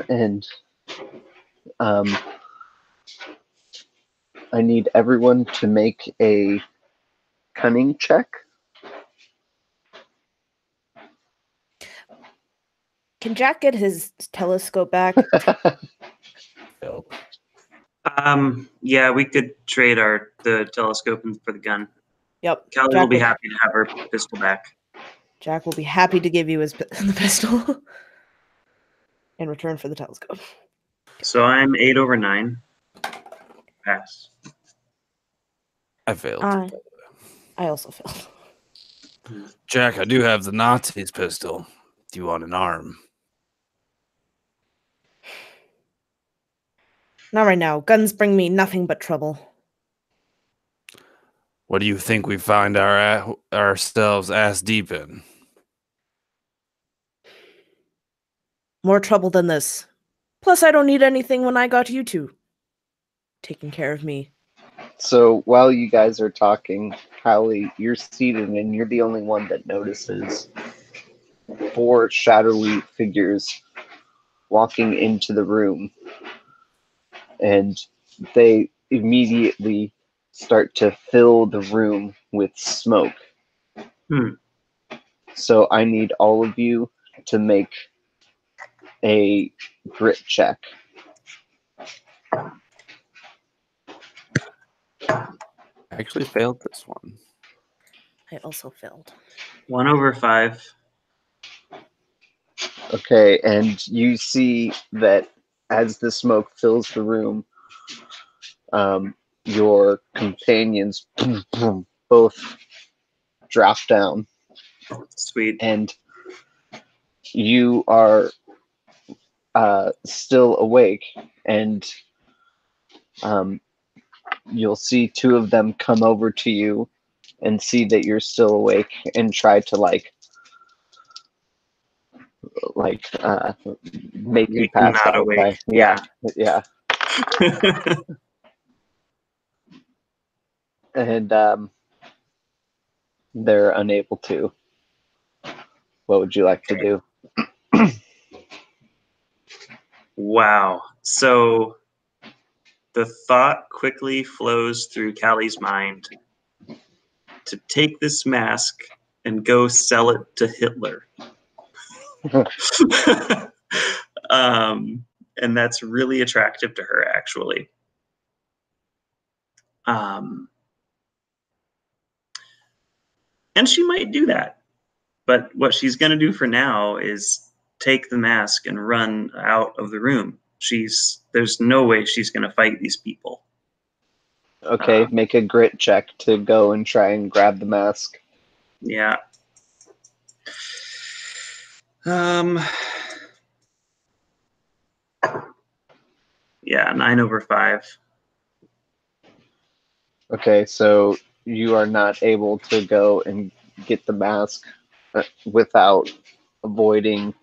And I need everyone to make a cunning check. Can Jack get his telescope back? Yeah, we could trade the telescope for the gun. Yep. Callie will be happy to have her pistol back. Jack will be happy to give you the pistol in return for the telescope. So I'm 8 over 9. Pass. I failed. I also failed. Jack, I do have the Nazi's pistol. Do you want an arm? Not right now. Guns bring me nothing but trouble. What do you think we find ourselves ass deep in? More trouble than this. Plus, I don't need anything when I got you two taking care of me. So while you guys are talking, Callie, you're seated and you're the only one that notices 4 shadowy figures walking into the room. And they immediately start to fill the room with smoke. So I need all of you to make a grit check. I actually failed this one. I also failed. 1 over 5. Okay, and you see that as the smoke fills the room, your companions both drop down. Sweet. And you are still awake, and you'll see 2 of them come over to you and see that you're still awake and try to make you pass not out. awake. Yeah. And they're unable to. What would you like to do? Wow. So the thought quickly flows through Callie's mind to take this mask and go sell it to Hitler. And that's really attractive to her, actually. And she might do that. But what she's going to do for now is take the mask and run out of the room. There's no way she's going to fight these people. Okay, make a grit check to go and try and grab the mask. Yeah. Yeah, 9 over 5. Okay, so you are not able to go and get the mask. without avoiding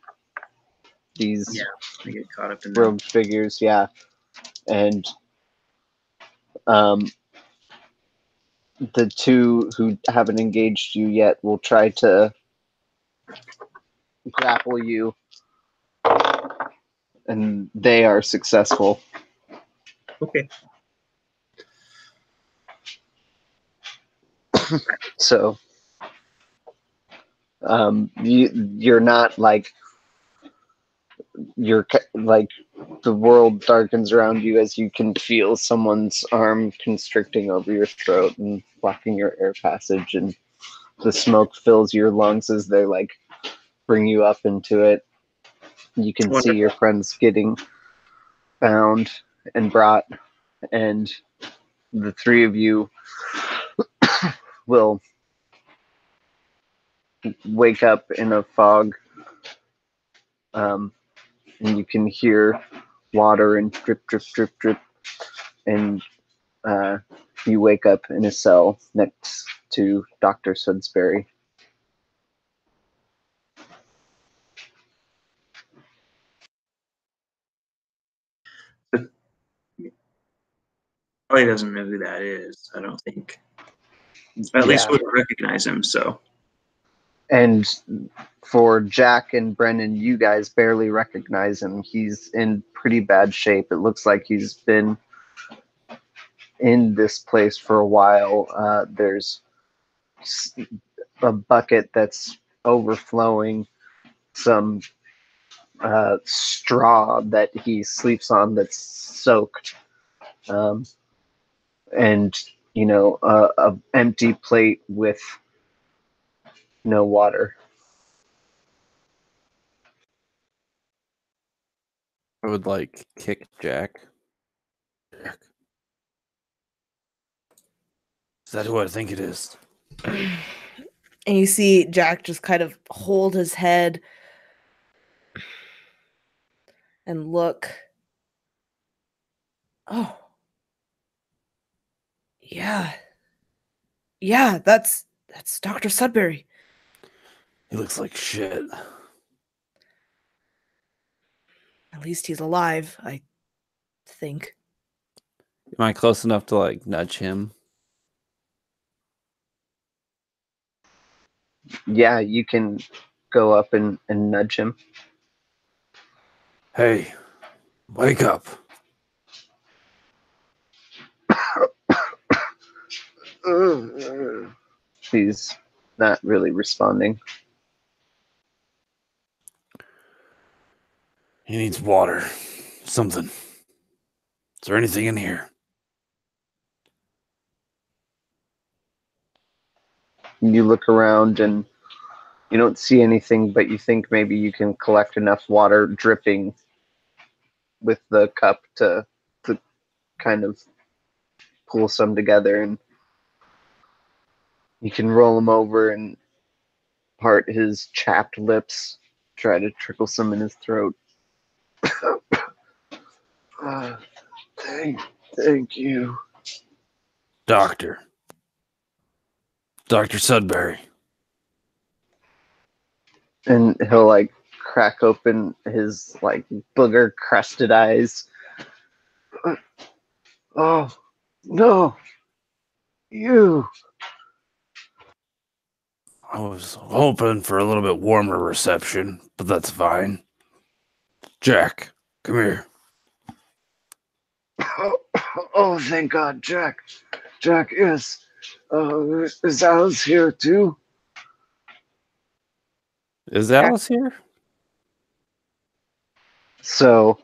these Yeah, I get caught up in them. robed figures. Yeah, and the two who haven't engaged you yet will try to grapple you, and they are successful. Okay. So you're not like the world darkens around you as you can feel someone's arm constricting over your throat and blocking your air passage, and the smoke fills your lungs as they like bring you up into it. You can see your friends getting found and brought, and the three of you will wake up in a fog, and you can hear water and drip, drip, drip, drip, and you wake up in a cell next to Dr. Sudsbury. Probably doesn't know who that is, I don't think. At least wouldn't recognize him, so. And for Jack and Brennan, you guys barely recognize him. He's in pretty bad shape. It looks like he's been in this place for a while. There's a bucket that's overflowing, some straw that he sleeps on that's soaked, and a empty plate with no water. I would like kick Jack. Jack. Is that who I think it is? And you see Jack just kind of hold his head and look. Oh. Yeah. Yeah, that's Dr. Sudbury. He looks like shit. At least he's alive, I think. Am I close enough to like nudge him? Yeah, you can go up and nudge him. Hey, wake up. He's not really responding. He needs water. Something. Is there anything in here? You look around and you don't see anything, but you think maybe you can collect enough water dripping with the cup to kind of pull some together, and you can roll him over and part his chapped lips, try to trickle some in his throat. Thank you. Doctor Sudbury. And he'll like crack open his like booger crusted eyes. Oh no, you. I was hoping for a little bit warmer reception, but that's fine. Jack, come here. Oh, thank God, Jack. Jack, yes. Is Alice here too? Is Alice here? So,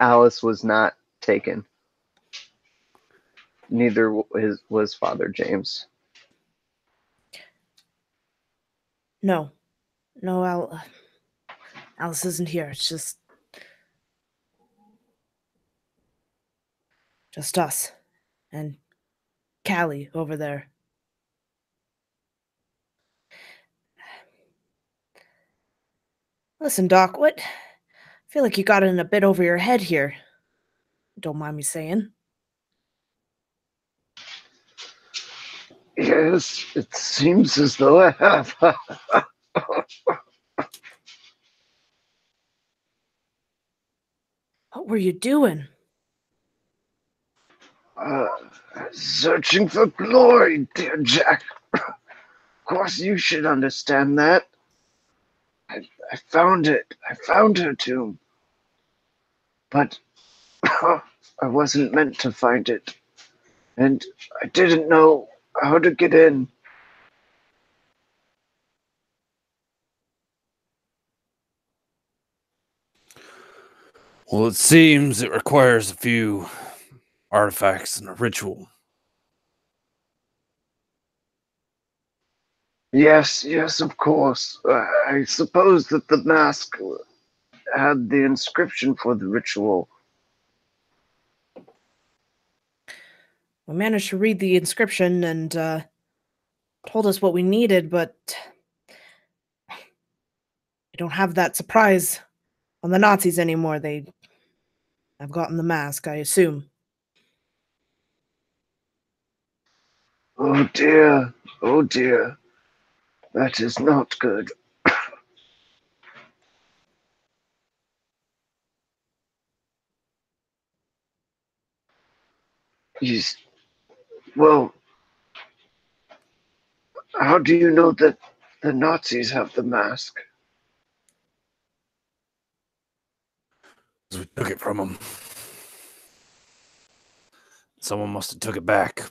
Alice was not taken. Neither was Father James. No, Alice isn't here. It's just us and Callie over there. Listen, Doc, I feel like you got in a bit over your head here. Don't mind me saying. Yes, it seems as though I have. What were you doing? Searching for glory, dear Jack. Of course, you should understand that. I found it. I found her tomb. But I wasn't meant to find it. And I didn't know how to get in. Well, it seems it requires a few artifacts and a ritual. Yes, of course. I suppose that the mask had the inscription for the ritual. We managed to read the inscription and told us what we needed, but we don't have that surprise on the Nazis anymore. They have gotten the mask, I assume. Oh dear, oh dear. That is not good. Well, how do you know that the Nazis have the mask? We took it from them. Someone must have took it back.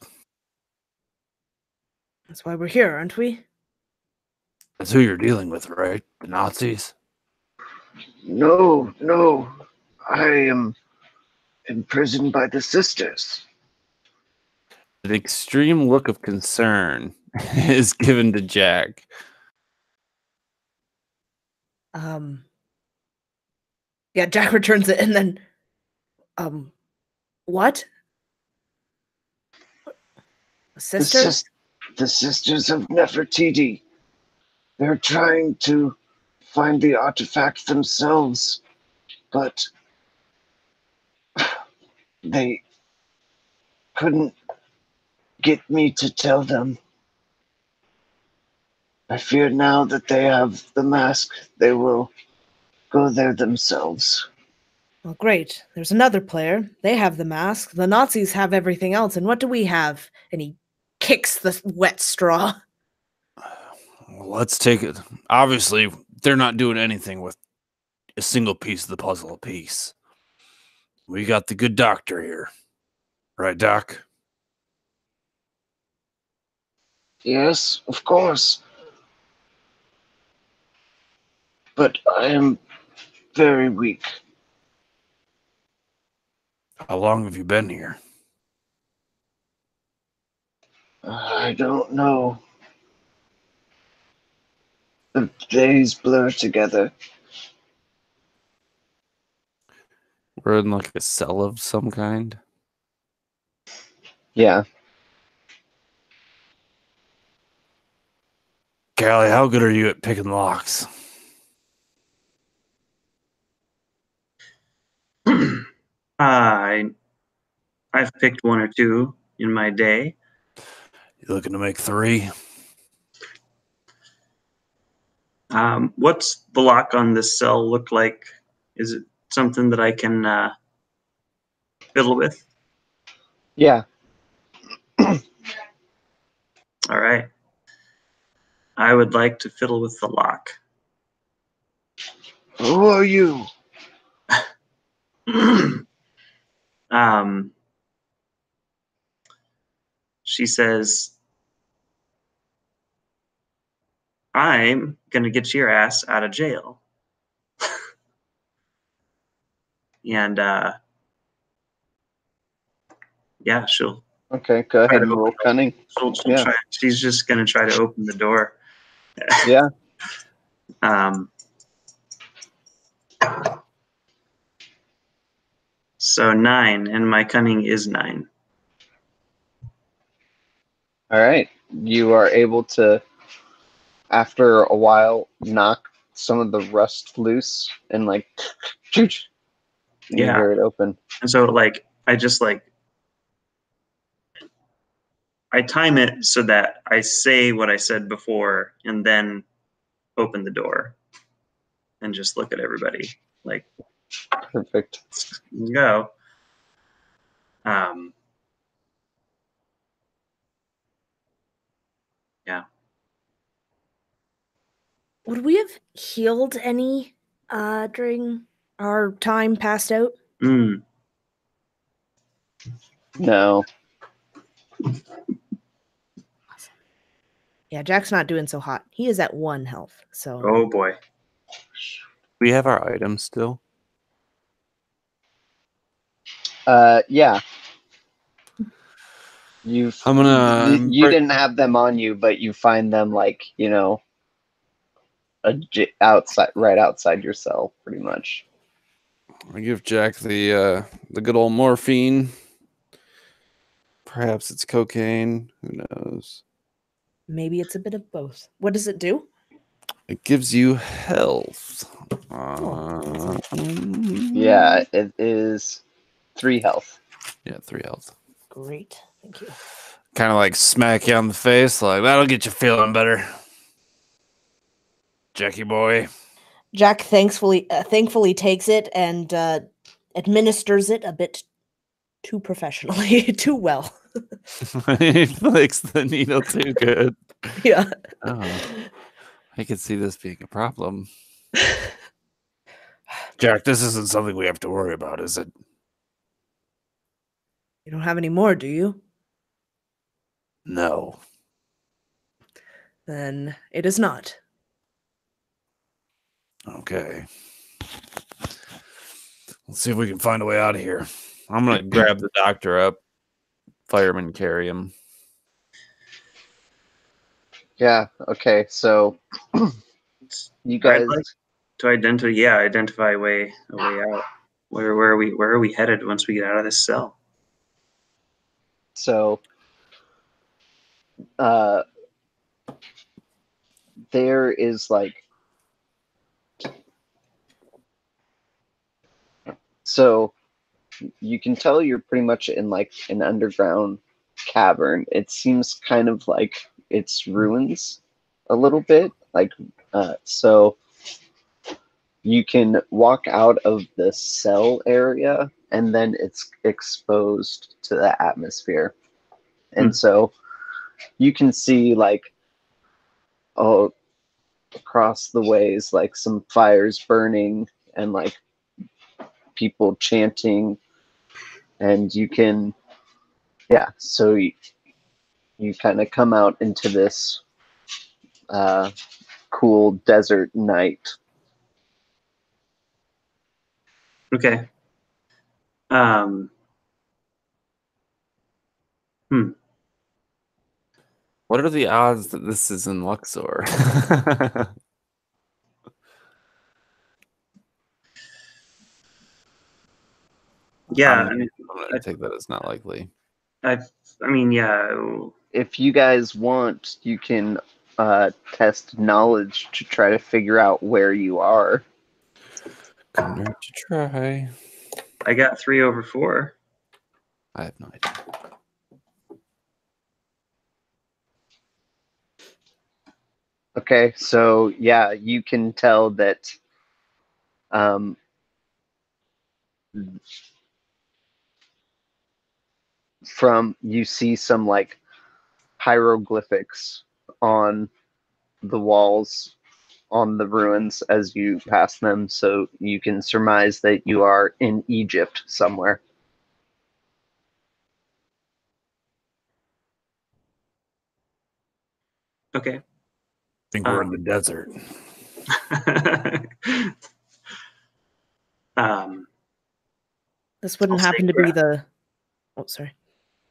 That's why we're here, aren't we? That's who you're dealing with, right? The Nazis? No. I am imprisoned by the sisters. An extreme look of concern is given to Jack. Yeah, Jack returns it and then what? Sisters? The sisters of Nefertiti. They're trying to find the artifact themselves, but they couldn't get me to tell them. I fear now that they have the mask, they will go there themselves. Well, great. There's another player. They have the mask. The Nazis have everything else. And what do we have? And he kicks the wet straw. Well, let's take it. Obviously, they're not doing anything with a single piece of the puzzle apiece. We got the good doctor here. Right, Doc? Yes, of course. But I am very weak. How long have you been here? I don't know. The days blur together. We're in like a cell of some kind. Yeah. Callie, how good are you at picking locks? I've picked one or two in my day. You looking to make 3? What's the lock on this cell look like? Is it something that I can fiddle with? Yeah. All right. I would like to fiddle with the lock. Who are you? She says, I'm going to get your ass out of jail. And yeah, she'll Okay, go ahead and roll cunning. Yeah. she's just going to try to open the door. Yeah. So 9, and my cunning is 9. All right. You are able to, after a while, knock some of the rust loose and like, and you hear it open. And so like I I time it so that I say what I said before and then open the door and just look at everybody like, Perfect. let's go. Yeah. Would we have healed any during our time passed out? Mm. No. Yeah, Jack's not doing so hot. He is at 1 health. So Oh boy. We have our items still. Yeah. You didn't have them on you, but you find them like, you know, right outside your cell, pretty much. I give Jack the good old morphine. Perhaps it's cocaine. Who knows? maybe it's a bit of both. What does it do? It gives you health. Yeah, it is 3 health. Yeah, 3 health. Great. Thank you. Kind of like smack you on the face, like that'll get you feeling better, Jackie boy. Jack thankfully takes it and administers it a bit too professionally, too well. He flicks the needle too good. Yeah. Oh, I can see this being a problem. Jack, this isn't something we have to worry about, is it? You don't have any more, do you? No. Then it is not. Okay. Let's see if we can find a way out of here. I'm going to grab the doctor up. Firemen carry him. Yeah, okay, so you guys... I'd like to identify a way out. Where are we headed once we get out of this cell? So, there is like... So, you can tell you're pretty much in like an underground cavern. It seems kind of like it's ruins a little bit. Like, so you can walk out of the cell area and then it's exposed to the atmosphere. And so you can see like, across the ways, like some fires burning and like people chanting. And you can, so you kind of come out into this cool desert night. Okay. What are the odds that this is in Luxor? Yeah, I'm gonna take that as not likely. I mean, yeah. If you guys want, you can test knowledge to try to figure out where you are. Couldn't hurt to try. I got 3 over 4. I have no idea. Okay, so yeah, you can tell that you see some like hieroglyphics on the walls on the ruins as you pass them, so you can surmise that you are in Egypt somewhere. Okay. I think we're in the desert. This wouldn't happen to be the... Oh, sorry.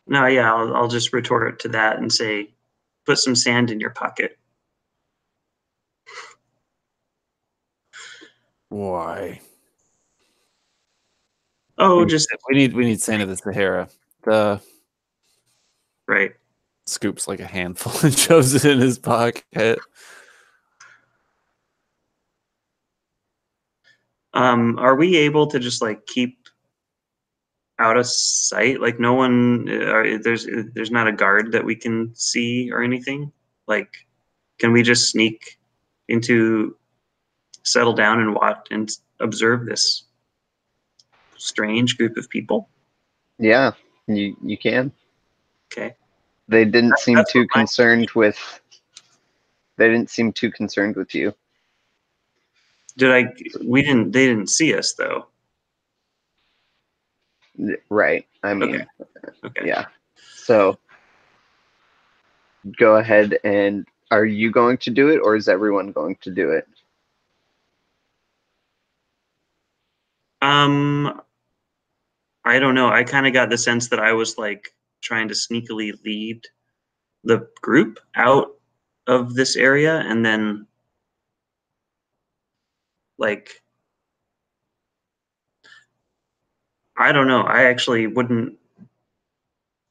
No, yeah, I'll just retort to that and say, put some sand in your pocket. Why? Oh, we need sand of the Sahara. Right. Scoops like a handful and shoves it in his pocket. Are we able to just like keep out of sight? Like no one, there's not a guard that we can see or anything? Like, can we just sneak into, settle down and watch and observe this strange group of people? Yeah, you can. Okay. They didn't seem That's too what mine- concerned with. They didn't seem too concerned with you. They didn't see us though. Right. I mean, Okay. yeah. So go ahead and are you going to do it or is everyone going to do it? I don't know. I kind of got the sense that I was like trying to sneakily lead the group out of this area and then like I don't know. I actually wouldn't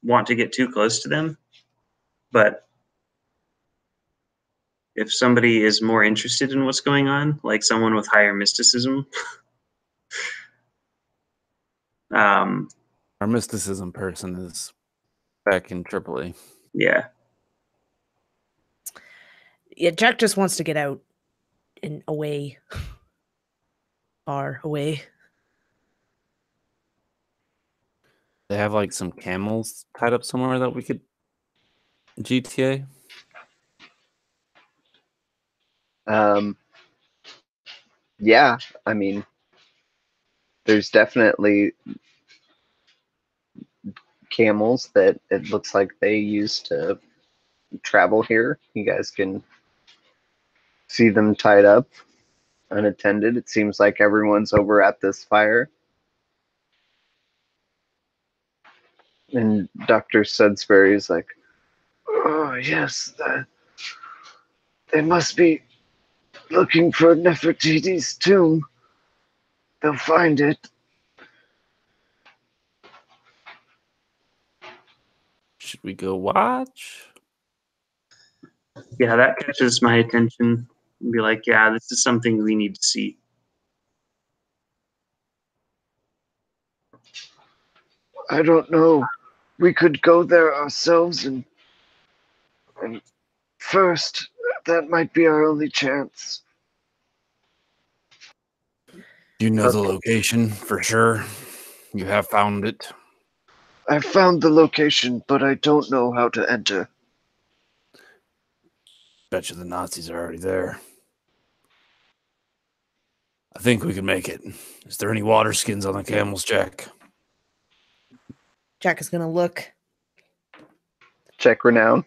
want to get too close to them, but if somebody is more interested in what's going on, like someone with higher mysticism, Our mysticism person is back in Tripoli. yeah. Yeah, Jack just wants to get out and away. Far away. They have like some camels tied up somewhere that we could GTA. Yeah, I mean, there's definitely camels that it looks like they used to travel here. You guys can see them tied up, unattended. It seems like everyone's over at this fire. And Dr. Sudsbury is like, Oh, yes. They must be looking for Nefertiti's tomb. They'll find it. Should we go watch? Yeah, that catches my attention. And be like, yeah, this is something we need to see. I don't know. We could go there ourselves and first, that might be our only chance. You know the location for sure. You have found it. I found the location, but I don't know how to enter. Bet you the Nazis are already there. I think we can make it. Is there any water skins on the camels, Jack? Jack is gonna look. check renown.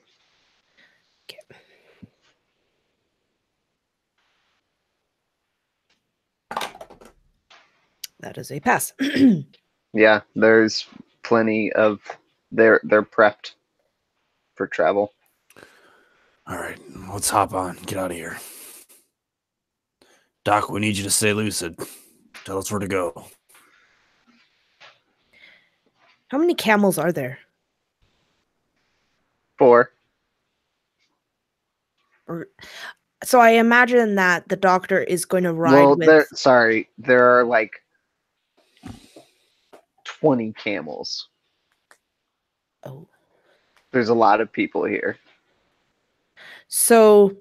That is a pass. Yeah, there's plenty of. They're prepped for travel. All right, let's hop on. Get out of here. Doc, we need you to stay lucid. Tell us where to go. How many camels are there? 4. So I imagine that the doctor is going to ride Well, with. there are like 20 camels. Oh. There's a lot of people here. So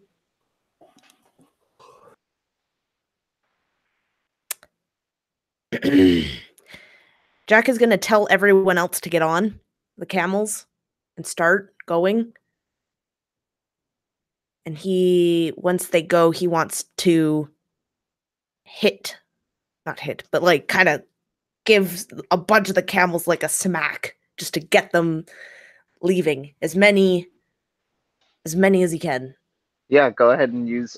Jack is going to tell everyone else to get on the camels and start going. And once they go, he wants to not hit, but like kind of give a bunch of the camels like a smack just to get them leaving. As many as he can. Yeah, go ahead and use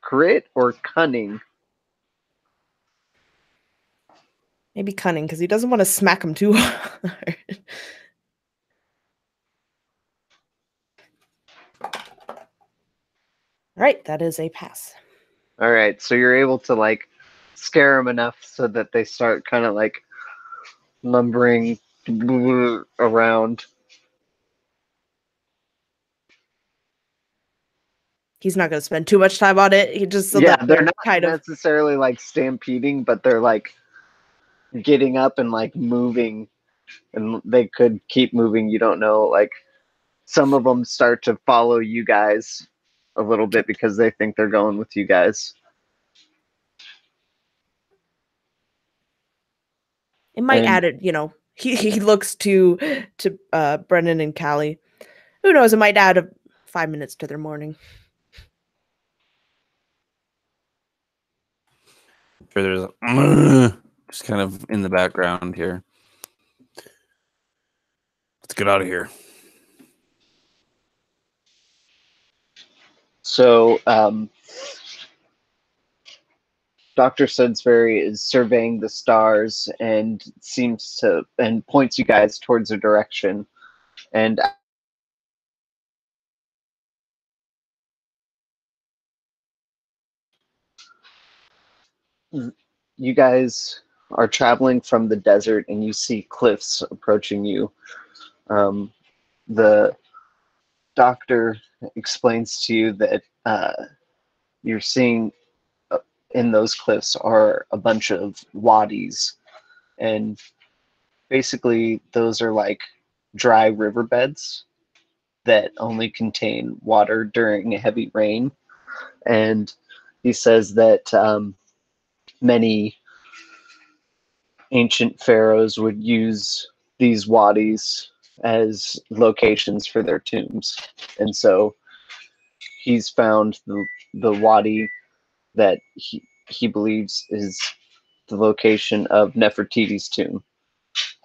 crit or cunning. Maybe cunning, because he doesn't want to smack him too hard. All right, that is a pass. All right, so you're able to like scare them enough so that they start kind of like lumbering around. He's not going to spend too much time on it. He just They're not kind of necessarily like stampeding, but they're like getting up and like moving, and they could keep moving. You don't know. Like some of them start to follow you guys a little bit because they think they're going with you guys. It might And- add it, he looks to Brennan and Callie. Who knows, it might add 5 minutes to their morning. Sure, there's just kind of in the background here. Let's get out of here. So, Dr. Sudsbury is surveying the stars and points you guys towards a direction. And you guys are traveling from the desert and you see cliffs approaching you. The doctor explains to you that you're seeing in those cliffs are a bunch of wadis, and basically those are like dry riverbeds that only contain water during heavy rain. And he says that many ancient pharaohs would use these wadis as locations for their tombs. And so he's found the wadi that he believes is the location of Nefertiti's tomb.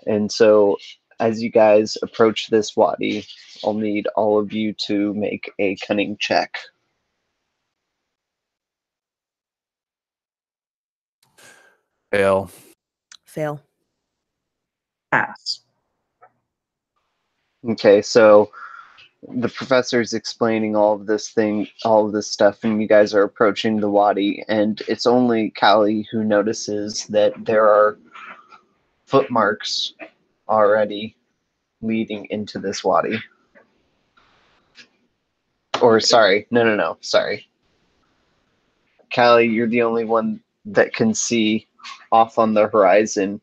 And so as you guys approach this wadi, I'll need all of you to make a cunning check. Fail. Fail. Pass. Okay, so the professor's explaining all of this stuff, and you guys are approaching the wadi, and it's only Callie who notices that there are footmarks already leading into this wadi. Or sorry, no, sorry. Callie, you're the only one that can see off on the horizon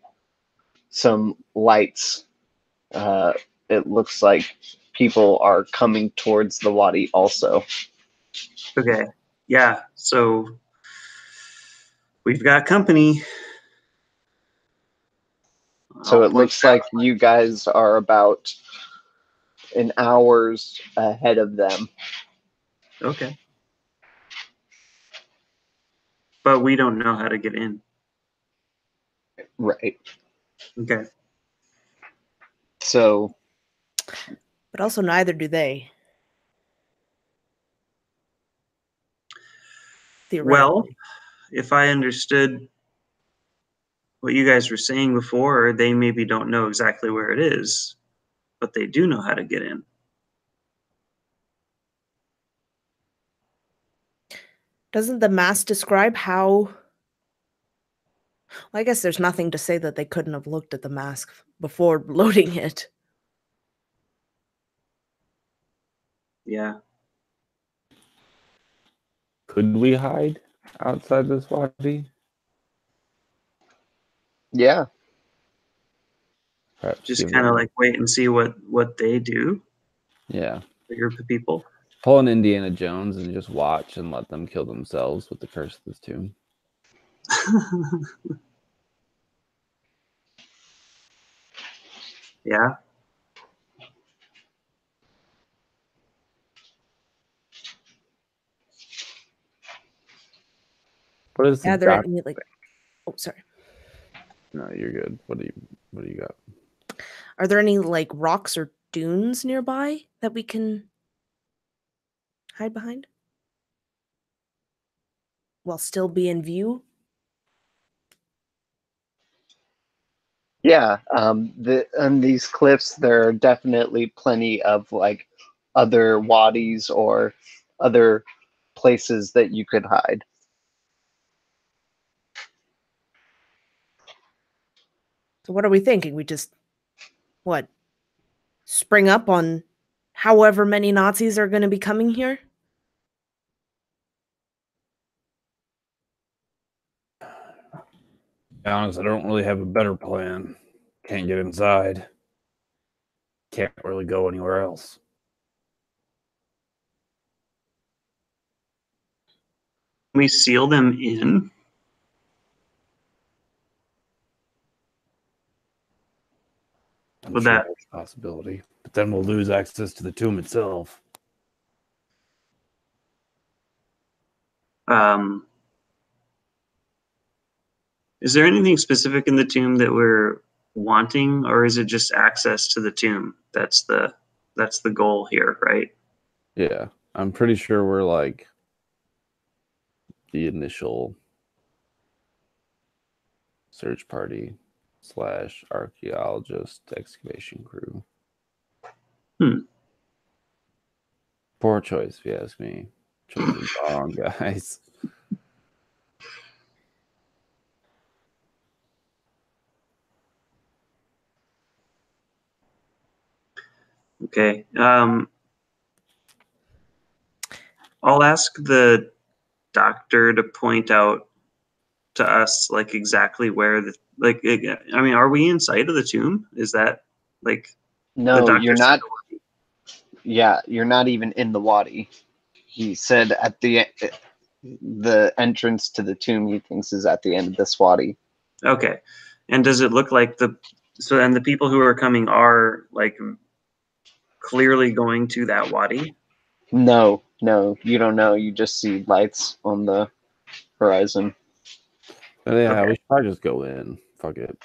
some lights. It looks like people are coming towards the wadi also. Okay. Yeah. So we've got company. So I'll it point looks like you guys are about an hour's ahead of them. Okay. But we don't know how to get in. Right. Okay. So But also neither do they. Well, Theoretically. if I understood what you guys were saying before, they maybe don't know exactly where it is, but they do know how to get in. Doesn't the mask describe how... Well, I guess there's nothing to say that they couldn't have looked at the mask before loading it. Yeah. Could we hide outside this wadi? yeah. Perhaps Just give kind of them- like wait and see what they do, yeah. the group of people. Pull an Indiana Jones and just watch and let them kill themselves with the curse of this tomb. Yeah. What is Yeah, the there doc? any like... Oh, sorry. No, you're good. What do you got? Are there any like rocks or dunes nearby that we can hide behind? While still be in view? Yeah. On these cliffs there are definitely plenty of like other wadis or other places that you could hide. So what are we thinking? We just, what, spring up on however many Nazis are going to be coming here? be honest, I don't really have a better plan. Can't get inside. Can't really go anywhere else. We seal them in. I'm Would sure that- that's a possibility. But then we'll lose access to the tomb itself. Is there anything specific in the tomb that we're wanting, or is it just access to the tomb? That's the goal here, right? Yeah, I'm pretty sure we're like the initial search party / archaeologist excavation crew. Poor choice, if you ask me. Chose the wrong guys. Okay. I'll ask the doctor to point out to us like exactly where the I mean, are we inside of the tomb? Is that like the No, doctor you're said- not. Yeah, you're not even in the wadi. He said at the entrance to the tomb he thinks is at the end of this wadi. Okay. And does it look like the people who are coming are like clearly going to that wadi? No, you don't know. You just see lights on the horizon. But yeah, Okay. we should probably just go in. Fuck it.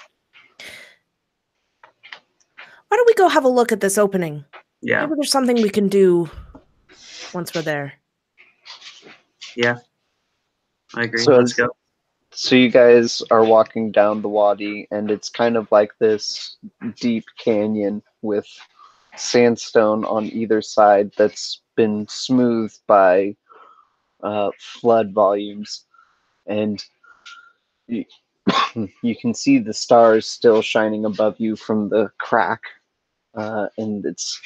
Why don't we go have a look at this opening? Yeah. Maybe there's something we can do once we're there. Yeah. I agree. So Let's it's- go. So you guys are walking down the wadi, and it's kind of like this deep canyon with sandstone on either side that's been smoothed by flood volumes, and you, you can see the stars still shining above you from the crack, and it's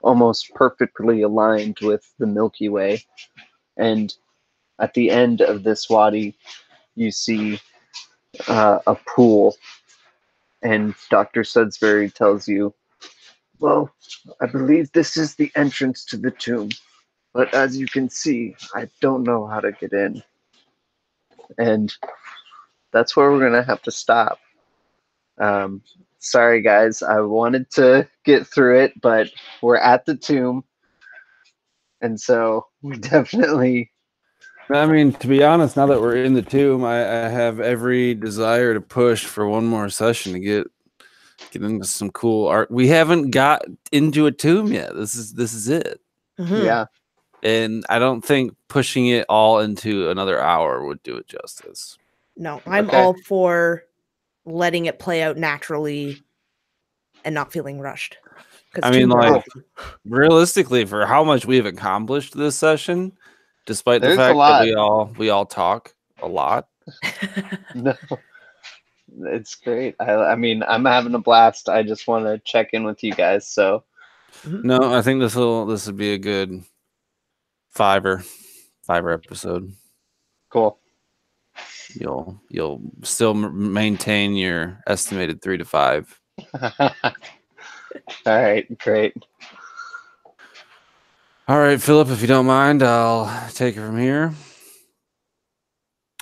almost perfectly aligned with the Milky Way. And at the end of this wadi, you see a pool, and Dr. Sudsbury tells you, well, I believe this is the entrance to the tomb, but as you can see, I don't know how to get in. And that's where we're going to have to stop. Sorry, guys, I wanted to get through it, but we're at the tomb, and so we definitely... I mean, to be honest, now that we're in the tomb, I have every desire to push for one more session to get into some cool art. We haven't got into a tomb yet. This is it. Mhm. Yeah. And I don't think pushing it all into another hour would do it justice. No, I'm Okay. all for letting it play out naturally and not feeling rushed. 'Cause I mean, tombs are like, awesome. realistically, for how much we've accomplished this session, despite the There's a fact lot. that we all talk a lot. No, it's great. I mean, I'm having a blast. I just want to check in with you guys. So No, I think this would be a good fiver episode. cool. You'll still maintain your estimated 3 to 5. All right, great. All right, Philip, if you don't mind, I'll take it from here.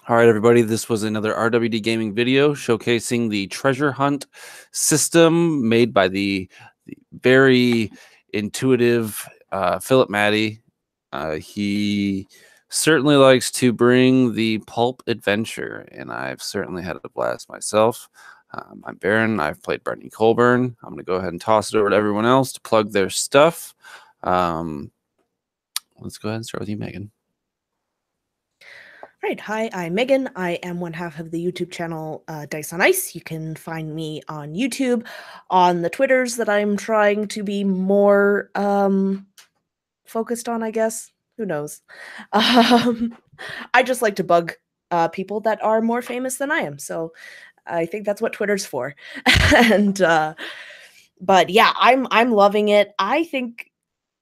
All right, everybody, this was another RWD Gaming video showcasing the treasure hunt system made by the very intuitive Phillip Maddi. He certainly likes to bring the pulp adventure, and I've certainly had a blast myself. I'm Baron. I've played Brendan Colburn. I'm going to go ahead and toss it over to everyone else to plug their stuff. Let's go ahead and start with you, Megan. Right. Hi, I'm Megan. I am one half of the YouTube channel Dice on Ice. You can find me on YouTube, on the Twitters that I'm trying to be more focused on, I guess. Who knows? I just like to bug people that are more famous than I am. So I think that's what Twitter's for. And but yeah, I'm loving it. I think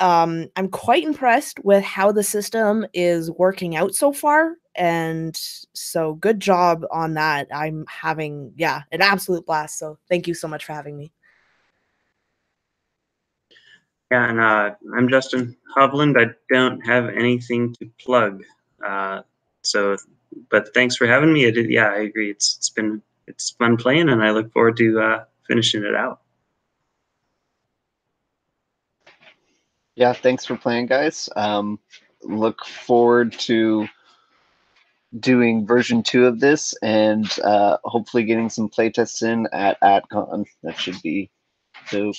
I'm quite impressed with how the system is working out so far. And so good job on that. I'm having, an absolute blast. So thank you so much for having me. Yeah, and I'm Justin Hovland. I don't have anything to plug. But thanks for having me. I agree. It's fun playing, and I look forward to finishing it out. Yeah, thanks for playing, guys. Look forward to doing version 2 of this, and hopefully getting some playtests in at AtCon. That should be dope.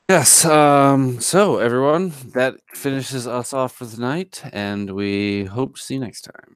Yes. So everyone, that finishes us off for the night, and we hope to see you next time.